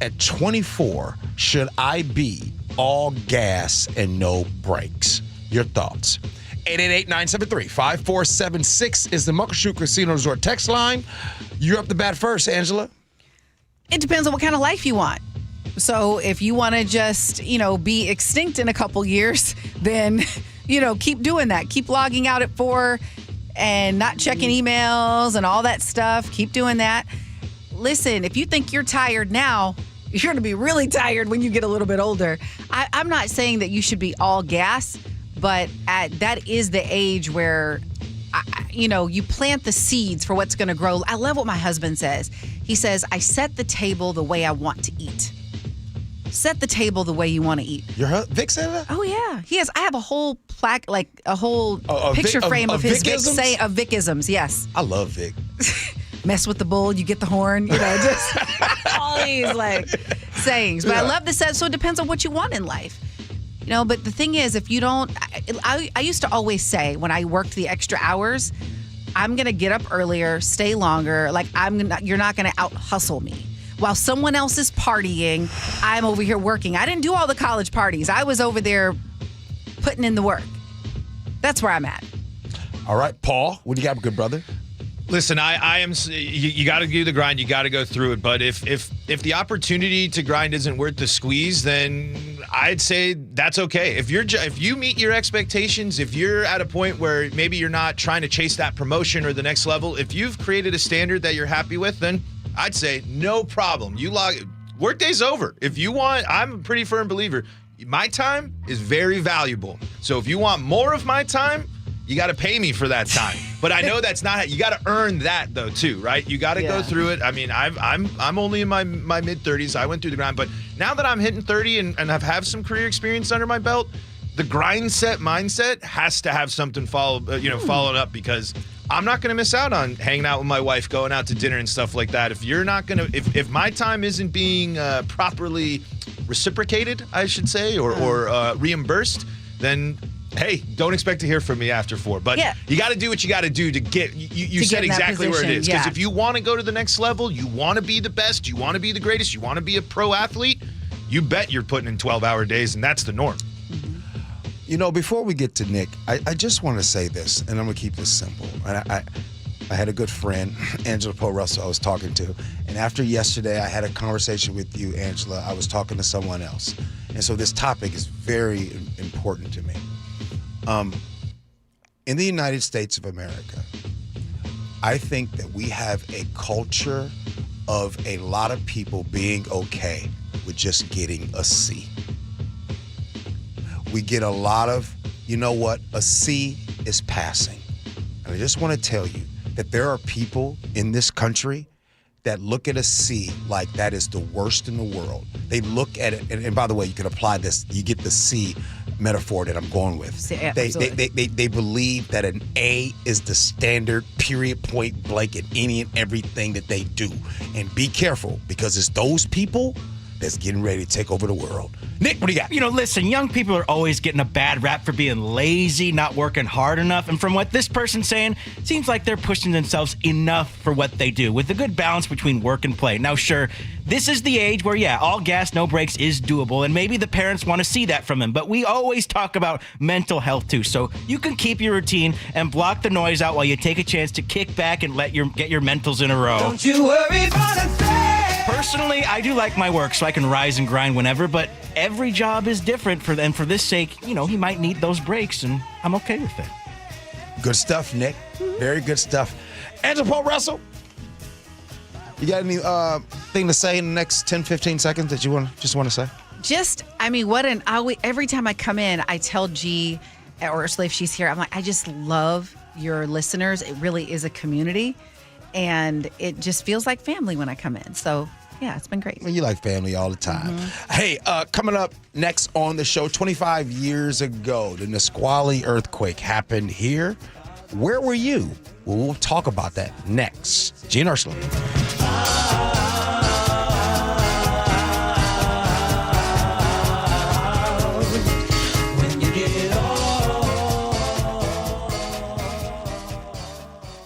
At 24, should I be all gas and no brakes? Your thoughts. 888-973-5476 is the Muckleshoot Casino Resort text line. You're up to bat first, Angela. It depends on what kind of life you want. So if you want to just, be extinct in a couple years, then, keep doing that. Keep logging out at 4 and not checking emails and all that stuff. Keep doing that. Listen, if you think you're tired now, you're going to be really tired when you get a little bit older. I'm not saying that you should be all gas, but that is the age where, you plant the seeds for what's going to grow. I love what my husband says. He says, "I set the table the way I want to eat." Set the table the way you want to eat. Vic said that? Oh, yeah. He has. I have a whole plaque, like a whole picture frame of his Vic-isms? Vic-isms, yes. I love Vic. Mess with the bull, you get the horn, just all these sayings. But I love this. So it depends on what you want in life. But the thing is, if you don't, I used to always say when I worked the extra hours, I'm going to get up earlier, stay longer. Like you're not going to out hustle me. While someone else is partying, I'm over here working. I didn't do all the college parties. I was over there putting in the work. That's where I'm at. All right, Paul, what do you got, good brother? Listen, I am. You got to do the grind. You got to go through it. But if the opportunity to grind isn't worth the squeeze, then I'd say that's okay. If you meet your expectations, if you're at a point where maybe you're not trying to chase that promotion or the next level, if you've created a standard that you're happy with, then I'd say no problem. Workday's over. If you want, I'm a pretty firm believer. My time is very valuable. So if you want more of my time, you got to pay me for that time. But I know that's not. You got to earn that though too, right? You got to go through it. I mean, I'm only in my mid 30s. I went through the grind, but now that I'm hitting 30 and I've had some career experience under my belt, the mindset has to have something followed up, because I'm not going to miss out on hanging out with my wife, going out to dinner and stuff like that. If you're not going to, if my time isn't being properly reciprocated, I should say, or reimbursed, then hey, don't expect to hear from me after 4. But you got to do what you got to do to get, you said exactly where it is. Because if you want to go to the next level, you want to be the best, you want to be the greatest, you want to be a pro athlete, you bet you're putting in 12-hour days, and that's the norm. You know, before we get to Nick, I just want to say this, and I'm going to keep this simple. I had a good friend, Angela Poe Russell, I was talking to, and after yesterday, I had a conversation with you, Angela. I was talking to someone else. And so this topic is very important to me. In the United States of America, I think that we have a culture of a lot of people being okay with just getting a C. We get a lot of, you know what, a C is passing. And I just want to tell you that there are people in this country that look at a C like that is the worst in the world. They look at it, and by the way, you can apply this, you get the C metaphor that I'm going with. Yeah, they believe that an A is the standard, period, point blank in any and everything that they do. And be careful, because it's those people that's getting ready to take over the world. Nick, what do you got? You know, listen, young people are always getting a bad rap for being lazy, not working hard enough. And from what this person's saying, it seems like they're pushing themselves enough for what they do, with a good balance between work and play. Now, sure, this is the age where, all gas, no brakes is doable. And maybe the parents want to see that from them. But we always talk about mental health, too. So you can keep your routine and block the noise out while you take a chance to kick back and get your mentals in a row. Don't you worry about a thing. Personally, I do like my work, so I can rise and grind whenever, but every job is different and for this sake, he might need those breaks, and I'm okay with it. Good stuff, Nick. Very good stuff. Angela Poe Russell, you got any thing to say in the next 10, 15 seconds that you want to say? Every time I come in, I tell Gee or Ursula, if she's here, I'm like, I just love your listeners. It really is a community, and it just feels like family when I come in. So yeah, it's been great. You like family all the time. Hey, coming up next on the show, 25 years ago, the Nisqually earthquake happened here. Where were you? Well, we'll talk about that next. Gee and Ursula.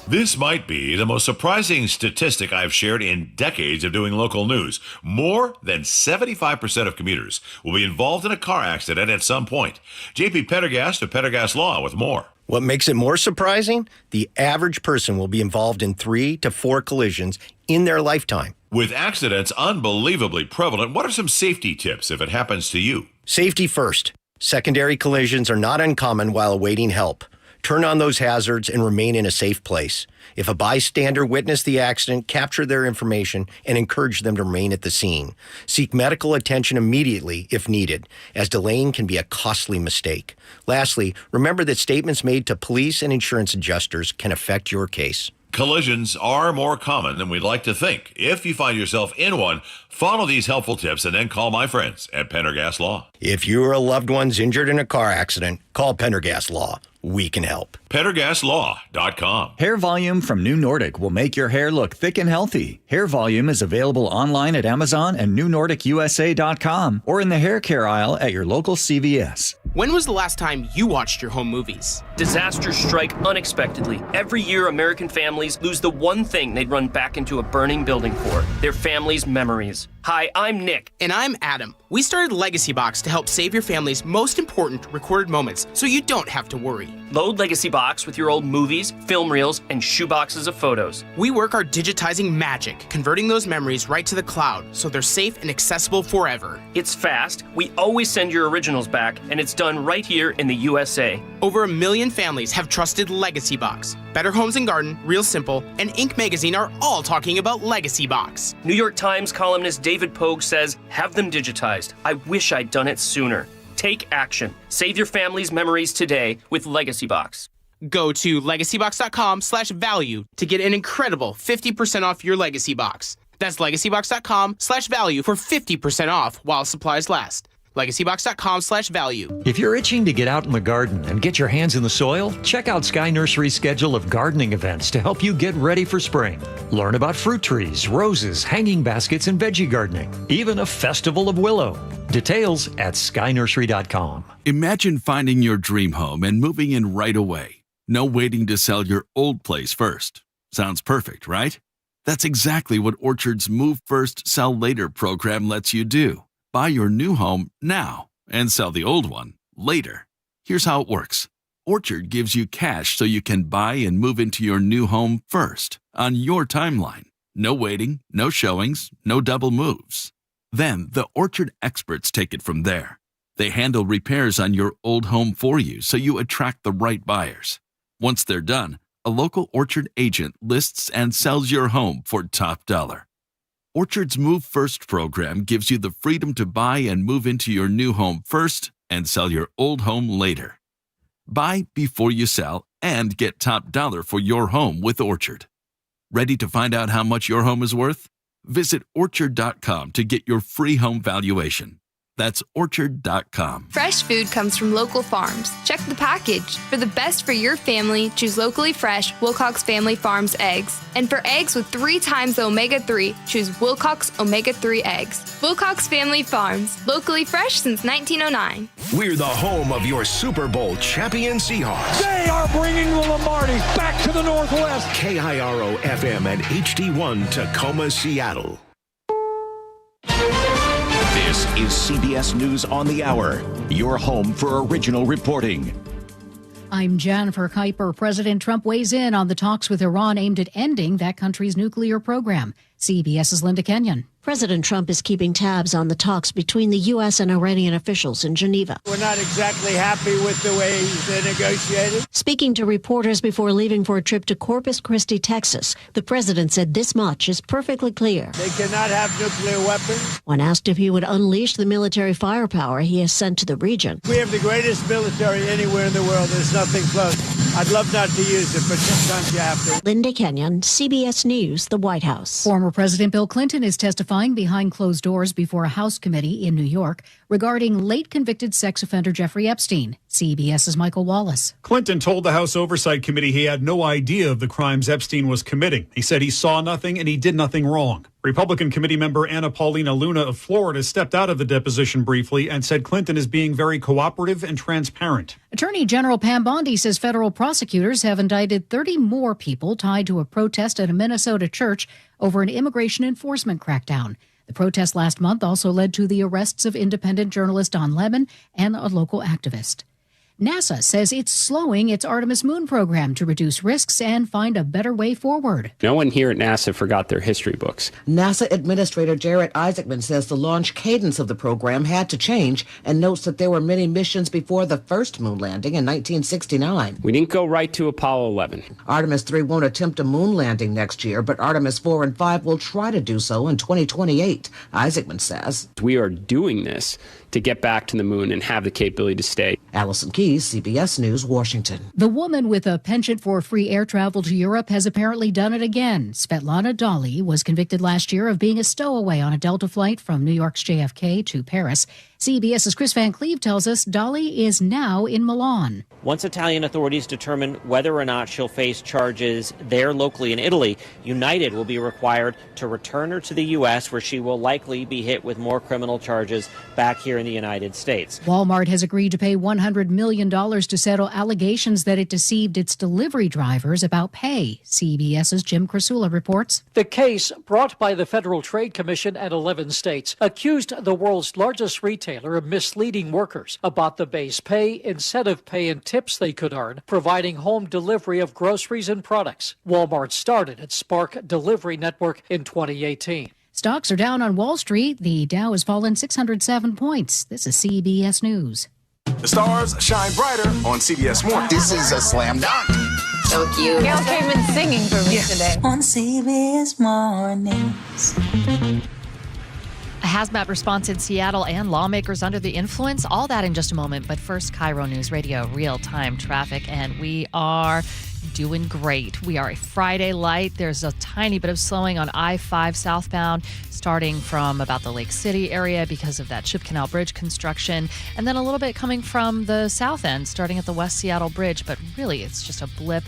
This might be the most surprising statistic I've shared in decades of doing local news. More than 75% of commuters will be involved in a car accident at some point. JP Pendergast of Pendergast Law with more. What makes it more surprising? The average person will be involved in 3 to 4 collisions in their lifetime. With accidents unbelievably prevalent, what are some safety tips if it happens to you? Safety first. Secondary collisions are not uncommon while awaiting help. Turn on those hazards and remain in a safe place. If a bystander witnessed the accident, capture their information and encourage them to remain at the scene. Seek medical attention immediately if needed, as delaying can be a costly mistake. Lastly, remember that statements made to police and insurance adjusters can affect your case. Collisions are more common than we'd like to think. If you find yourself in one, follow these helpful tips and then call my friends at Pendergast Law. If you or a loved one's injured in a car accident, call Pendergast Law. We can help. PendergastLaw.com. Hair Volume from New Nordic will make your hair look thick and healthy. Hair Volume is available online at Amazon and NewNordicUSA.com or in the hair care aisle at your local CVS. When was the last time you watched your home movies? Disasters strike unexpectedly. Every year, American families lose the one thing they'd run back into a burning building for, their family's memories. Hi, I'm Nick. And I'm Adam. We started Legacy Box to help save your family's most important recorded moments so you don't have to worry. Load Legacy Box with your old movies, film reels, and shoeboxes of photos. We work our digitizing magic, converting those memories right to the cloud so they're safe and accessible forever. It's fast, we always send your originals back, and it's done right here in the USA. Over 1 million families have trusted Legacy Box. Better Homes and Garden, Real Simple, and Inc. magazine are all talking about Legacy Box. New York Times columnist David Pogue says, have them digitized. I wish I'd done it sooner. Take action. Save your family's memories today with Legacy Box. Go to legacybox.com/value to get an incredible 50% off your Legacy Box. That's legacybox.com/value for 50% off while supplies last. legacybox.com/value. If you're itching to get out in the garden and get your hands in the soil, check out Sky Nursery's schedule of gardening events to help you get ready for spring. Learn about fruit trees, roses, hanging baskets, and veggie gardening. Even a festival of willow. Details at skynursery.com. Imagine finding your dream home and moving in right away. No waiting to sell your old place first. Sounds perfect, right? That's exactly what Orchard's Move First, Sell Later program lets you do. Buy your new home now and sell the old one later. Here's how it works. Orchard gives you cash so you can buy and move into your new home first on your timeline. No waiting, no showings, no double moves. Then the Orchard experts take it from there. They handle repairs on your old home for you so you attract the right buyers. Once they're done, a local Orchard agent lists and sells your home for top dollar. Orchard's Move First program gives you the freedom to buy and move into your new home first and sell your old home later. Buy before you sell and get top dollar for your home with Orchard. Ready to find out how much your home is worth? Visit orchard.com to get your free home valuation. That's orchard.com. Fresh food comes from local farms. Check the package. For the best for your family, choose locally fresh Wilcox Family Farms eggs. And for eggs with 3 times the omega-3, choose Wilcox Omega-3 eggs. Wilcox Family Farms, locally fresh since 1909. We're the home of your Super Bowl champion Seahawks. They are bringing the Lombardi back to the Northwest. KIRO FM and HD1 Tacoma, Seattle. This is CBS News on the Hour, your home for original reporting. I'm Jennifer Kuiper. President Trump weighs in on the talks with Iran aimed at ending that country's nuclear program. CBS's Linda Kenyon. President Trump is keeping tabs on the talks between the U.S. and Iranian officials in Geneva. We're not exactly happy with the way they negotiated. Speaking to reporters before leaving for a trip to Corpus Christi, Texas, the president said this much is perfectly clear. They cannot have nuclear weapons. When asked if he would unleash the military firepower he has sent to the region. We have the greatest military anywhere in the world. There's nothing close. I'd love not to use it, but sometimes you have to. Linda Kenyon, CBS News, the White House. Former President Bill Clinton is testifying behind closed doors before a House committee in New York regarding late convicted sex offender Jeffrey Epstein. CBS's Michael Wallace. Clinton told the House Oversight Committee he had no idea of the crimes Epstein was committing. He said he saw nothing and he did nothing wrong. Republican committee member Anna Paulina Luna of Florida stepped out of the deposition briefly and said Clinton is being very cooperative and transparent. Attorney General Pam Bondi says federal prosecutors have indicted 30 more people tied to a protest at a Minnesota church over an immigration enforcement crackdown. The protest last month also led to the arrests of independent journalist Don Lemon and a local activist. NASA says it's slowing its Artemis moon program to reduce risks and find a better way forward. No one here at NASA forgot their history books. NASA Administrator Jared Isaacman says the launch cadence of the program had to change and notes that there were many missions before the first moon landing in 1969. We didn't go right to Apollo 11. Artemis 3 won't attempt a moon landing next year, but Artemis 4 and 5 will try to do so in 2028, Isaacman says. We are doing this to get back to the moon and have the capability to stay. Allison Keyes, CBS News, Washington. The woman with a penchant for free air travel to Europe has apparently done it again. Svetlana Dali was convicted last year of being a stowaway on a Delta flight from New York's JFK to Paris. CBS's Chris Van Cleve tells us Dolly is now in Milan. Once Italian authorities determine whether or not she'll face charges there locally in Italy, United will be required to return her to the U.S., where she will likely be hit with more criminal charges back here in the United States. Walmart has agreed to pay $100 million to settle allegations that it deceived its delivery drivers about pay. CBS's Jim Ursula reports. The case, brought by the Federal Trade Commission and 11 states, accused the world's largest retailer of misleading workers about the base pay, incentive pay, and tips they could earn, providing home delivery of groceries and products. Walmart started its Spark delivery network in 2018. Stocks are down on Wall Street. The Dow has fallen 607 points. This is CBS News. The stars shine brighter on CBS Morning. This is a slam dunk. So cute. Gail came in singing for me today. On CBS Mornings. A hazmat response in Seattle and lawmakers under the influence. All that in just a moment. But first, KIRO News Radio, real-time traffic. And we are doing great. We are a Friday light. There's a tiny bit of slowing on I-5 southbound, starting from about the Lake City area because of that Ship Canal Bridge construction. And then a little bit coming from the south end, starting at the West Seattle Bridge. But really, it's just a blip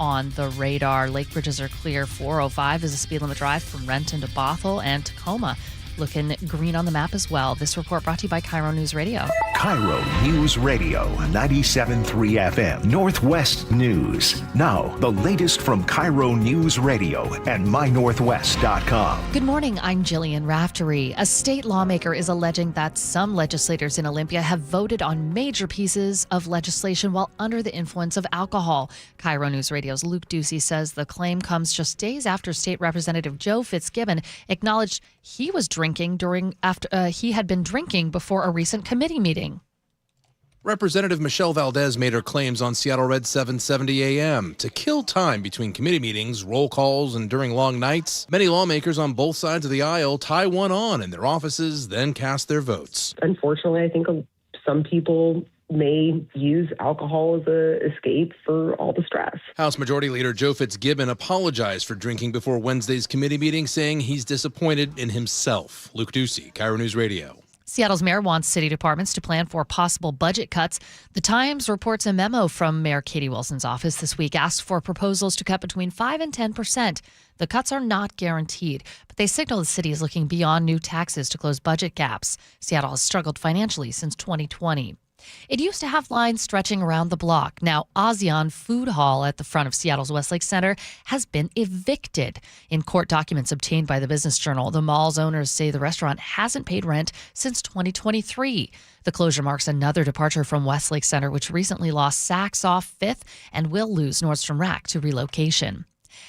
on the radar. Lake bridges are clear. 405 is a speed limit drive from Renton to Bothell and Tacoma. Looking green on the map as well. This report brought to you by KIRO News Radio. KIRO News Radio, 97.3 FM, Northwest News. Now, the latest from KIRO News Radio and mynorthwest.com. Good morning, I'm Jillian Raftery. A state lawmaker is alleging that some legislators in Olympia have voted on major pieces of legislation while under the influence of alcohol. KIRO News Radio's Luke Ducey says the claim comes just days after State Representative Joe Fitzgibbon acknowledged he was drinking after he had been drinking before a recent committee meeting. Representative Michelle Valdez made her claims on Seattle Red 770 AM. To kill time between committee meetings, roll calls, and during long nights, many lawmakers on both sides of the aisle tie one on in their offices, then cast their votes. Unfortunately, I think some people may use alcohol as a escape for all the stress. House Majority Leader Joe Fitzgibbon apologized for drinking before Wednesday's committee meeting, saying he's disappointed in himself. Luke Ducey, KIRO News Radio. Seattle's mayor wants city departments to plan for possible budget cuts. The Times reports a memo from Mayor Katie Wilson's office this week asked for proposals to cut between 5 and 10%. The cuts are not guaranteed, but they signal the city is looking beyond new taxes to close budget gaps. Seattle has struggled financially since 2020. It used to have lines stretching around the block. Now, ASEAN Food Hall at the front of Seattle's Westlake Center has been evicted. In court documents obtained by the Business Journal, the mall's owners say the restaurant hasn't paid rent since 2023. The closure marks another departure from Westlake Center, which recently lost Saks off 5th and will lose Nordstrom Rack to relocation.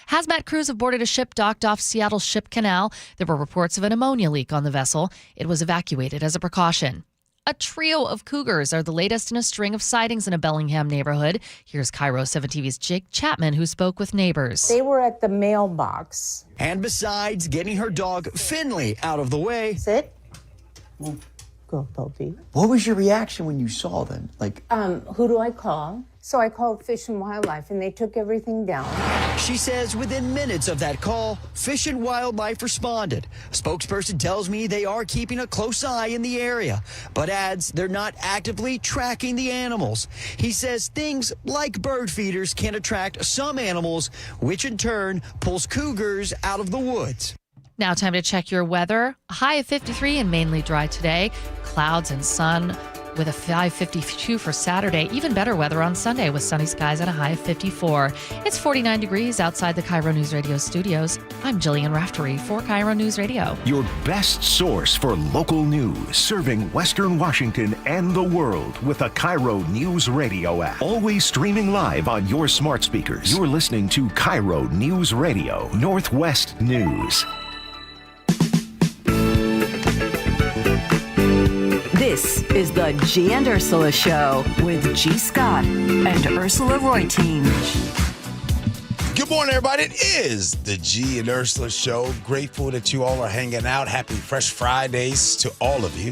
Hazmat crews have boarded a ship docked off Seattle's Ship Canal. There were reports of an ammonia leak on the vessel. It was evacuated as a precaution. A trio of cougars are the latest in a string of sightings in a Bellingham neighborhood. Here's KIRO 7 TV's Jake Chapman, who spoke with neighbors. They were at the mailbox. And besides getting her dog Finley out of the way. Sit. Go, puppy. What was your reaction when you saw them? Who do I call? So I called Fish and Wildlife, and they took everything down. She says within minutes of that call, Fish and Wildlife responded. A spokesperson tells me they are keeping a close eye in the area, but adds they're not actively tracking the animals. He says things like bird feeders can attract some animals, which in turn pulls cougars out of the woods. Now time to check your weather. A high of 53 and mainly dry today. Clouds and sun with a high of 52 for Saturday. Even better weather on Sunday with sunny skies and a high of 54. It's 49 degrees outside the KIRO News Radio studios. I'm Jillian Raftery for KIRO News Radio. Your best source for local news, serving Western Washington and the world with the KIRO News Radio app. Always streaming live on your smart speakers. You're listening to KIRO News Radio, Northwest News. This is the Gee and Ursula Show with G. Scott and Ursula Reutin. Good morning, everybody. It is the Gee and Ursula Show. Grateful that you all are hanging out. Happy Fresh Fridays to all of you.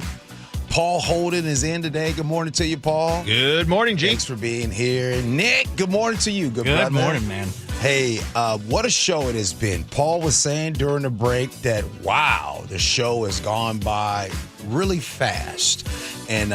Paul Holden is in today. Good morning to you, Paul. Good morning, G. Thanks for being here. Nick, good morning to you. Good brother. Morning, man. Hey, what a show it has been. Paul was saying during the break that, wow, the show has gone by really fast. And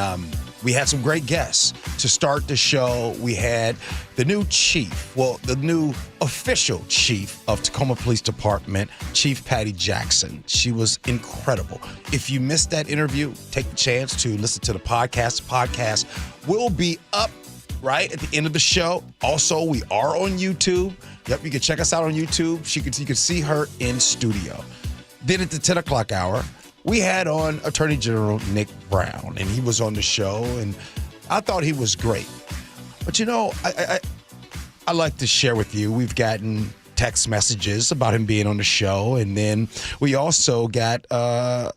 we had some great guests. To start the show, we had the new chief, the new official chief of Tacoma Police Department, Chief Patty Jackson. She was incredible. If you missed that interview, take the chance to listen to the podcast. The podcast will be up right at the end of the show. Also, we are on YouTube. Yep, you can check us out on YouTube. You can see her in studio. Then at the 10 o'clock hour, we had on Attorney General Nick Brown, and he was on the show, and I thought he was great. But I like to share with you, we've gotten text messages about him being on the show, and then we also got quite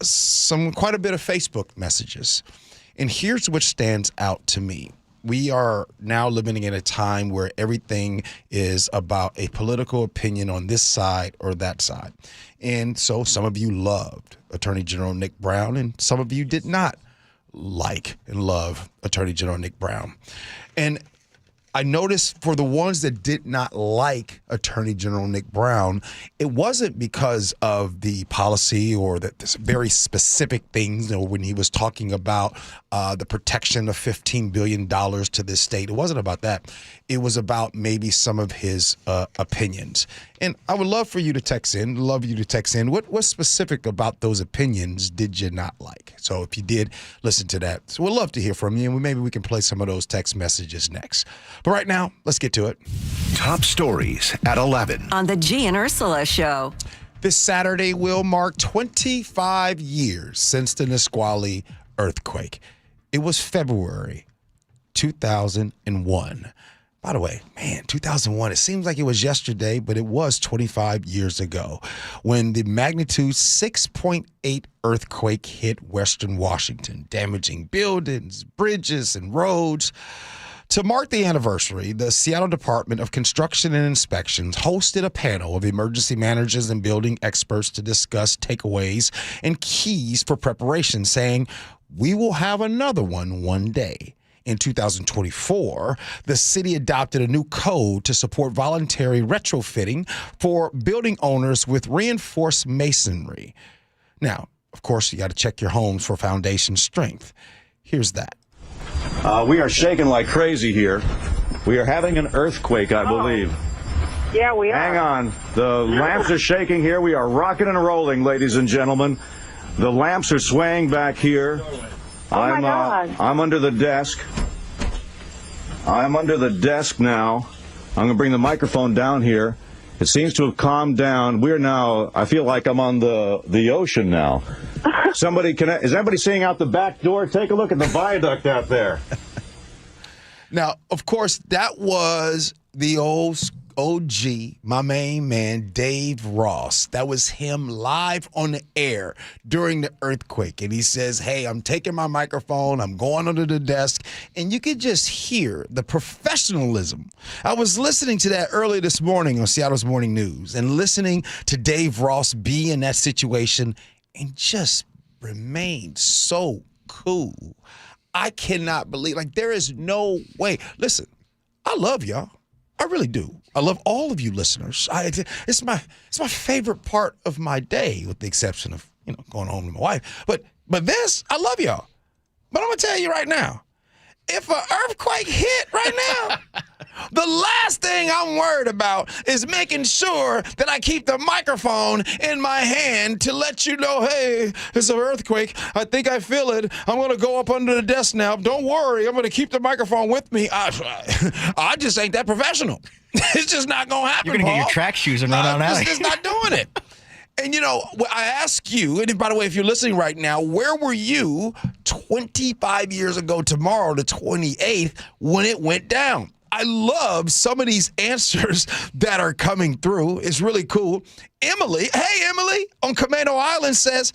a bit of Facebook messages. And here's what stands out to me. We are now living in a time where everything is about a political opinion on this side or that side. And so some of you loved Attorney General Nick Brown, and some of you did not like and love Attorney General Nick Brown. And I noticed for the ones that did not like Attorney General Nick Brown, it wasn't because of the policy or the very specific things, when he was talking about the protection of $15 billion to this state. It wasn't about that. It was about maybe some of his opinions. And I would love for you to text in, What specific about those opinions did you not like? So if you did, listen to that. So we'd love to hear from you, and maybe we can play some of those text messages next. But right now, let's get to it. Top stories at 11. On the Gee and Ursula Show. This Saturday will mark 25 years since the Nisqually earthquake. It was February 2001. By the way, 2001, it seems like it was yesterday, but it was 25 years ago when the magnitude 6.8 earthquake hit Western Washington, damaging buildings, bridges, and roads. To mark the anniversary, the Seattle Department of Construction and Inspections hosted a panel of emergency managers and building experts to discuss takeaways and keys for preparation, saying, "We will have another one day." In 2024, the city adopted a new code to support voluntary retrofitting for building owners with reinforced masonry. Now, of course, you got to check your homes for foundation strength. Here's that. We are shaking like crazy here. We are having an earthquake, I believe. Yeah, we are. Hang on. The lamps are shaking here. We are rocking and rolling, ladies and gentlemen. The lamps are swaying back here. My God. I'm under the desk. I'm under the desk now. I'm going to bring the microphone down here. It seems to have calmed down. We're now, I feel like I'm on the ocean now. Is anybody seeing out the back door? Take a look at the viaduct out there. Now, of course, that was the old OG, my main man, Dave Ross. That was him live on the air during the earthquake. And he says, "Hey, I'm taking my microphone. I'm going under the desk." And you could just hear the professionalism. I was listening to that early this morning on Seattle's Morning News and listening to Dave Ross be in that situation and just remain so cool. I cannot believe, there is no way. Listen, I love y'all. I really do. I love all of you listeners. It's my favorite part of my day, with the exception of going home to my wife. But this, I love y'all. But I'm gonna tell you right now, if an earthquake hit right now, the last thing I'm worried about is making sure that I keep the microphone in my hand to let you know, hey, it's an earthquake. I think I feel it. I'm going to go up under the desk now. Don't worry. I'm going to keep the microphone with me. I just ain't that professional. It's just not going to happen, You're going to get your track shoes and run on out. I'm just not doing it. And, I ask you, and by the way, if you're listening right now, where were you 25 years ago tomorrow, the 28th, when it went down? I love some of these answers that are coming through. It's really cool. Emily on Camano Island says,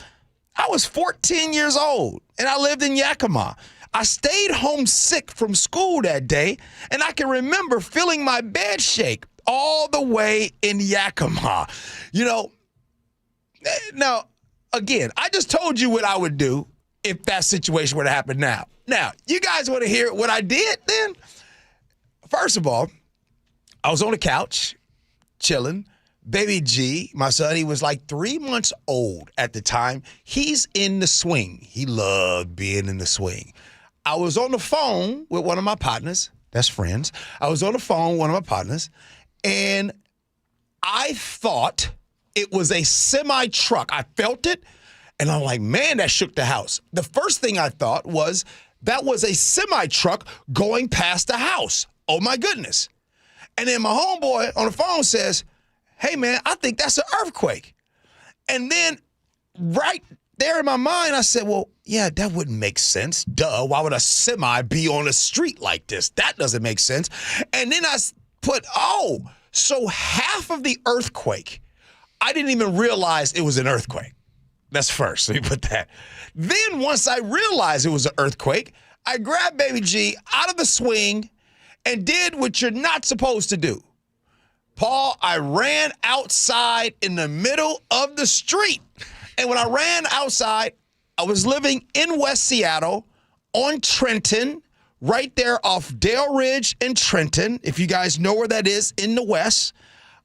"I was 14 years old and I lived in Yakima. I stayed home sick from school that day, and I can remember feeling my bed shake all the way in Yakima." Now, again, I just told you what I would do if that situation were to happen now. Now, you guys want to hear what I did then? First of all, I was on the couch, chilling. Baby G, my son, he was like 3 months old at the time. He's in the swing. He loved being in the swing. I was on the phone with one of my partners. That's friends. I was on the phone with one of my partners, and I thought it was a semi-truck. I felt it, and I'm like, man, that shook the house. The first thing I thought was that was a semi-truck going past the house. Oh, my goodness. And then my homeboy on the phone says, hey, man, I think that's an earthquake. And then right there in my mind, I said, well, yeah, that wouldn't make sense. Duh, why would a semi be on a street like this? That doesn't make sense. And then I put, so half of the earthquake, I didn't even realize it was an earthquake. That's first. Let me put that. Then once I realized it was an earthquake, I grabbed Baby G out of the swing and did what you're not supposed to do. Paul, I ran outside in the middle of the street. And when I ran outside, I was living in West Seattle on Trenton, right there off Dale Ridge and Trenton, if you guys know where that is in the West.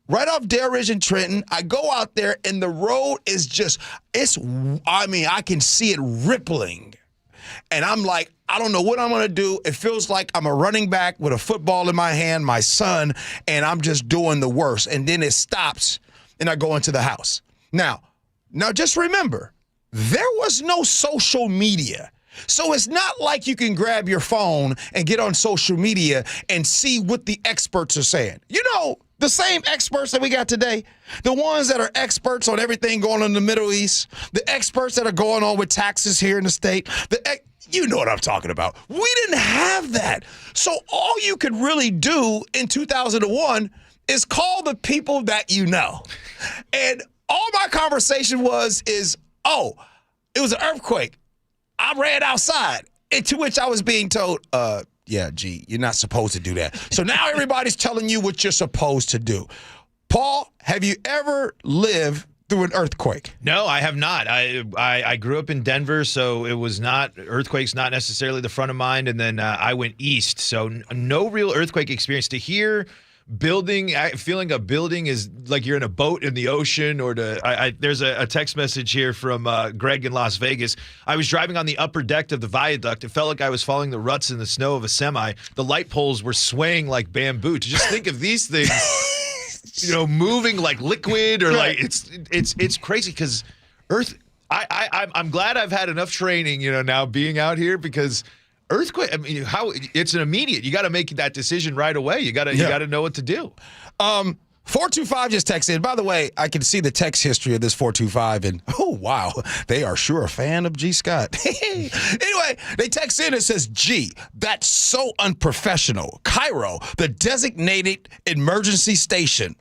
Right off Dale Ridge and Trenton, I go out there and the road is I can see it rippling. And I'm like, I don't know what I'm going to do. It feels like I'm a running back with a football in my hand, my son, and I'm just doing the worst. And then it stops and I go into the house. Now just remember, there was no social media. So it's not like you can grab your phone and get on social media and see what the experts are saying. You know, the same experts that we got today, the ones that are experts on everything going on in the Middle East, the experts that are going on with taxes here in the state, you know what I'm talking about. We didn't have that. So all you could really do in 2001 is call the people that you know. And all my conversation is, it was an earthquake. I ran outside, and to which I was being told, yeah, G, you're not supposed to do that. So now everybody's telling you what you're supposed to do. Paul, have you ever lived through an earthquake? No, I have not. I grew up in Denver, so it was earthquakes not necessarily the front of mind, and then I went east, so no real earthquake experience. To hear feeling a building is like you're in a boat in the ocean, or there's a text message here from Greg in Las Vegas. I was driving on the upper deck of the viaduct. It felt like I was following the ruts in the snow of a semi. The light poles were swaying like bamboo. To just think of these things, moving like liquid, or like it's crazy because I'm glad I've had enough training, now being out here, because earthquake, it's an immediate. You got to make that decision right away. You got to know what to do. 425 just texted in. By the way, I can see the text history of this 425, and oh wow, they are sure a fan of G. Scott. Anyway, they text in and says, "G, that's so unprofessional. KIRO, the designated emergency station."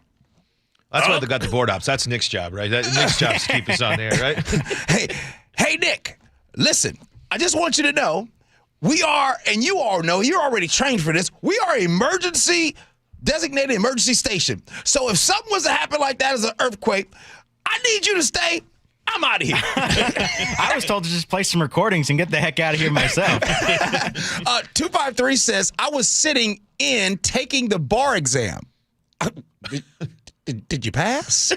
That's why they got the board ops. That's Nick's job, right? Nick's job is to keep us on there, right? Hey, Nick, listen. I just want you to know. We are, and you all know, you're already trained for this, we are designated emergency station. So if something was to happen like that as an earthquake, I need you to stay. I'm out of here. I was told to just play some recordings and get the heck out of here myself. 253 says, I was sitting in taking the bar exam. Did you pass?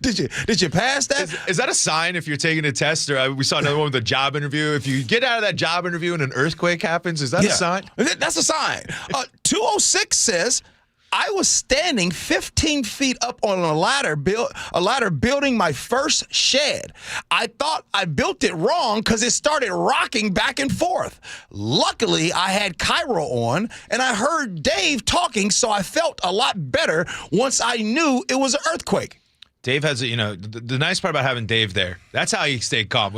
Did you pass that? Is that a sign if you're taking a test? Or we saw another one with a job interview. If you get out of that job interview and an earthquake happens, is that a sign? That's a sign. 206 says, I was standing 15 feet up on a ladder building my first shed. I thought I built it wrong because it started rocking back and forth. Luckily, I had KIRO on, and I heard Dave talking, so I felt a lot better once I knew it was an earthquake. Dave has, the nice part about having Dave there, that's how you stay calm.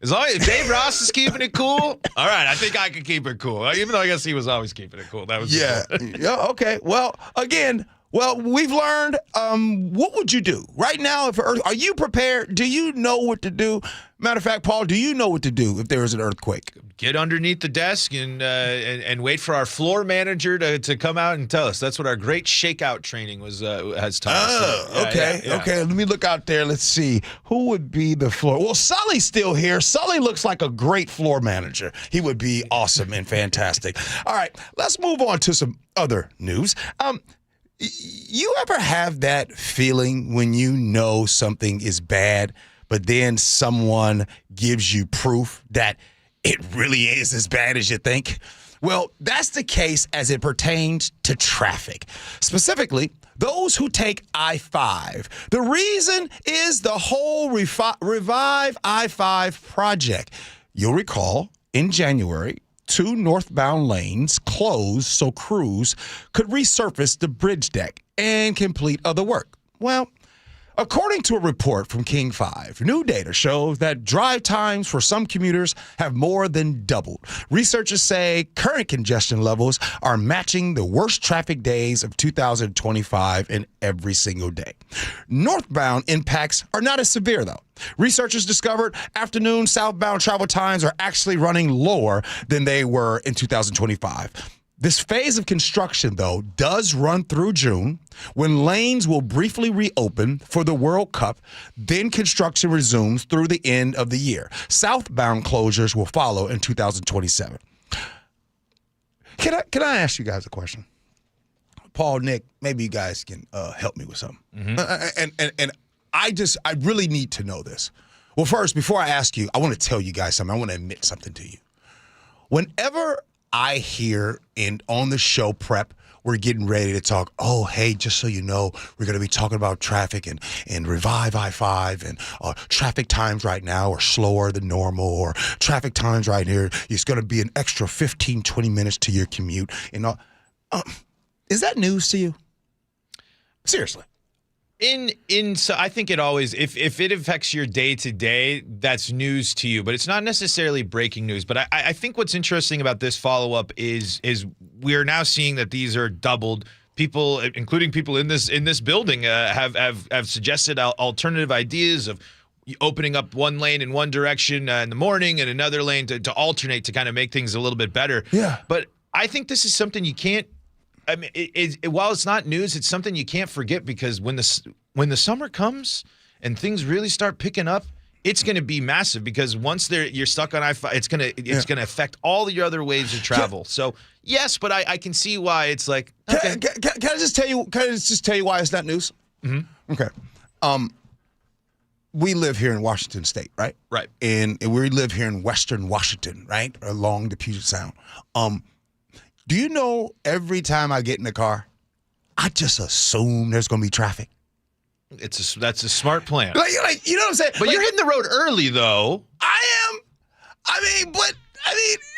As long as Dave Ross is keeping it cool, all right, I think I can keep it cool. Even though I guess he was always keeping it cool. That was okay. Well, again, we've learned. What would you do right now are you prepared? Do you know what to do? Matter of fact, Paul, do you know what to do if there is an earthquake? Get underneath the desk and wait for our floor manager to come out and tell us. That's what our great shakeout training has taught us. Okay. Let me look out there. Let's see. Who would be the floor? Well, Sully's still here. Sully looks like a great floor manager. He would be awesome and fantastic. All right, let's move on to some other news. You ever have that feeling when you know something is bad, but then someone gives you proof that it really is as bad as you think? Well, that's the case as it pertains to traffic, specifically those who take I-5. The reason is the whole Revive I-5 project. You'll recall in January, 2 northbound lanes closed so crews could resurface the bridge deck and complete other work. Well, according to a report from King 5, new data shows that drive times for some commuters have more than doubled. Researchers say current congestion levels are matching the worst traffic days of 2025 in every single day. Northbound impacts are not as severe, though. Researchers discovered afternoon southbound travel times are actually running lower than they were in 2025. This phase of construction, though, does run through June, when lanes will briefly reopen for the World Cup. Then construction resumes through the end of the year. Southbound closures will follow in 2027. Can I ask you guys a question? Paul, Nick, maybe you guys can help me with something. And I really need to know this. Well, first, before I ask you, I want to tell you guys something. I want to admit something to you. Whenever I hear on the show prep, we're getting ready to talk, oh, hey, just so you know, we're going to be talking about traffic and Revive I-5 and traffic times right now are slower than normal, or traffic times right here, it's going to be an extra 15, 20 minutes to your commute. And is that news to you? Seriously. So I think it always, if it affects your day to day, that's news to you, but it's not necessarily breaking news. But I think what's interesting about this follow up is we are now seeing that these are doubled. People, including people in this building, have suggested alternative ideas of opening up one lane in one direction in the morning and another lane to alternate to kind of make things a little bit better. Yeah. But I think this is something you can't. I mean, while it's not news, it's something you can't forget, because when the summer comes and things really start picking up, it's going to be massive, because once you're stuck on I-5, it's going to affect all your other ways of travel. So yes, but I can see why it's like. Okay. Can I just tell you? Can I just tell you why it's not news? Mm-hmm. Okay. We live here in Washington State, right? Right. And we live here in Western Washington, right, along the Puget Sound. Do you know, every time I get in the car, I just assume there's going to be traffic. That's a smart plan. Like, you know what I'm saying? But you're hitting the road early, though. I am.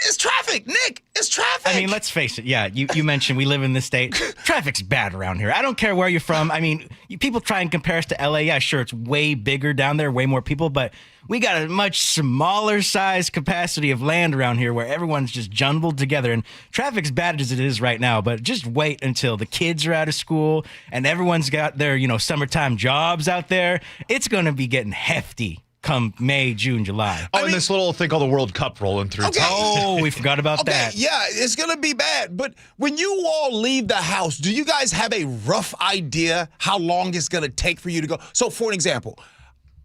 It's traffic, Nick. It's traffic. I mean, let's face it. Yeah, you mentioned we live in this state. Traffic's bad around here. I don't care where you're from. I mean, people try and compare us to LA. Yeah, sure, it's way bigger down there, way more people, but we got a much smaller size capacity of land around here where everyone's just jumbled together. And traffic's bad as it is right now, but just wait until the kids are out of school and everyone's got their, summertime jobs out there. It's going to be getting hefty come May, June, July. And this little thing called the World Cup rolling through. Okay. Oh, we forgot about that. Yeah, it's going to be bad. But when you all leave the house, do you guys have a rough idea how long it's going to take for you to go? So, for an example,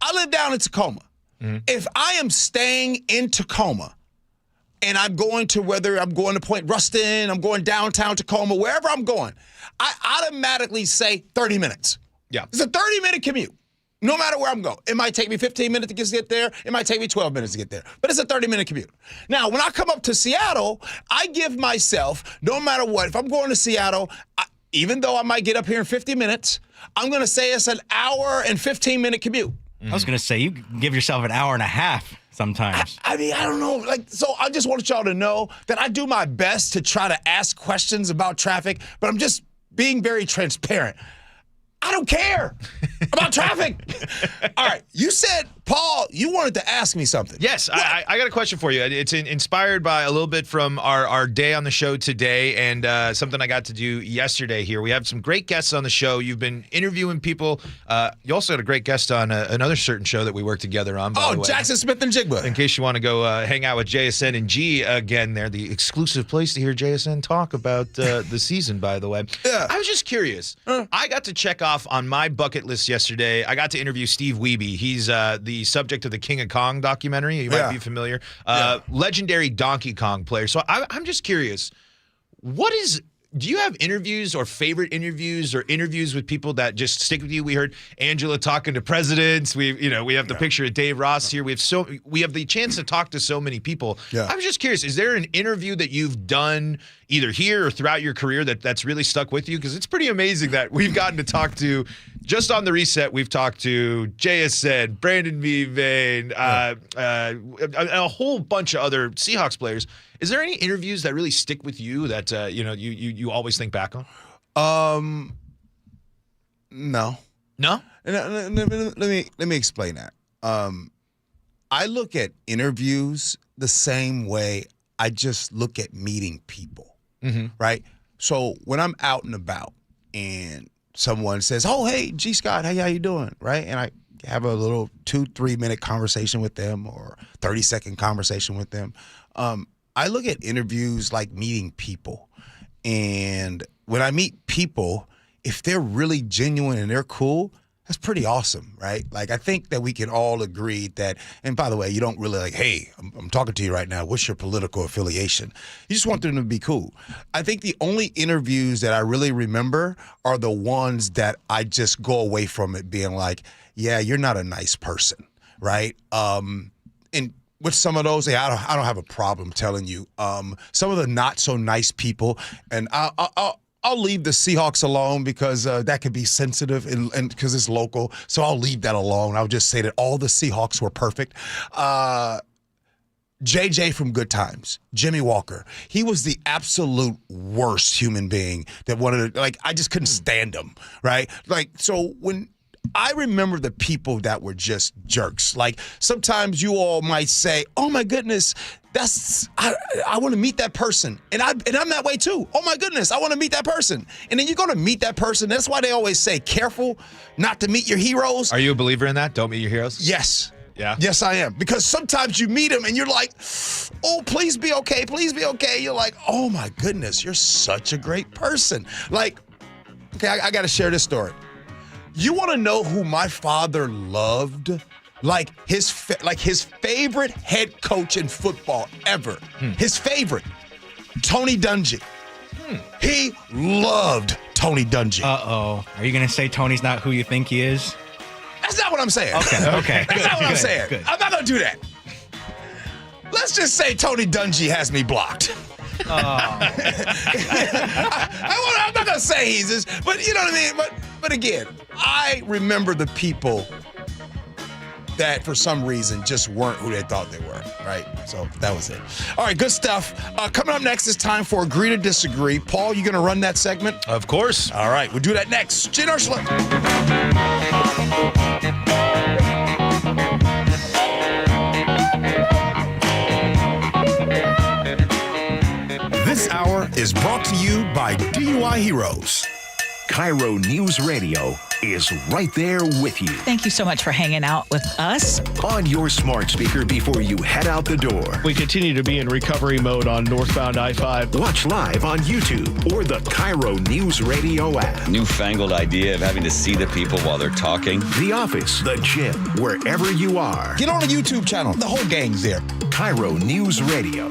I live down in Tacoma. Mm-hmm. If I am staying in Tacoma and I'm going to, whether I'm going to Point Ruston, I'm going downtown Tacoma, wherever I'm going, I automatically say 30 minutes. Yeah. It's a 30-minute commute. No matter where I'm going. It might take me 15 minutes to get there. It might take me 12 minutes to get there. But it's a 30-minute commute. Now, when I come up to Seattle, I give myself, no matter what, if I'm going to Seattle, even though I might get up here in 50 minutes, I'm going to say it's an hour and 15-minute commute. I was going to say, you give yourself an hour and a half sometimes. I don't know. So I just want y'all to know that I do my best to try to ask questions about traffic, but I'm just being very transparent. I don't care about traffic. All right. You said, Paul, you wanted to ask me something. Yes. I got a question for you. It's inspired by a little bit from our day on the show today and something I got to do yesterday here. We have some great guests on the show. You've been interviewing people. You also had a great guest on another certain show that we worked together on, by the way. Jackson Smith and Jigba. In case you want to go hang out with JSN and G again there, the exclusive place to hear JSN talk about the season, by the way. Yeah. I was just curious. I got to check off on my bucket list yesterday. I got to interview Steve Wiebe. He's the subject of the King of Kong documentary. You might be familiar. Legendary Donkey Kong player. So I'm just curious, what is do you have interviews or favorite interviews or interviews with people that just stick with you? We heard Angela talking to presidents. We have the picture of Dave Ross here. We have the chance to talk to so many people. Yeah. I was just curious, is there an interview that you've done either here or throughout your career that's really stuck with you? Because it's pretty amazing that we've gotten to talk to, just on the reset, we've talked to JSN, Brandon Vane, a whole bunch of other Seahawks players. Is there any interviews that really stick with you that you always think back on? No. No? Let me explain that. I look at interviews the same way I just look at meeting people, right? So when I'm out and about and someone says, "Oh, hey, G. Scott, how you doing?" Right? And I have a little 2-3 minute conversation with them or 30-second conversation with them. I look at interviews like meeting people. And when I meet people, if they're really genuine and they're cool, that's pretty awesome, right? Like, I think that we can all agree that, and by the way, you don't really like, hey, I'm talking to you right now. What's your political affiliation? You just want them to be cool. I think the only interviews that I really remember are the ones that I just go away from it being like, yeah, you're not a nice person, right? And with some of those, I don't have a problem telling you. Some of the not so nice people, and I'll leave the Seahawks alone because that could be sensitive and because it's local. So I'll leave that alone. I'll just say that all the Seahawks were perfect. JJ from Good Times, Jimmy Walker, he was the absolute worst human being that wanted to, I just couldn't stand him, right? So when I remember the people that were just jerks. Like, sometimes you all might say, "Oh my goodness, I want to meet that person," and I'm that way too. Oh my goodness, I want to meet that person, and then you're going to meet that person. That's why they always say, "Careful not to meet your heroes." Are you a believer in that? Don't meet your heroes? Yes. Yeah. Yes, I am. Because sometimes you meet them and you're like, "Oh, please be okay. Please be okay." You're like, "Oh my goodness, you're such a great person." Like, okay, I got to share this story. You want to know who my father loved? Like his favorite head coach in football ever. His favorite, Tony Dungy. He loved Tony Dungy. Uh-oh. Are you going to say Tony's not who you think he is? That's not what I'm saying. Okay. That's not what I'm saying. Good. I'm not going to do that. Let's just say Tony Dungy has me blocked. I'm not going to say he's this, but you know what I mean? But again, I remember the people that for some reason just weren't who they thought they were, right? So that was it. All right, good stuff. Coming up next, it's time for Agree to Disagree. Paul, you going to run that segment? Of course. All right, we'll do that next. Gee Ursula. This hour is brought to you by DUI Heroes. KIRO News Radio is right there with you. Thank you so much for hanging out with us. On your smart speaker before you head out the door. We continue to be in recovery mode on northbound I-5. Watch live on YouTube or the KIRO News Radio app. Newfangled idea of having to see the people while they're talking. The office, the gym, wherever you are. Get on the YouTube channel. The whole gang's there. KIRO News Radio.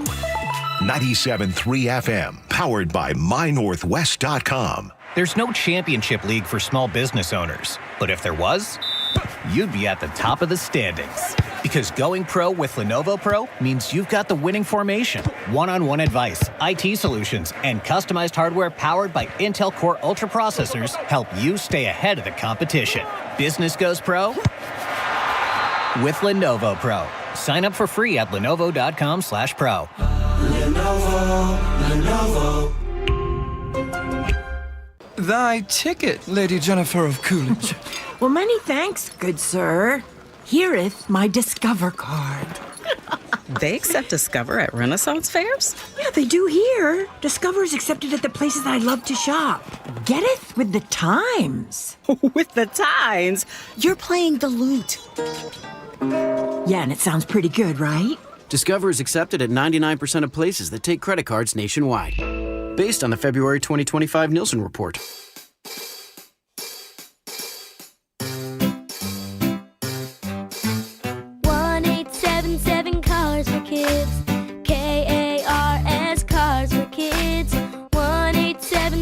97.3 FM. Powered by MyNorthwest.com. There's no championship league for small business owners, but if there was, you'd be at the top of the standings. Because going pro with Lenovo Pro means you've got the winning formation, one-on-one advice, IT solutions, and customized hardware powered by Intel Core Ultra processors help you stay ahead of the competition. Business goes pro with Lenovo Pro. Sign up for free at lenovo.com/pro. Lenovo. Thy ticket, Lady Jennifer of Coolidge. Well, many thanks, good sir. Hereeth my Discover card. They accept Discover at Renaissance fairs? Yeah, they do here. Discover is accepted at the places I love to shop. Getteth with the times. With the times? You're playing the lute. Yeah, and it sounds pretty good, right? Discover is accepted at 99% of places that take credit cards nationwide. Based on the February 2025 Nielsen report. Cars for Kids. KARS Cars for Kids. 1-877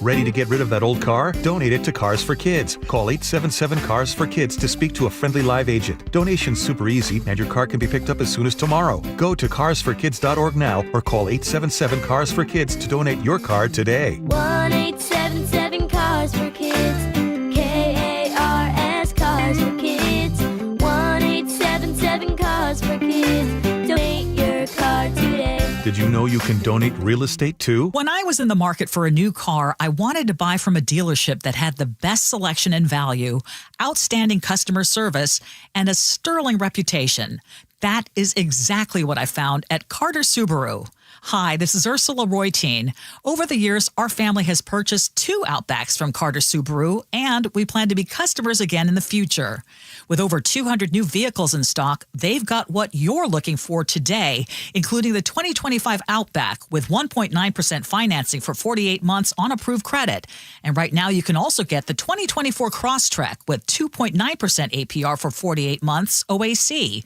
Ready to get rid of that old car? Donate it to Cars for Kids. Call 877-CARS-FOR-KIDS to speak to a friendly live agent. Donation's super easy, and your car can be picked up as soon as tomorrow. Go to carsforkids.org now or call 877-CARS-FOR-KIDS to donate your car today. 1-877-CARS-FOR-KIDS. KARS Cars for Kids. 1-877-CARS-FOR-KIDS. Donate your car today. Did you know you can donate real estate too? When I was in the market for a new car, I wanted to buy from a dealership that had the best selection and value, outstanding customer service, and a sterling reputation. That is exactly what I found at Carter Subaru. Hi, this is Ursula Reutin. Over the years, our family has purchased 2 Outbacks from Carter Subaru, and we plan to be customers again in the future. With over 200 new vehicles in stock, they've got what you're looking for today, including the 2025 Outback with 1.9% financing for 48 months on approved credit. And right now, you can also get the 2024 Crosstrek with 2.9% APR for 48 months OAC.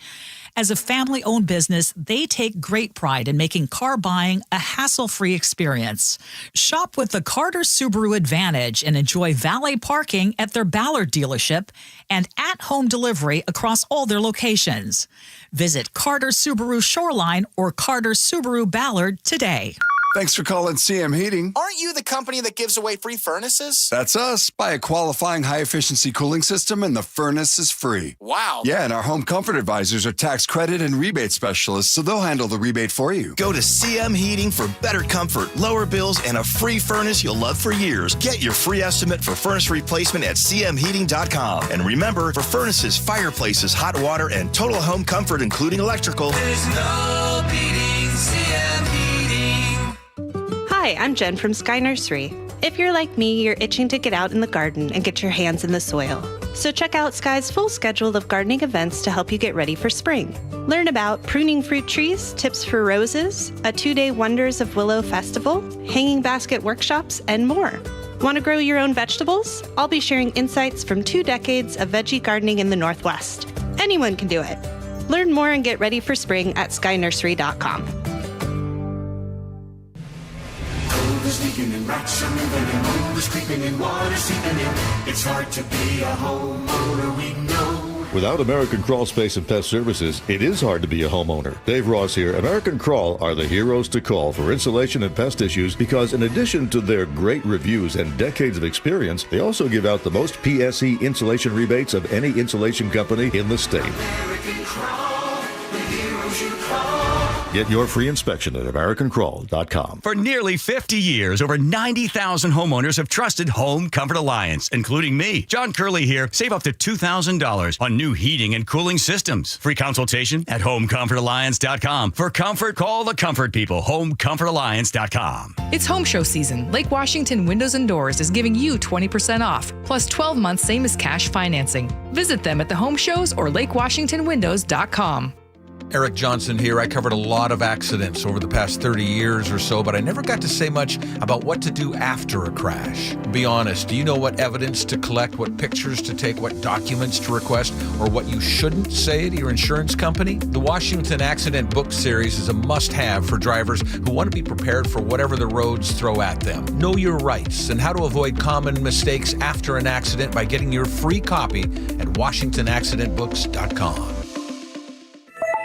As a family-owned business, they take great pride in making car buying a hassle-free experience. Shop with the Carter Subaru Advantage and enjoy valet parking at their Ballard dealership and at-home delivery across all their locations. Visit Carter Subaru Shoreline or Carter Subaru Ballard today. Thanks for calling CM Heating. Aren't you the company that gives away free furnaces? That's us. Buy a qualifying high-efficiency cooling system and the furnace is free. Wow. Yeah, and our home comfort advisors are tax credit and rebate specialists, so they'll handle the rebate for you. Go to CM Heating for better comfort, lower bills, and a free furnace you'll love for years. Get your free estimate for furnace replacement at cmheating.com. And remember, for furnaces, fireplaces, hot water, and total home comfort, including electrical, there's no beating CM Heating. Hi, I'm Jen from Sky Nursery. If you're like me, you're itching to get out in the garden and get your hands in the soil. So check out Sky's full schedule of gardening events to help you get ready for spring. Learn about pruning fruit trees, tips for roses, a 2-day Wonders of Willow festival, hanging basket workshops, and more. Want to grow your own vegetables? I'll be sharing insights from 2 decades of veggie gardening in the Northwest. Anyone can do it. Learn more and get ready for spring at skynursery.com. Leaking and rats are moving and mold is creeping and water seeping in. It's hard to be a homeowner, we know. Without American Crawl Space and Pest Services, it is hard to be a homeowner. Dave Ross here. American Crawl are the heroes to call for insulation and pest issues because in addition to their great reviews and decades of experience, they also give out the most PSE insulation rebates of any insulation company in the state. American Crawl, the heroes you call. Get your free inspection at AmericanCrawl.com. For nearly 50 years, over 90,000 homeowners have trusted Home Comfort Alliance, including me. John Curley here. Save up to $2,000 on new heating and cooling systems. Free consultation at HomeComfortAlliance.com. For comfort, call the comfort people. HomeComfortAlliance.com. It's home show season. Lake Washington Windows and Doors is giving you 20% off, plus 12 months same as cash financing. Visit them at the home shows or LakeWashingtonWindows.com. Eric Johnson here. I covered a lot of accidents over the past 30 years or so, but I never got to say much about what to do after a crash. Be honest, do you know what evidence to collect, what pictures to take, what documents to request, or what you shouldn't say to your insurance company? The Washington Accident Book Series is a must-have for drivers who want to be prepared for whatever the roads throw at them. Know your rights and how to avoid common mistakes after an accident by getting your free copy at WashingtonAccidentBooks.com.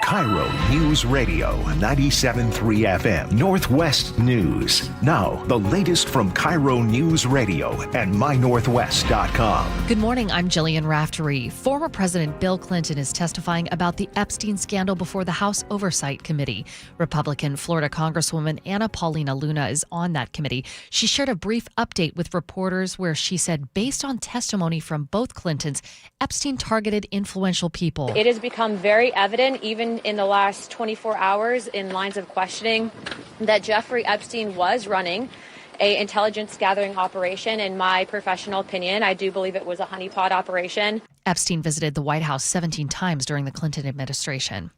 KIRO Newsradio 97.3 FM Northwest News. Now, the latest from KIRO Newsradio and mynorthwest.com. Good morning, I'm Jillian Raftery. Former President Bill Clinton is testifying about the Epstein scandal before the House Oversight Committee. Republican Florida Congresswoman Anna Paulina Luna is on that committee. She shared a brief update with reporters where she said, based on testimony from both Clintons, Epstein targeted influential people. It has become very evident, even in the last 24 hours in lines of questioning, that Jeffrey Epstein was running an intelligence gathering operation. In my professional opinion, I do believe it was a honeypot operation. Epstein visited the White House 17 times during the Clinton administration.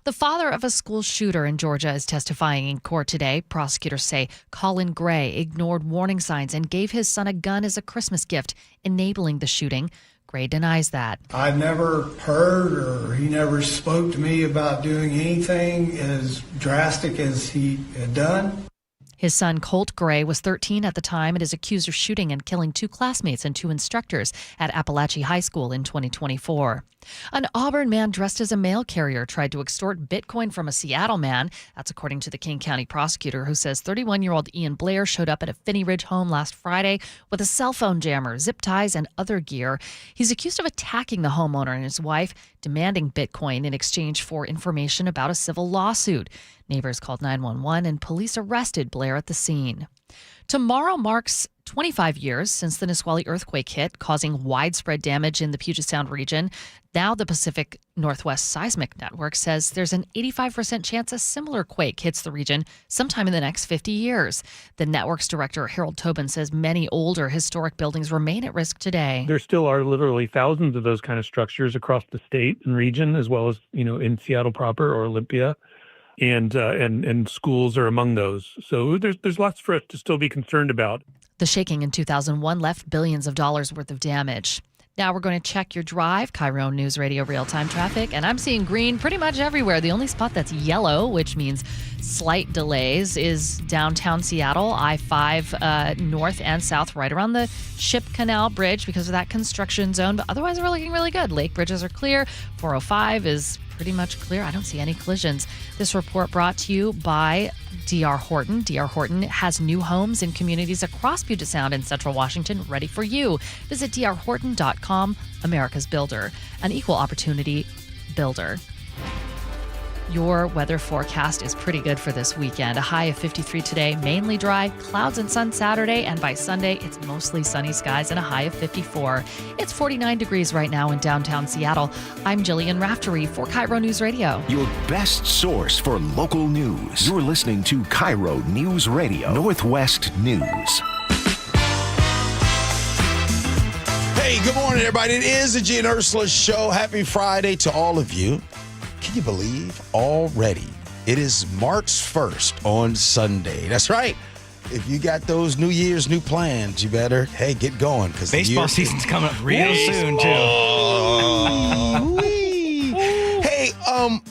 The father of a school shooter in Georgia is testifying in court today. Prosecutors say Colin Gray ignored warning signs and gave his son a gun as a Christmas gift, enabling the shooting. Gray denies that. I never heard or he never spoke to me about doing anything as drastic as he had done. His son, Colt Gray, was 13 at the time and is accused of shooting and killing 2 classmates and 2 instructors at Appalachia High School in 2024. An Auburn man dressed as a mail carrier tried to extort Bitcoin from a Seattle man. That's according to the King County prosecutor, who says 31-year-old Ian Blair showed up at a Finney Ridge home last Friday with a cell phone jammer, zip ties, and other gear. He's accused of attacking the homeowner and his wife, demanding Bitcoin in exchange for information about a civil lawsuit. Neighbors called 911 and police arrested Blair at the scene. Tomorrow marks 25 years since the Nisqually earthquake hit, causing widespread damage in the Puget Sound region. Now the Pacific Northwest Seismic Network says there's an 85% chance a similar quake hits the region sometime in the next 50 years. The network's director, Harold Tobin, says many older historic buildings remain at risk today. There still are literally thousands of those kind of structures across the state and region, as well as, in Seattle proper or Olympia. And schools are among those. So there's lots for us to still be concerned about. The shaking in 2001 left billions of dollars worth of damage. Now we're going to check your drive, KIRO Newsradio real-time traffic, and I'm seeing green pretty much everywhere. The only spot that's yellow, which means slight delays, is downtown Seattle, I-5 north and south, right around the Ship Canal Bridge because of that construction zone. But otherwise, we're looking really good. Lake bridges are clear. 405 is pretty much clear. I don't see any collisions. This report brought to you by D.R. Horton. D.R. Horton has new homes in communities across Puget Sound and Central Washington ready for you. Visit drhorton.com, America's builder, an equal opportunity builder. Your weather forecast is pretty good for this weekend. A high of 53 today, mainly dry, clouds and sun Saturday, and by Sunday, it's mostly sunny skies and a high of 54. It's 49 degrees right now in downtown Seattle. I'm Jillian Raftery for KIRO News Radio. Your best source for local news. You're listening to KIRO News Radio, Northwest News. Hey, good morning, everybody. It is the Gee and Ursula Show. Happy Friday to all of you. Can you believe already it is March 1st on Sunday? That's right. If you got those New Year's new plans, you better, get going. Because baseball season's coming up real soon, too. Hey,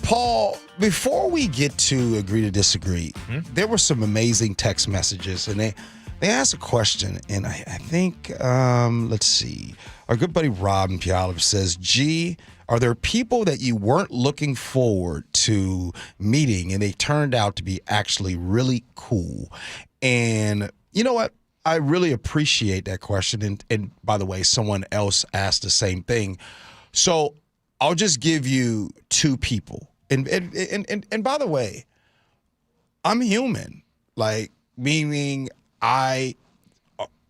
Paul, before we get to agree to disagree, there were some amazing text messages, and they asked a question, and I think, let's see. Our good buddy Rob in Puyallup says, Gee, are there people that you weren't looking forward to meeting and they turned out to be actually really cool? And you know what? I really appreciate that question. And by the way, someone else asked the same thing. So I'll just give you 2 people. And by the way, I'm human. Like, meaning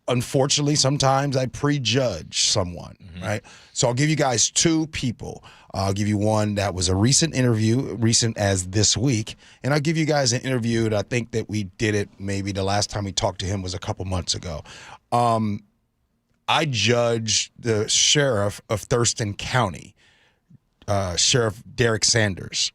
unfortunately, sometimes I prejudge someone, right? So I'll give you guys 2 people. I'll give you one that was a recent interview, recent as this week, and I'll give you guys an interview that I think that we did it maybe the last time we talked to him was a couple months ago. I judged the sheriff of Thurston County, Sheriff Derek Sanders.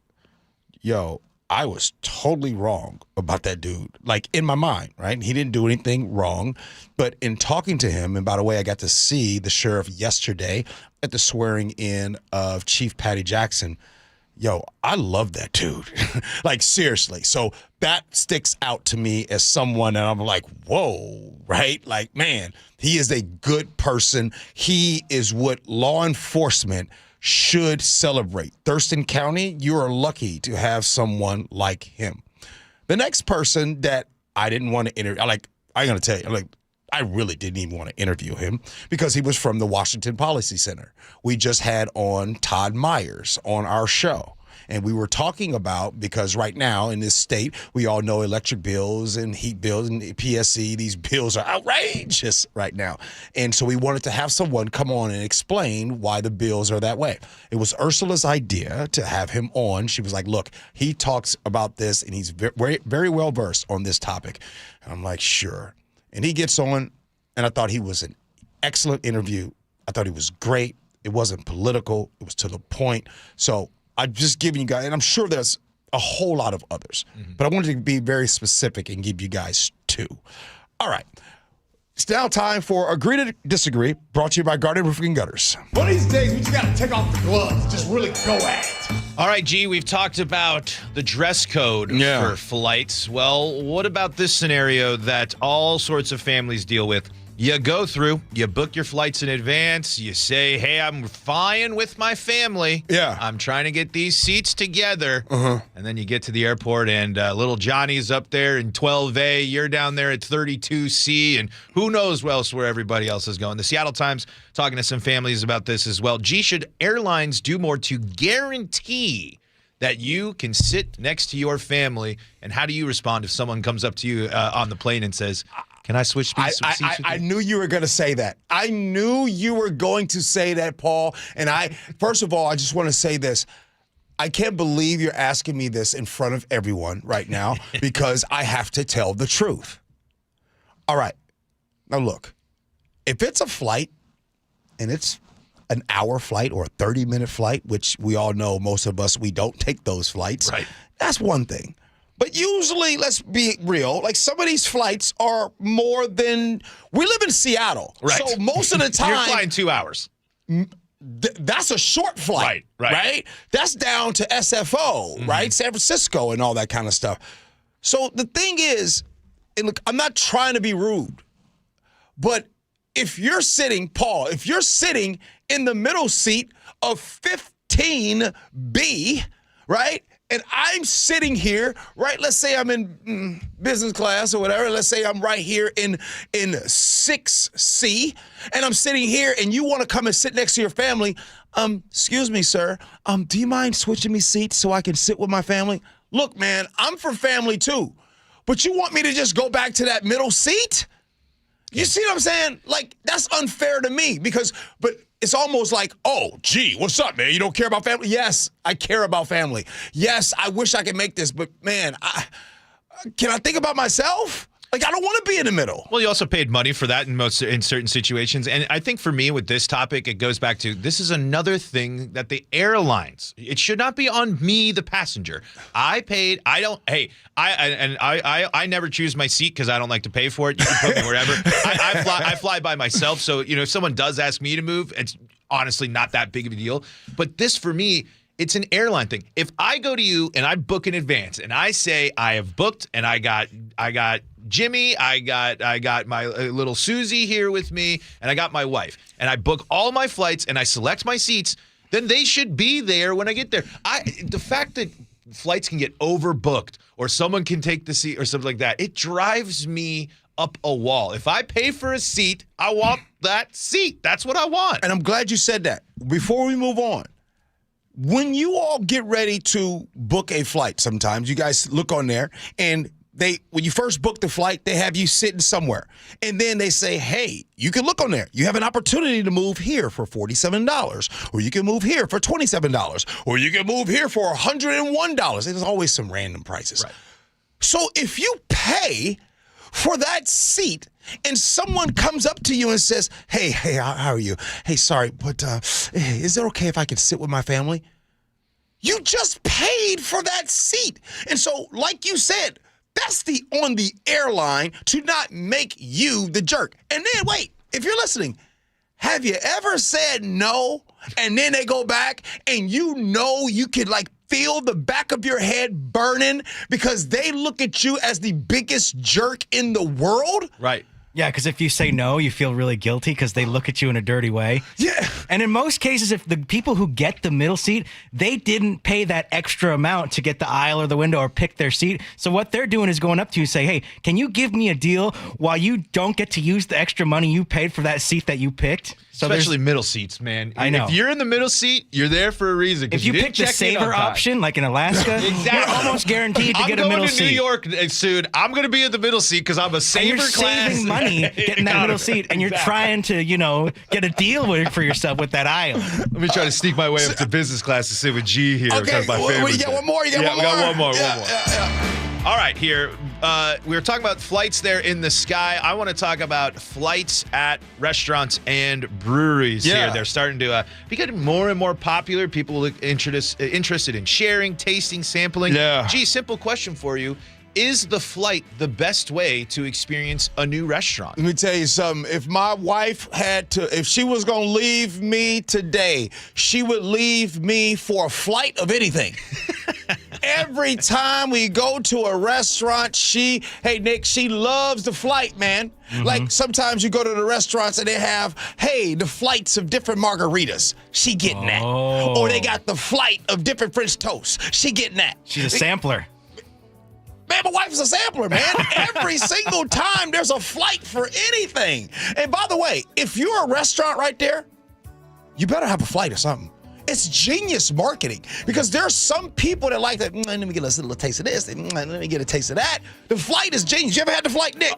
Yo, I was totally wrong about that dude, like in my mind, right? He didn't do anything wrong. But in talking to him, and by the way, I got to see the sheriff yesterday at the swearing in of Chief Patty Jackson. Yo, I love that dude. Like, seriously. So that sticks out to me as someone that I'm like, whoa, right? Like, man, he is a good person. He is what law enforcement should celebrate. Thurston County, you are lucky to have someone like him. The next person that I didn't want to interview, I'm going to tell you, I really didn't even want to interview him because he was from the Washington Policy Center. We just had on Todd Myers on our show. And we were talking about, because right now in this state, we all know electric bills and heat bills and PSC, these bills are outrageous right now. And so we wanted to have someone come on and explain why the bills are that way. It was Ursula's idea to have him on. She was like, look, he talks about this and he's very, very well versed on this topic. And I'm like, sure. And he gets on, and I thought he was an excellent interview. I thought he was great. It wasn't political. It was to the point. So I'm just giving you guys, and I'm sure there's a whole lot of others, but I wanted to be very specific and give you guys 2. All right. It's now time for Agree to Disagree, brought to you by Garden Roofing and Gutters. One of these days, we just got to take off the gloves, just really go at it. All right, G, we've talked about the dress code for flights. Well, what about this scenario that all sorts of families deal with? You go through, you book your flights in advance, you say, hey, I'm flying with my family. Yeah. I'm trying to get these seats together. And then you get to the airport and little Johnny's up there in 12A, you're down there at 32C, and who knows where everybody else is going. The Seattle Times talking to some families about this as well. Gee, should airlines do more to guarantee that you can sit next to your family? And how do you respond if someone comes up to you on the plane and says, can I switch seats with you? I knew you were going to say that. I knew you were going to say that, Paul. And first of all, I just want to say this. I can't believe you're asking me this in front of everyone right now because I have to tell the truth. All right. Now, look, if it's a flight and it's an hour flight or a 30-minute flight, which we all know most of us, we don't take those flights. Right. That's one thing. But usually, let's be real, like some of these flights are more than, we live in Seattle. Right. So most of the time. You're flying 2 hours. That's a short flight. Right? That's down to SFO, right? San Francisco and all that kind of stuff. So the thing is, and look, I'm not trying to be rude, but if you're sitting, Paul, if you're sitting in the middle seat of 15B, right? And I'm sitting here, right? Let's say I'm in business class or whatever. Let's say I'm right here in 6C, and I'm sitting here, and you want to come and sit next to your family. Excuse me, sir. Do you mind switching me seats so I can sit with my family? Look, man, I'm for family too, but you want me to just go back to that middle seat? You see what I'm saying? Like, that's unfair to me but it's almost like, oh, gee, what's up, man? You don't care about family? Yes, I care about family. Yes, I wish I could make this, but man, can I think about myself? Like, I don't want to be in the middle. Well, you also paid money for that in certain situations. And I think for me with this topic, it goes back to this is another thing that the airlines, it should not be on me, the passenger. I paid. I never choose my seat because I don't like to pay for it. You can put me wherever. I fly by myself. So, if someone does ask me to move, it's honestly not that big of a deal. But this for me, it's an airline thing. If I go to you and I book in advance and I say I have booked and I got Jimmy, I got my little Susie here with me, and I got my wife, and I book all my flights and I select my seats, then they should be there when I get there. The fact that flights can get overbooked or someone can take the seat or something like that, it drives me up a wall. If I pay for a seat, I want that seat. That's what I want. And I'm glad you said that. Before we move on, when you all get ready to book a flight, sometimes you guys look on there and when you first book the flight, they have you sitting somewhere. And then they say, hey, you can look on there. You have an opportunity to move here for $47, or you can move here for $27, or you can move here for $101. There's always some random prices. Right. So if you pay for that seat and someone comes up to you and says, hey, how are you? Hey, sorry, but is it okay if I can sit with my family? You just paid for that seat. And so, like you said, that's on the airline to not make you the jerk. And then, wait, if you're listening, have you ever said no, and then they go back and you could feel the back of your head burning because they look at you as the biggest jerk in the world? Right. Yeah, because if you say no, you feel really guilty because they look at you in a dirty way. Yeah. And in most cases, if the people who get the middle seat, they didn't pay that extra amount to get the aisle or the window or pick their seat. So what they're doing is going up to you and say, hey, can you give me a deal while you don't get to use the extra money you paid for that seat that you picked? So especially middle seats, man. I know. If you're in the middle seat, you're there for a reason. If you pick the saver option, like in Alaska, exactly. You're almost guaranteed to get a middle seat. I'm going to New York soon. I'm going to be in the middle seat because I'm a saver class. You're saving money getting that middle seat, and you're trying to, get a deal for yourself with that aisle. Let me try to sneak my way up to business class to sit with G here. Okay, my favorite. You got one more? We got one more. All right, here. We were talking about flights there in the sky. I want to talk about flights at restaurants and breweries here. They're starting to be getting more and more popular. People interested in sharing, tasting, sampling. Yeah. Gee, simple question for you. is the flight the best way to experience a new restaurant? Let me tell you something. If my wife if she was going to leave me today, she would leave me for a flight of anything. Every time we go to a restaurant, hey, Nick, she loves the flight, man. Mm-hmm. Like sometimes you go to the restaurants and they have, hey, the flights of different margaritas. She getting that. Or they got the flight of different French toast. She getting that. She's a sampler. Man, my wife's a sampler, man. Every single time there's a flight for anything. And by the way, if you're a restaurant right there, you better have a flight or something. It's genius marketing because there's some people that like that. Let me get a little taste of this. Let me get a taste of that. The flight is genius. You ever had the flight, Nick?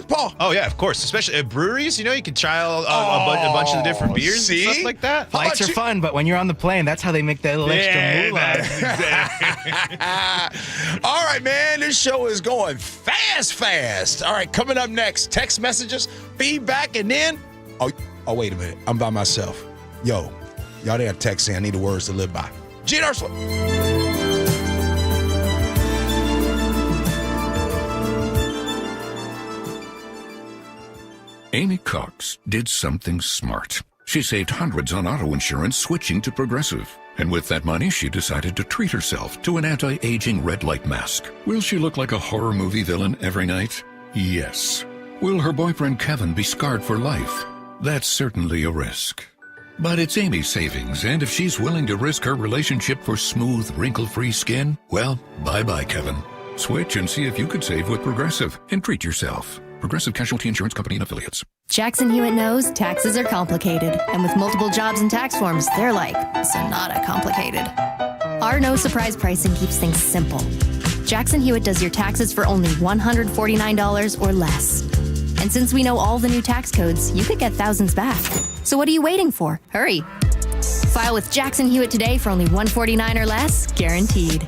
Paul. Oh, yeah, of course. Especially at breweries, you can try a bunch of the different beers and stuff like that. Flights are fun, but when you're on the plane, that's how they make that little extra moolah. Exactly. All right, man. This show is going fast. All right, coming up next, text messages, feedback, and then, oh, wait a minute. I'm by myself. Yo. Y'all didn't have text saying I need the words to live by. Gee Ursula. Amy Cox did something smart. She saved hundreds on auto insurance switching to Progressive. And with that money, she decided to treat herself to an anti-aging red light mask. Will she look like a horror movie villain every night? Yes. Will her boyfriend Kevin be scarred for life? That's certainly a risk. But it's Amy's savings, and if she's willing to risk her relationship for smooth, wrinkle-free skin, well, bye-bye, Kevin. Switch and see if you could save with Progressive and treat yourself. Progressive Casualty Insurance Company and Affiliates. Jackson Hewitt knows taxes are complicated, and with multiple jobs and tax forms, they're like Sonata complicated. Our no-surprise pricing keeps things simple. Jackson Hewitt does your taxes for only $149 or less. And since we know all the new tax codes, you could get thousands back. So what are you waiting for? Hurry. File with Jackson Hewitt today for only $149 or less, guaranteed.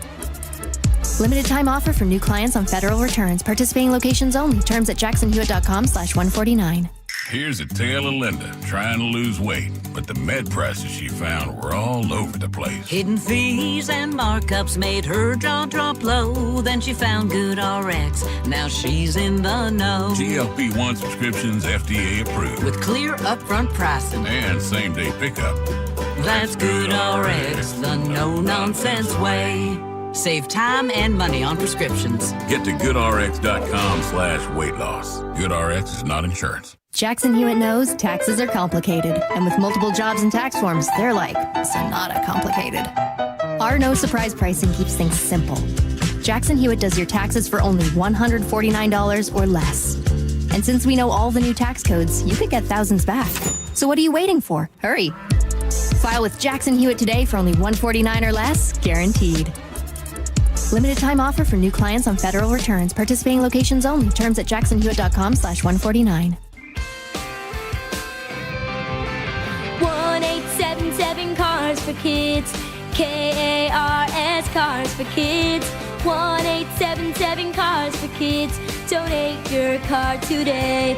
Limited time offer for new clients on federal returns. Participating locations only. Terms at jacksonhewitt.com/149. Here's a tale of Linda trying to lose weight, but the med prices she found were all over the place. Hidden fees and markups made her jaw drop low. Then she found GoodRx. Now she's in the know. GLP-1 subscriptions FDA approved. With clear upfront pricing. And same-day pickup. That's GoodRx, the no-nonsense way. Save time and money on prescriptions. Get to goodrx.com/weight loss. GoodRx is not insurance. Jackson Hewitt knows taxes are complicated, and with multiple jobs and tax forms, they're like Sonata complicated. Our no-surprise pricing keeps things simple. Jackson Hewitt does your taxes for only $149 or less. And since we know all the new tax codes, you could get thousands back. So what are you waiting for? Hurry. File with Jackson Hewitt today for only $149 or less, guaranteed. Limited time offer for new clients on federal returns. Participating locations only. Terms at jacksonhewitt.com/149. 1877 Cars for Kids. KARS Cars for Kids. 1877 Cars for Kids. Donate your car today.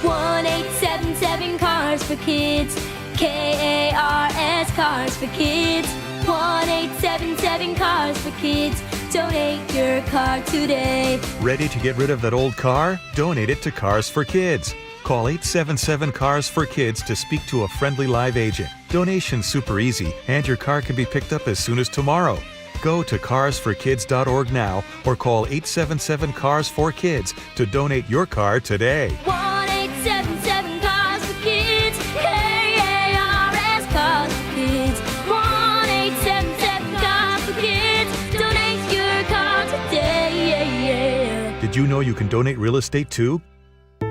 1877 Cars for Kids. KARS Cars for Kids. 1877 Cars for Kids. Donate your car today. Ready to get rid of that old car? Donate it to Cars for Kids. Call 877-CARS-FOR-KIDS to speak to a friendly live agent. Donation's super easy, and your car can be picked up as soon as tomorrow. Go to carsforkids.org now or call 877-CARS-FOR-KIDS to donate your car today. 1877 Cars for Kids. KARS Cars for Kids. 1877 Cars for Kids. Donate your car today. Did you know you can donate real estate too?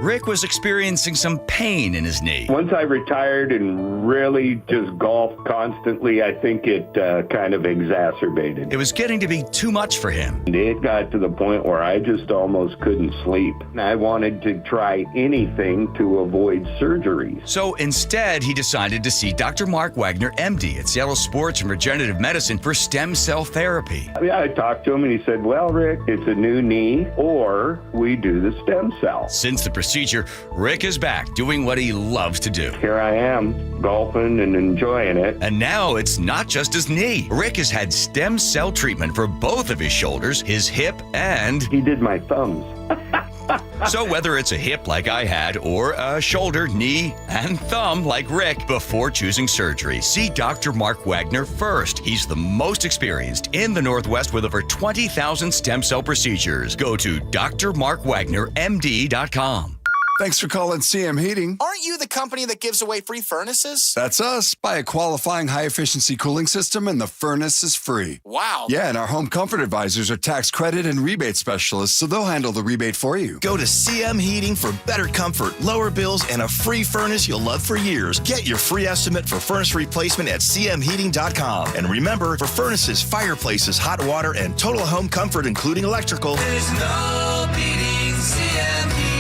Rick was experiencing some pain in his knee. Once I retired and really just golfed constantly, I think it kind of exacerbated. It was getting to be too much for him. It got to the point where I just almost couldn't sleep. I wanted to try anything to avoid surgeries. So instead, he decided to see Dr. Mark Wagner, MD, at Seattle Sports and Regenerative Medicine for stem cell therapy. Yeah, I talked to him and he said, well, Rick, it's a new knee or we do the stem cell. Since the procedure, Rick is back doing what he loves to do. Here I am, golfing and enjoying it. And now it's not just his knee. Rick has had stem cell treatment for both of his shoulders, his hip, and... He did my thumbs. So whether it's a hip like I had or a shoulder, knee, and thumb like Rick, before choosing surgery, see Dr. Mark Wagner first. He's the most experienced in the Northwest with over 20,000 stem cell procedures. Go to drmarkwagnermd.com. Thanks for calling CM Heating. Aren't you the company that gives away free furnaces? That's us. Buy a qualifying high-efficiency cooling system and the furnace is free. Wow. Yeah, and our home comfort advisors are tax credit and rebate specialists, so they'll handle the rebate for you. Go to CM Heating for better comfort, lower bills, and a free furnace you'll love for years. Get your free estimate for furnace replacement at cmheating.com. And remember, for furnaces, fireplaces, hot water, and total home comfort, including electrical, there's no beating CM Heating.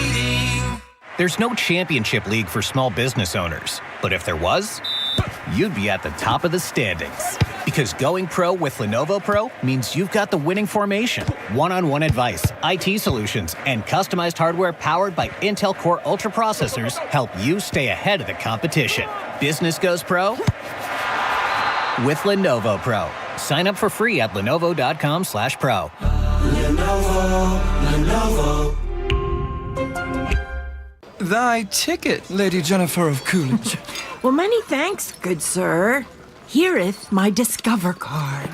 There's no championship league for small business owners, but if there was, you'd be at the top of the standings. Because going pro with Lenovo Pro means you've got the winning formation, one-on-one advice, IT solutions, and customized hardware powered by Intel Core Ultra processors help you stay ahead of the competition. Business goes pro with Lenovo Pro. Sign up for free at lenovo.com/pro. Lenovo. Thy ticket, Lady Jennifer of Coolidge. Well, many thanks, good sir. Here'th my Discover card.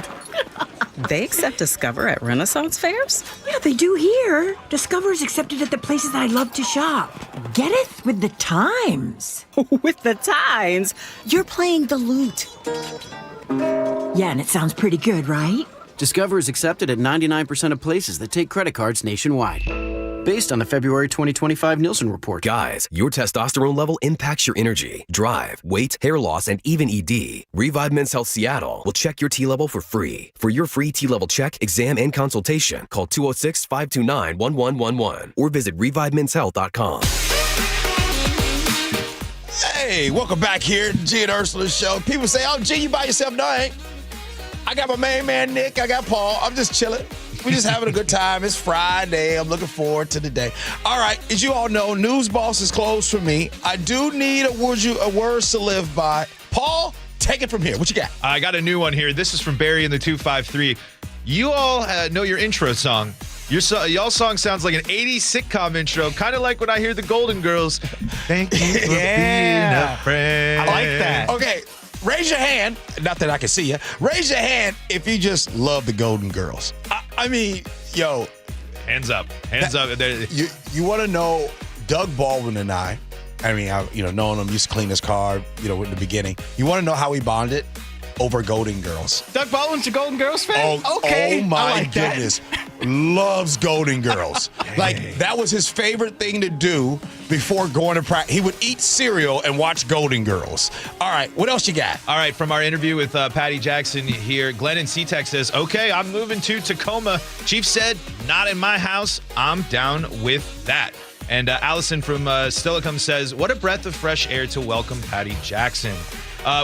They accept Discover at Renaissance fairs? Yeah, they do here. Discover's accepted at the places I love to shop. Getteth with the times. With the times? You're playing the lute. Yeah, and it sounds pretty good, right? Discover is accepted at 99% of places that take credit cards nationwide. Based on the February 2025 Nielsen report. Guys, your testosterone level impacts your energy, drive, weight, hair loss, and even ED. Revive Men's Health Seattle will check your T level for free. For your free T level check, exam, and consultation, call 206-529-1111 or visit revivemenshealth.com. Hey, welcome back here to Gee and Ursula Show. People say, oh, Gee, you by yourself? No, I ain't. I got my main man, Nick. I got Paul. I'm just chilling. We're just having a good time. It's Friday. I'm looking forward to the day. All right, as you all know, News Boss is closed for me. I do need a words to live by. Paul, take it from here. What you got? I got a new one here. This is from Barry in the 253. You all know your intro song. Y'all song sounds like an 80s sitcom intro, kind of like when I hear the Golden Girls. Thank you for being a friend. I like that. Okay. Raise your hand, not that I can see you. Raise your hand if you just love the Golden Girls. I mean, yo. Hands up. Hands up. You want to know Doug Baldwin and I mean, knowing him, used to clean his car, in the beginning. You want to know how we bonded? Over Golden Girls. Doug Baldwin's a Golden Girls fan? Okay. Oh my like goodness. Loves Golden Girls. Like, that was his favorite thing to do before going to practice. He would eat cereal and watch Golden Girls. All right, what else you got? All right, from our interview with Patty Jackson here, Glenn in SeaTac says, okay, I'm moving to Tacoma. Chief said, not in my house. I'm down with that. And Allison from Stillicum says, what a breath of fresh air to welcome Patty Jackson.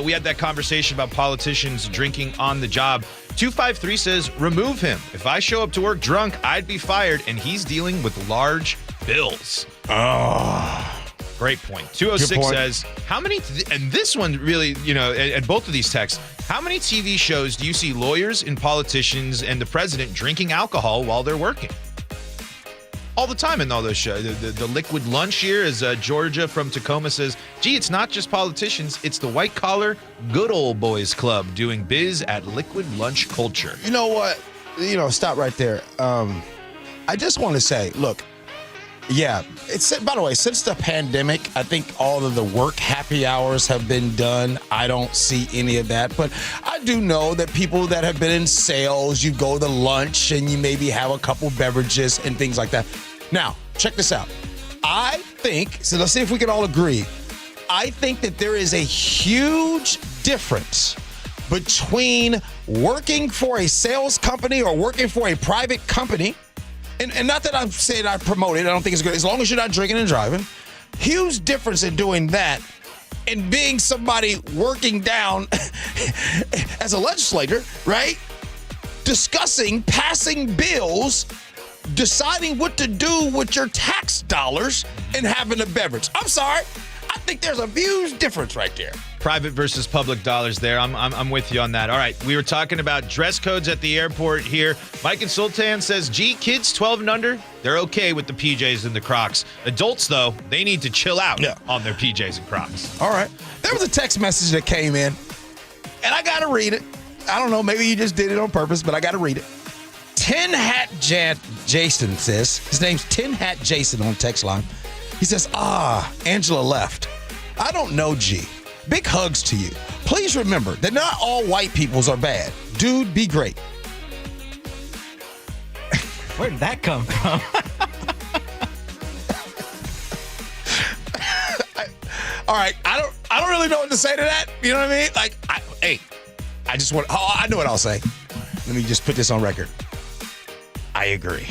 We had that conversation about politicians drinking on the job. 253 says, remove him. If I show up to work drunk, I'd be fired, and he's dealing with large bills. Oh. Great point. 206 says, how many, and this one really, and both of these texts, how many TV shows do you see lawyers and politicians and the president drinking alcohol while they're working? All the time in all those shows. The liquid lunch here, as Georgia from Tacoma says, gee, it's not just politicians, it's the white collar good old boys club doing biz at liquid lunch culture. You know what? Stop right there. I just want to say, look, yeah, by the way, since the pandemic, I think all of the work happy hours have been done. I don't see any of that. But I do know that people that have been in sales, you go to lunch and you maybe have a couple beverages and things like that. Now, check this out. I think, so let's see if we can all agree. I think that there is a huge difference between working for a sales company or working for a private company. And not that I'm saying I promote it. I don't think it's good. As long as you're not drinking and driving. Huge difference in doing that and being somebody working down as a legislator, right? Discussing passing bills deciding what to do with your tax dollars and having a beverage. I'm sorry. I think there's a huge difference right there. Private versus public dollars there. I'm with you on that. All right, we were talking about dress codes at the airport here. Mike and Sultan says, gee, kids 12 and under, they're okay with the PJs and the Crocs. Adults, though, they need to chill out on their PJs and Crocs. All right. There was a text message that came in, and I got to read it. I don't know, maybe you just did it on purpose, but I got to read it. Tin Hat Jason says, his name's Tin Hat Jason on text line. He says, Angela left. I don't know, G. Big hugs to you. Please remember that not all white peoples are bad. Dude, be great. Where did that come from? All right, I don't really know what to say to that. You know what I mean? Like, I just want. Oh, I know what I'll say. Let me just put this on record. I agree.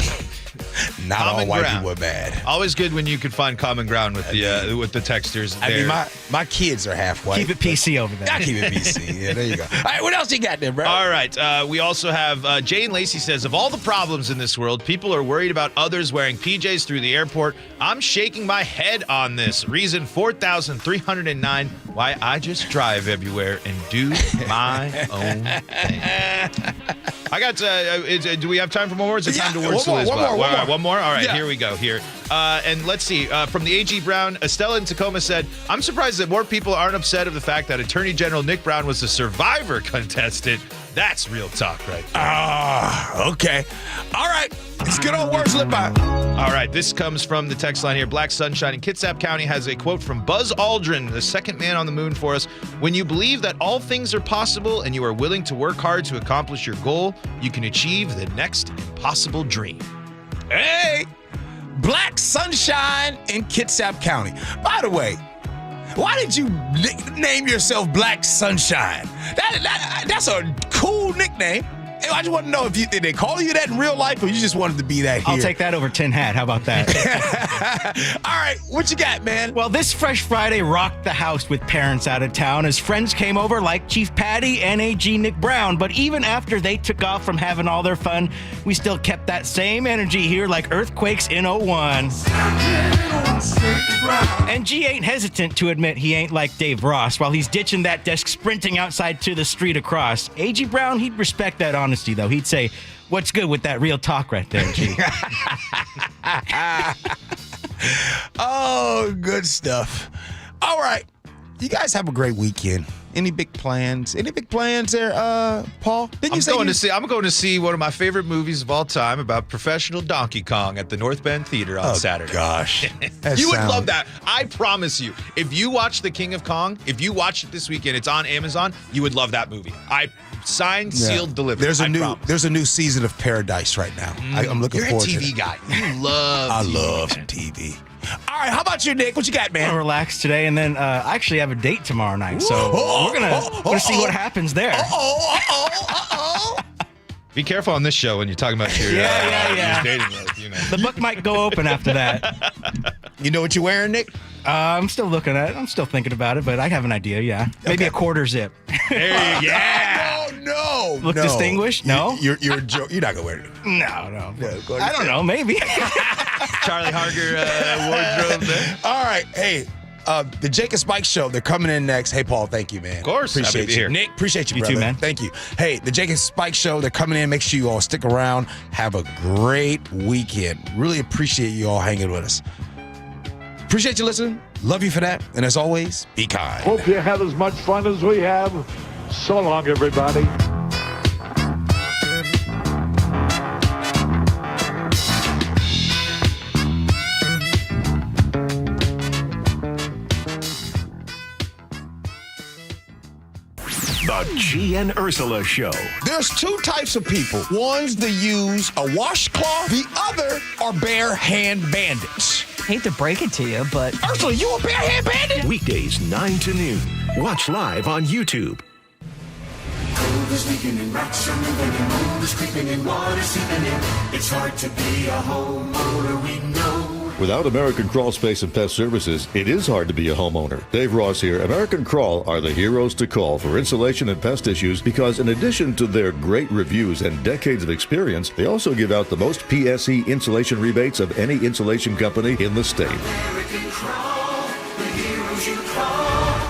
Not common all white ground. people are bad. Always good when you can find common ground with the texters. I mean, my kids are half white. Keep it PC over there. I keep it PC. Yeah, there you go. All right, what else you got there, bro? All right, we also have Jane Lacey says, of all the problems in this world, people are worried about others wearing PJs through the airport. I'm shaking my head on this. Reason 4,309 why I just drive everywhere and do my own thing. I got. Do we have time for more? Or is it time to word Liz? One more. All right, here we go. Here, and let's see. From the AG Brown, Estella in Tacoma said, "I'm surprised that more people aren't upset of the fact that Attorney General Nick Brown was a Survivor contestant. That's real talk, right there." Okay. All right. It's good old words lit by. All right, this comes from the text line here. Black Sunshine in Kitsap County has a quote from Buzz Aldrin, the second man on the moon for us. When you believe that all things are possible and you are willing to work hard to accomplish your goal, you can achieve the next impossible dream. Hey, Black Sunshine in Kitsap County. By the way, why did you name yourself Black Sunshine? That's a cool nickname. I just want to know if did they call you that in real life or you just wanted to be that here? I'll take that over Tin Hat. How about that? All right, what you got, man? Well, this Fresh Friday rocked the house with parents out of town as friends came over like Chief Patty and AG Nick Brown. But even after they took off from having all their fun, we still kept that same energy here like earthquakes in 01. And G ain't hesitant to admit he ain't like Dave Ross while he's ditching that desk sprinting outside to the street across. AG Brown, he'd respect that honesty, though. He'd say, what's good with that real talk right there, G? Oh, good stuff. All right. You guys have a great weekend. Any big plans? Any big plans there, Paul? I'm going to see one of my favorite movies of all time about professional Donkey Kong at the North Bend Theater on Saturday. Gosh. You would love that. I promise you. If you watch The King of Kong, if you watch it this weekend, it's on Amazon, you would love that movie. Signed, sealed, delivered. There's a new season of Paradise right now. I'm looking forward to it. You're a TV guy. You love I TV, love some TV. All right, how about you, Nick? What you got, man? I'm gonna relax today, and then I actually have a date tomorrow night, so we're gonna see what happens there. Be careful on this show when you're talking about your dating life. You know. The book might go open after that. You know what you're wearing, Nick? I'm still looking at it. I'm still thinking about it, but I have an idea. Yeah, maybe a quarter zip. There you go. No. Look distinguished? No. You're a joke. You're not gonna wear it. No. I don't know. Maybe. Charlie Harger wardrobe there. All right. Hey, the Jake and Spike Show, they're coming in next. Hey, Paul, thank you, man. Of course. Appreciate Happy to you. be here. Nick, appreciate you, You brother. too, man. Thank you. Hey, the Jake and Spike Show, they're coming in. Make sure you all stick around. Have a great weekend. Really appreciate you all hanging with us. Appreciate you listening. Love you for that. And as always, be kind. Hope you had as much fun as we have. So long, everybody. The Gee and Ursula Show. There's two types of people. One's that use a washcloth. The other are bare hand bandits. Hate to break it to you, but Ursula, you a bare hand bandit? Weekdays 9 to noon. Watch live on YouTube. Cold is leaking and rats are moving and mold is creeping and water seeping in. It's hard to be a homeowner, we know. Without American Crawl Space and Pest Services, it is hard to be a homeowner. Dave Ross here. American Crawl are the heroes to call for insulation and pest issues because in addition to their great reviews and decades of experience, they also give out the most PSE insulation rebates of any insulation company in the state. American Crawl, the heroes you call.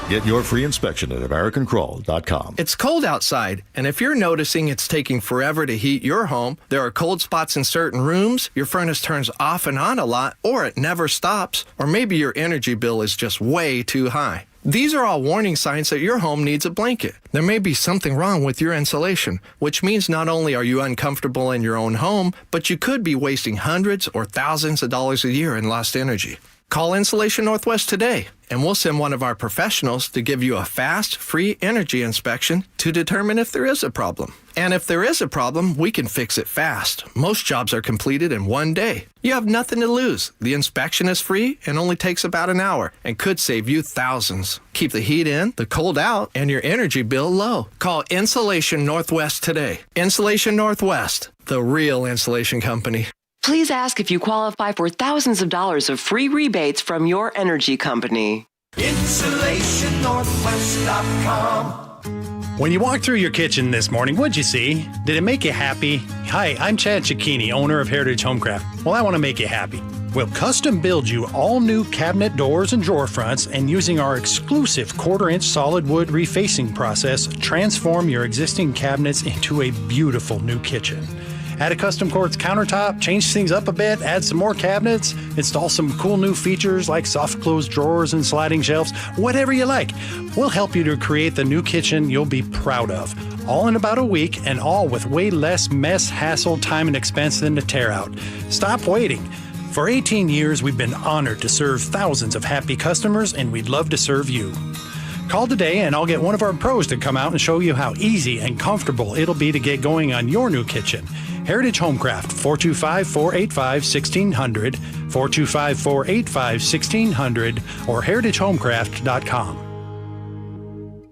Get your free inspection at AmericanCrawl.com. It's cold outside, and if you're noticing it's taking forever to heat your home, there are cold spots in certain rooms, your furnace turns off and on a lot, or it never stops, or maybe your energy bill is just way too high. These are all warning signs that your home needs a blanket. There may be something wrong with your insulation, which means not only are you uncomfortable in your own home, but you could be wasting hundreds or thousands of dollars a year in lost energy. Call Insulation Northwest today, and we'll send one of our professionals to give you a fast, free energy inspection to determine if there is a problem. And if there is a problem, we can fix it fast. Most jobs are completed in one day. You have nothing to lose. The inspection is free and only takes about an hour and could save you thousands. Keep the heat in, the cold out, and your energy bill low. Call Insulation Northwest today. Insulation Northwest, the real insulation company. Please ask if you qualify for thousands of dollars of free rebates from your energy company. InsulationNorthwest.com. When you walked through your kitchen this morning, what'd you see? Did it make you happy? Hi, I'm Chad Cicchini, owner of Heritage Homecraft. Well, I want to make you happy. We'll custom build you all new cabinet doors and drawer fronts, and using our exclusive 1/4-inch solid wood refacing process, transform your existing cabinets into a beautiful new kitchen. Add a custom quartz countertop, change things up a bit, add some more cabinets, install some cool new features like soft close drawers and sliding shelves, whatever you like. We'll help you to create the new kitchen you'll be proud of. All in about a week, and all with way less mess, hassle, time, and expense than to tear out. Stop waiting. For 18 years, we've been honored to serve thousands of happy customers, and we'd love to serve you. Call today and I'll get one of our pros to come out and show you how easy and comfortable it'll be to get going on your new kitchen. Heritage Homecraft, 425-485-1600, 425-485-1600, or heritagehomecraft.com.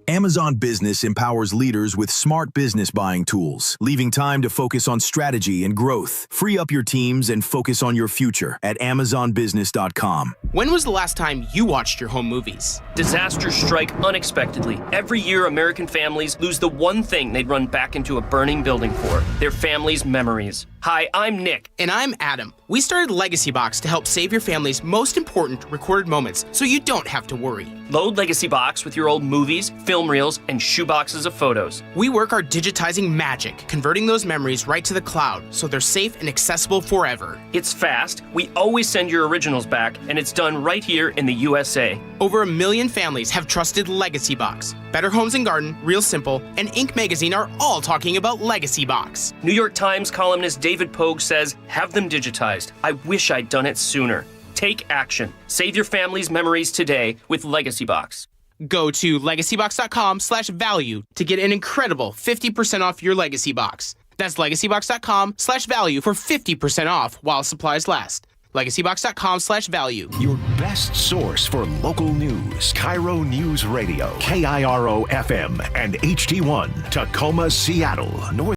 Amazon Business empowers leaders with smart business buying tools, leaving time to focus on strategy and growth. Free up your teams and focus on your future at AmazonBusiness.com. When was the last time you watched your home movies? Disasters strike unexpectedly. Every year, American families lose the one thing they'd run back into a burning building for: their family's memories. Hi, I'm Nick. And I'm Adam. We started Legacy Box to help save your family's most important recorded moments so you don't have to worry. Load Legacy Box with your old movies, film reels, and shoeboxes of photos. We work our digitizing magic, converting those memories right to the cloud so they're safe and accessible forever. It's fast, we always send your originals back, and it's done right here in the USA. Over 1 million families have trusted Legacy Box. Better Homes and Garden, Real Simple, and Inc. magazine are all talking about Legacy Box. New York Times columnist David Pogue says, "Have them digitized. I wish I'd done it sooner." Take action. Save your family's memories today with Legacy Box. Go to legacybox.com/value to get an incredible 50% off your Legacy Box. That's legacybox.com/value for 50% off while supplies last. legacybox.com/value. Your best source for local news. KIRO Newsradio. KIRO FM and HD1. Tacoma, Seattle. North